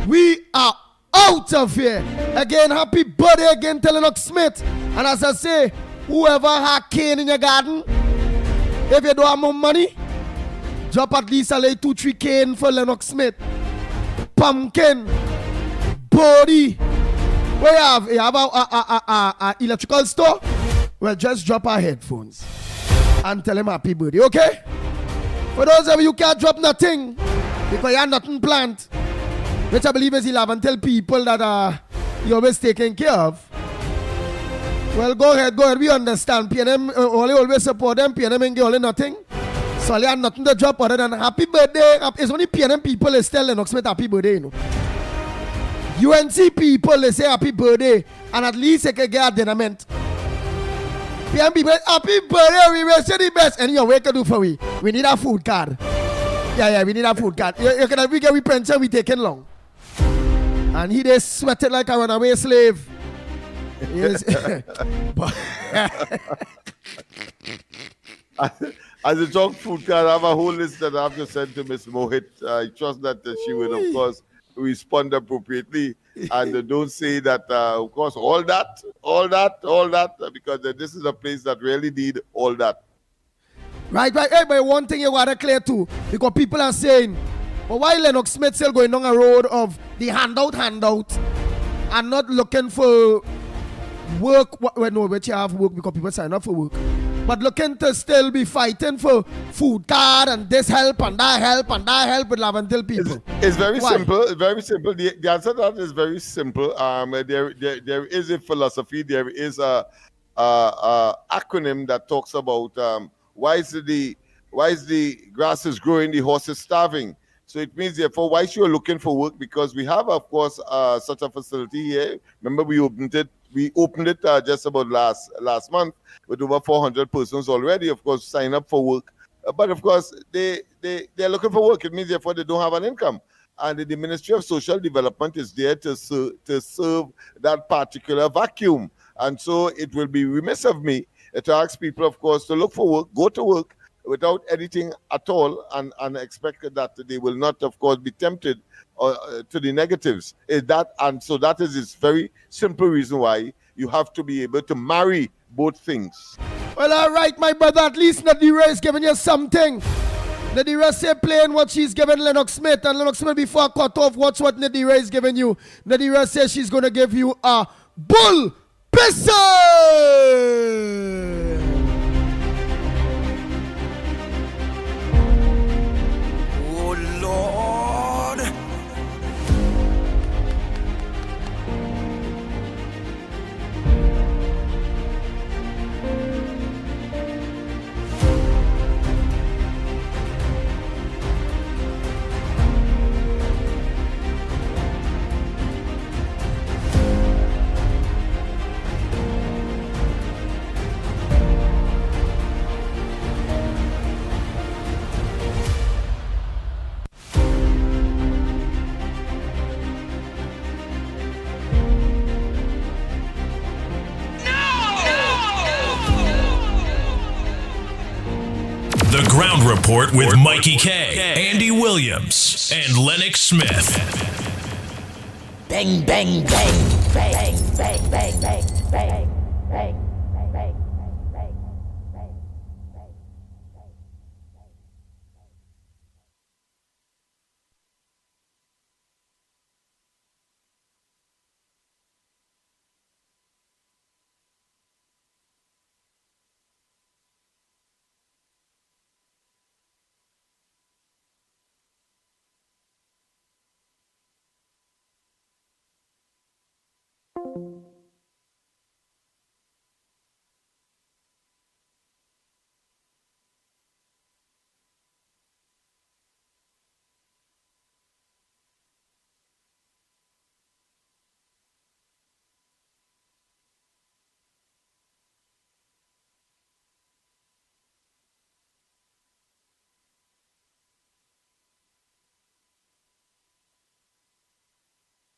We are out of here. Again, happy birthday again to Lennox Smith. And as I say, whoever had cane in your garden, if you don't have more money, drop at least a 2-3 cane for Lennox Smith. Pumpkin. Body. Where you have a electrical store? Well, just drop our headphones and tell him happy birthday, okay? For those of you who can't drop nothing because you have nothing planned, which I believe is 11, tell people that you're always taken care of. Well, go ahead. We understand. PNM always support them. PNM ain't only nothing. So I have nothing to drop other than happy birthday. It's only PNM people is tell Lennox Smith happy birthday, you know. UNC people, they say happy birthday, and at least they can get a denament. PNM people, happy birthday, we wish you the best. And what can do for we? We need a food card. Yeah, we need a food card. You can we get we pension, we taking long. And he they sweated like a runaway slave. Yes. As a junk food card, I have a whole list that I have to send to Miss Mohit. I trust that she will, of course, respond appropriately. And don't say that, of course, all that, because this is a place that really need all that. Right. Hey, but one thing you gotta clear too, because people are saying, but why Lennox Smith still going down a road of the handout, and not looking for work? Well, no, but you have work because people sign up for work. But looking to still be fighting for food card and this help and that help with Laventil people. It's very simple. Very simple. The answer to that is very simple. There is a philosophy. There is a acronym that talks about why is the grass is growing, the horse is starving. So it means, therefore, why you are looking for work, because we have, of course, such a facility here. Remember, we opened it just about last month with over 400 persons already, of course, sign up for work. But of course, they're looking for work. It means, therefore, they don't have an income. And the Ministry of Social Development is there to serve that particular vacuum. And so it will be remiss of me to ask people, of course, to look for work, go to work, without anything at all, and expect that they will not, of course, be tempted to the negatives. So that is this very simple reason why you have to be able to marry both things. Well, all right, my brother, at least Nadira is giving you something. Nadira say playing what she's giving Lennox Smith, and Lennox Smith before I cut off, watch what Nadira is giving you. Nadira says she's going to give you a bull pistol! The Ground Report with Mickie K, Andy Williams, and Lennox Smith. Bang, bang, bang, bang, bang, bang, bang, bang, bang.